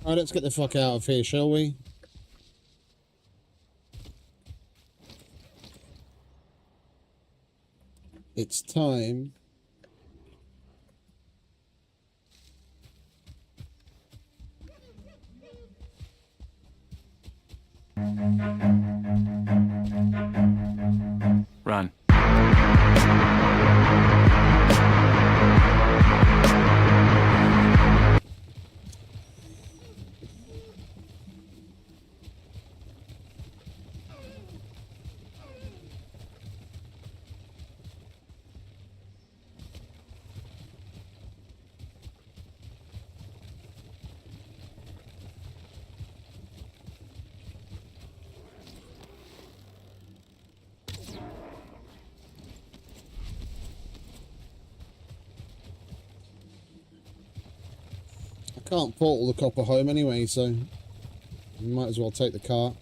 Alright, let's get the fuck out of here, shall we? It's time. Run. Can't portal the copper home anyway, so might as well take the cart.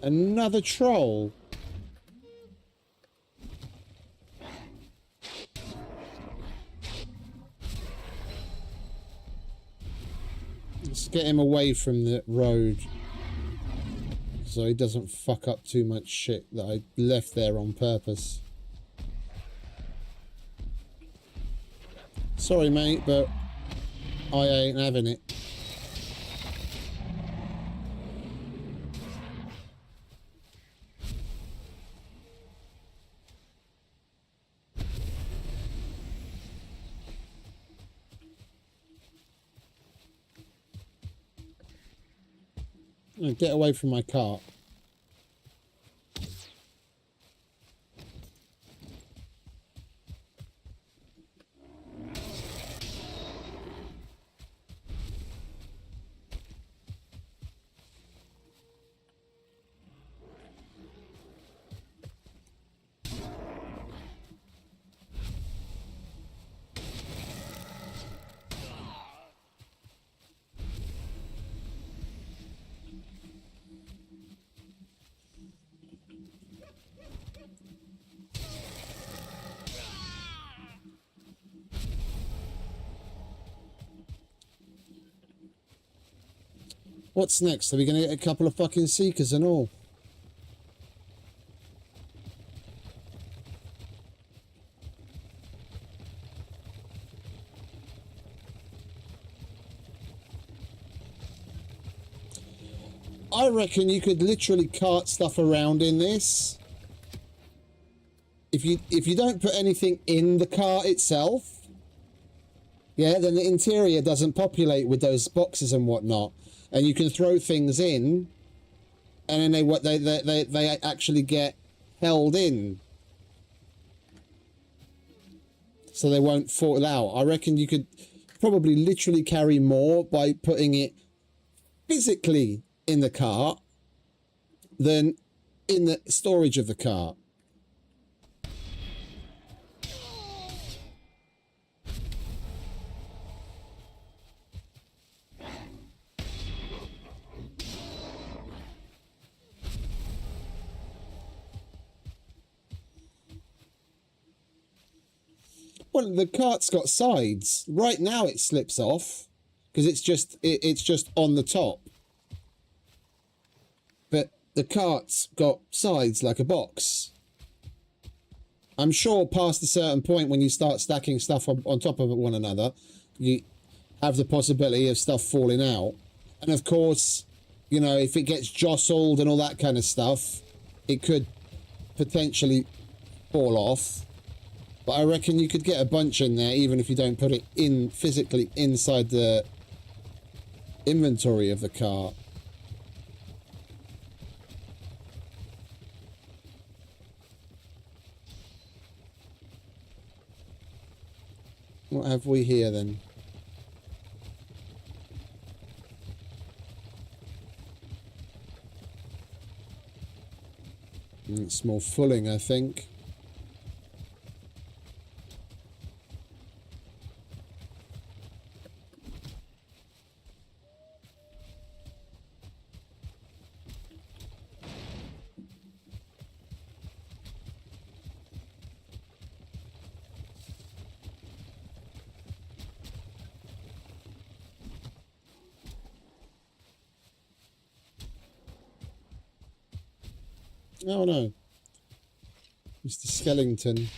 Another troll. Let's get him away from the road so he doesn't fuck up too much shit that I left there on purpose. Sorry, mate, but I ain't having it. Get away from my cart. What's next? Are we going to get a couple of fucking seekers and all? I reckon you could literally cart stuff around in this. If you don't put anything in the cart itself, yeah, then the interior doesn't populate with those boxes and whatnot. And you can throw things in, and then they actually get held in, so they won't fall out. I reckon you could probably literally carry more by putting it physically in the cart than in the storage of the cart. Well, the cart's got sides. Right now it slips off because it's just on the top. But the cart's got sides like a box. I'm sure past a certain point when you start stacking stuff on top of one another, you have the possibility of stuff falling out. And of course, you know, if it gets jostled and all that kind of stuff, it could potentially fall off. But I reckon you could get a bunch in there even if you don't put it in physically inside the inventory of the cart. What have we here then? It's more fulling, I think. Oh no. Mr. Skellington.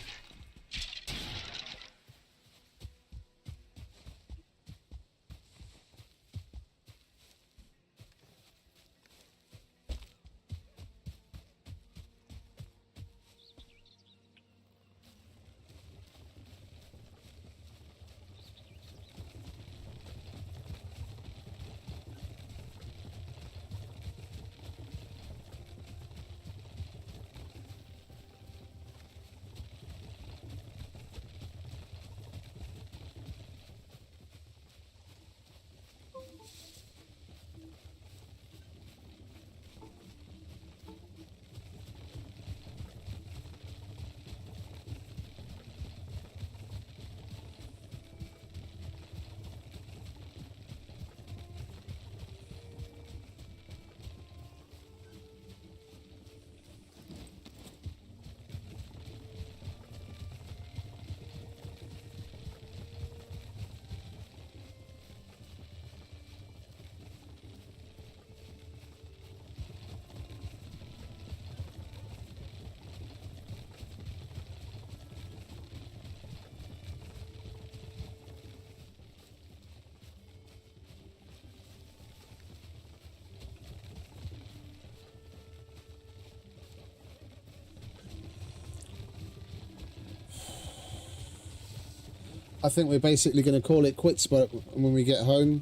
I think we're basically going to call it quits, but when we get home,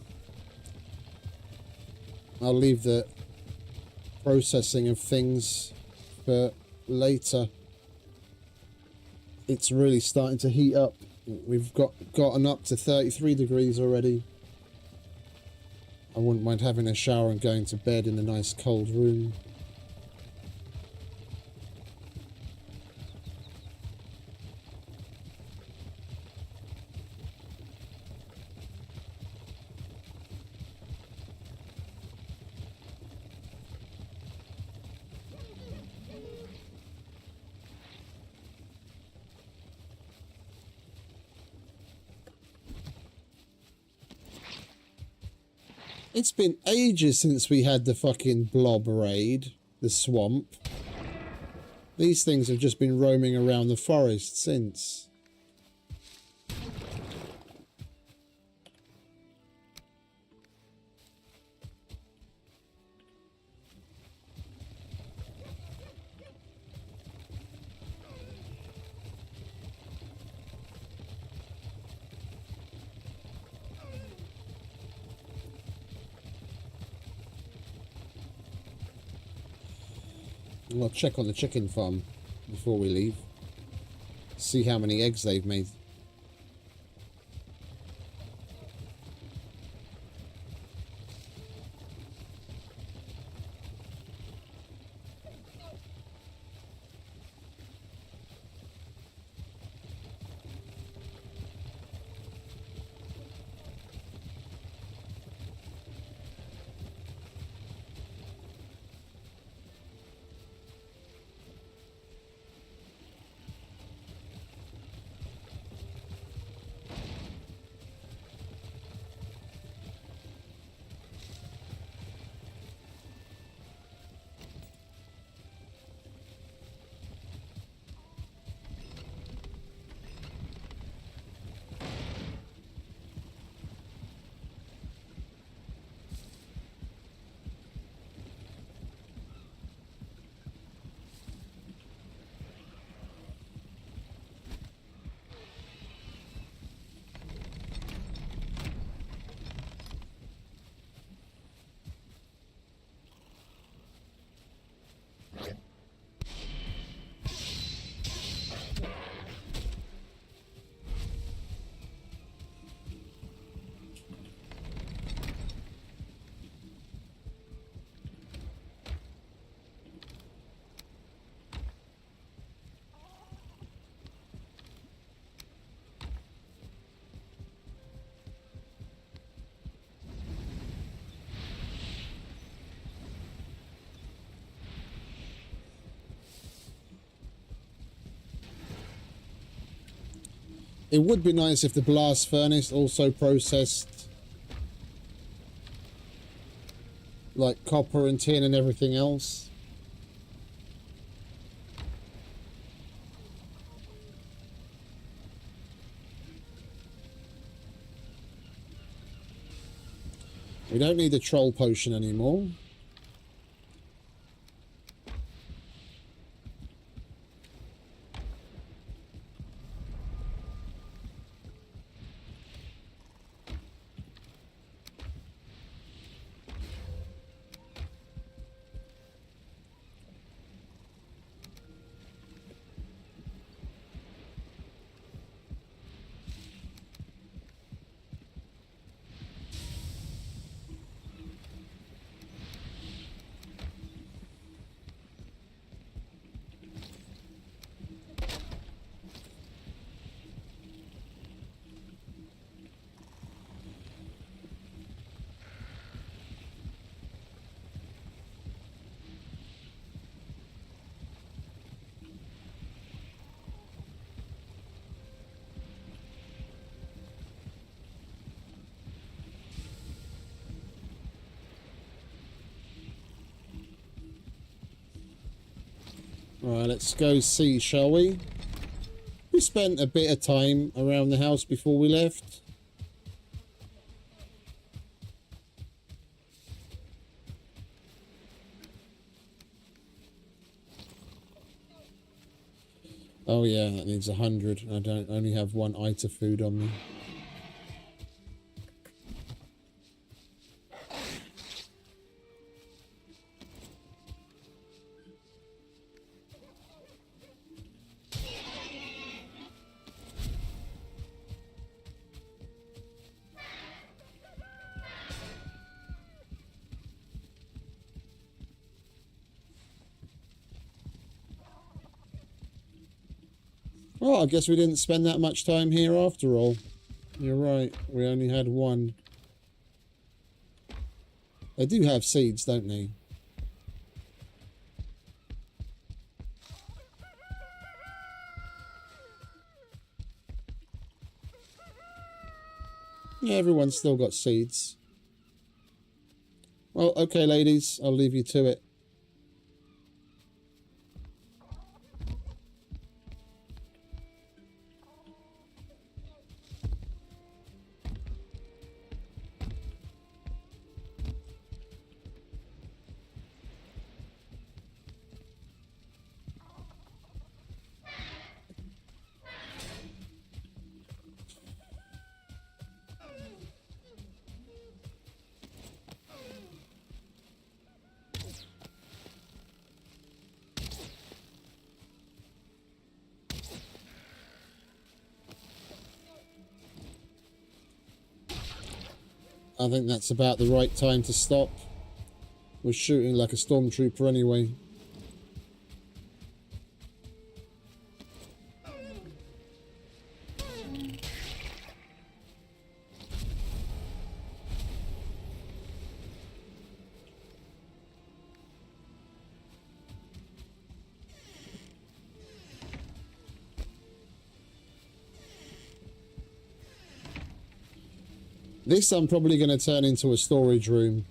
I'll leave the processing of things for later. It's really starting to heat up. We've gotten up to 33 degrees already. I wouldn't mind having a shower and going to bed in a nice cold room. It's been ages since we had the fucking blob raid, the swamp. These things have just been roaming around the forest since. I'll check on the chicken farm before we leave. See how many eggs they've made. It would be nice if the blast furnace also processed like copper and tin and everything else. We don't need the troll potion anymore. Alright, let's go see, shall we? We spent a bit of time around the house before we left. Oh yeah, that needs 100. I don't only have one item food on me. Oh, I guess we didn't spend that much time here after all. You're right, we only had one. They do have seeds, don't they? Yeah, everyone's still got seeds. Well, okay, ladies, I'll leave you to it. I think that's about the right time to stop. We're shooting like a stormtrooper anyway. This I'm probably going to turn into a storage room.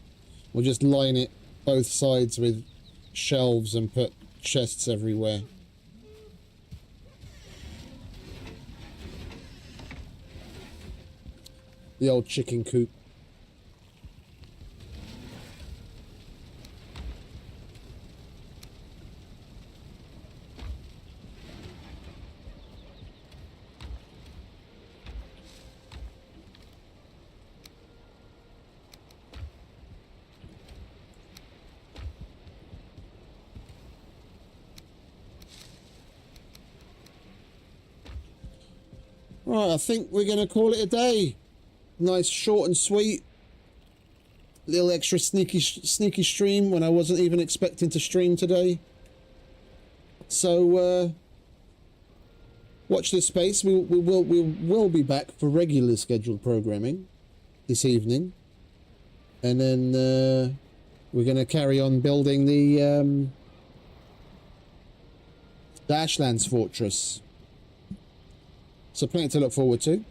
We'll just line it both sides with shelves and put chests everywhere. The old chicken coop. Right, I think we're going to call it a day. Nice, short and sweet. Little extra sneaky stream when I wasn't even expecting to stream today. So, watch this space. We will be back for regular scheduled programming this evening. And then we're going to carry on building the Ashlands Fortress. So plenty to look forward to.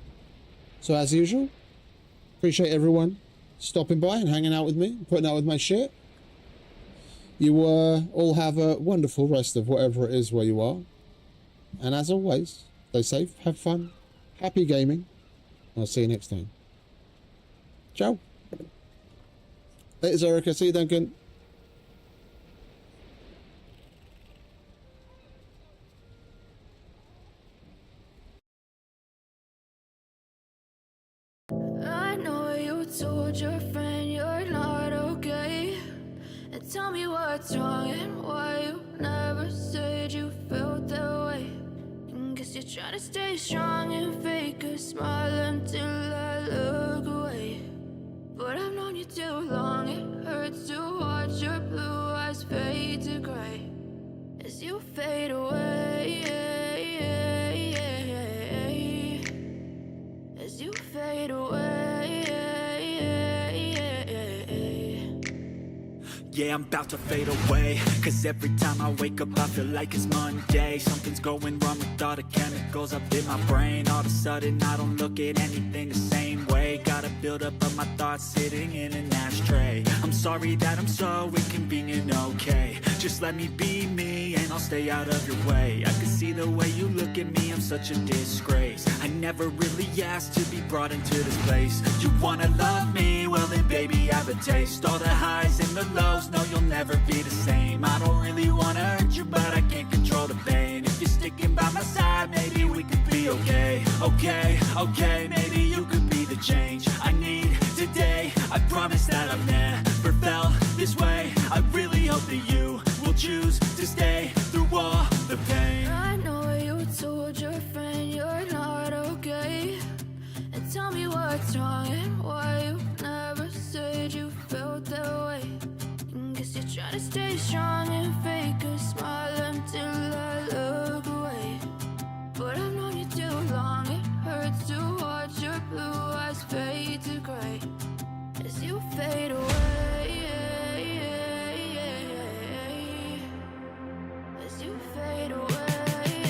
So as usual, appreciate everyone stopping by and hanging out with me, putting out with my shit. You all have a wonderful rest of whatever it is where you are. And as always, stay safe, have fun, happy gaming. I'll see you next time. Ciao. Later, Erica. See you, Duncan. I know you told your friend you're not okay. And tell me what's wrong and why you never said you felt that way. And guess you're trying to stay strong and fake a smile until I look away. But I've known you too long, it hurts to watch your blue eyes fade to gray as you fade away. As you fade away. Yeah, I'm about to fade away, cause every time I wake up I feel like it's Monday. Something's going wrong with all the chemicals up in my brain. All of a sudden I don't look at anything the same way. Gotta build up of my thoughts sitting in an ashtray. I'm sorry that I'm so inconvenient, okay. Just let me be me and I'll stay out of your way. I can see the way you look at me, I'm such a disgrace. I never really asked to be brought into this place. You wanna love me? Well then baby I have a taste. All the highs and the lows, no you'll never be the same. I don't really wanna hurt you but I can't control the pain. If you're sticking by my side maybe we could be okay. Okay, maybe you could be the change I need today. I promise that I've never felt this way. I really hope that you will choose to stay through all the pain. I know you told your friend you're not okay. And tell me what's wrong and why you never said you felt that way. And guess you're trying to stay strong and fake a smile until I look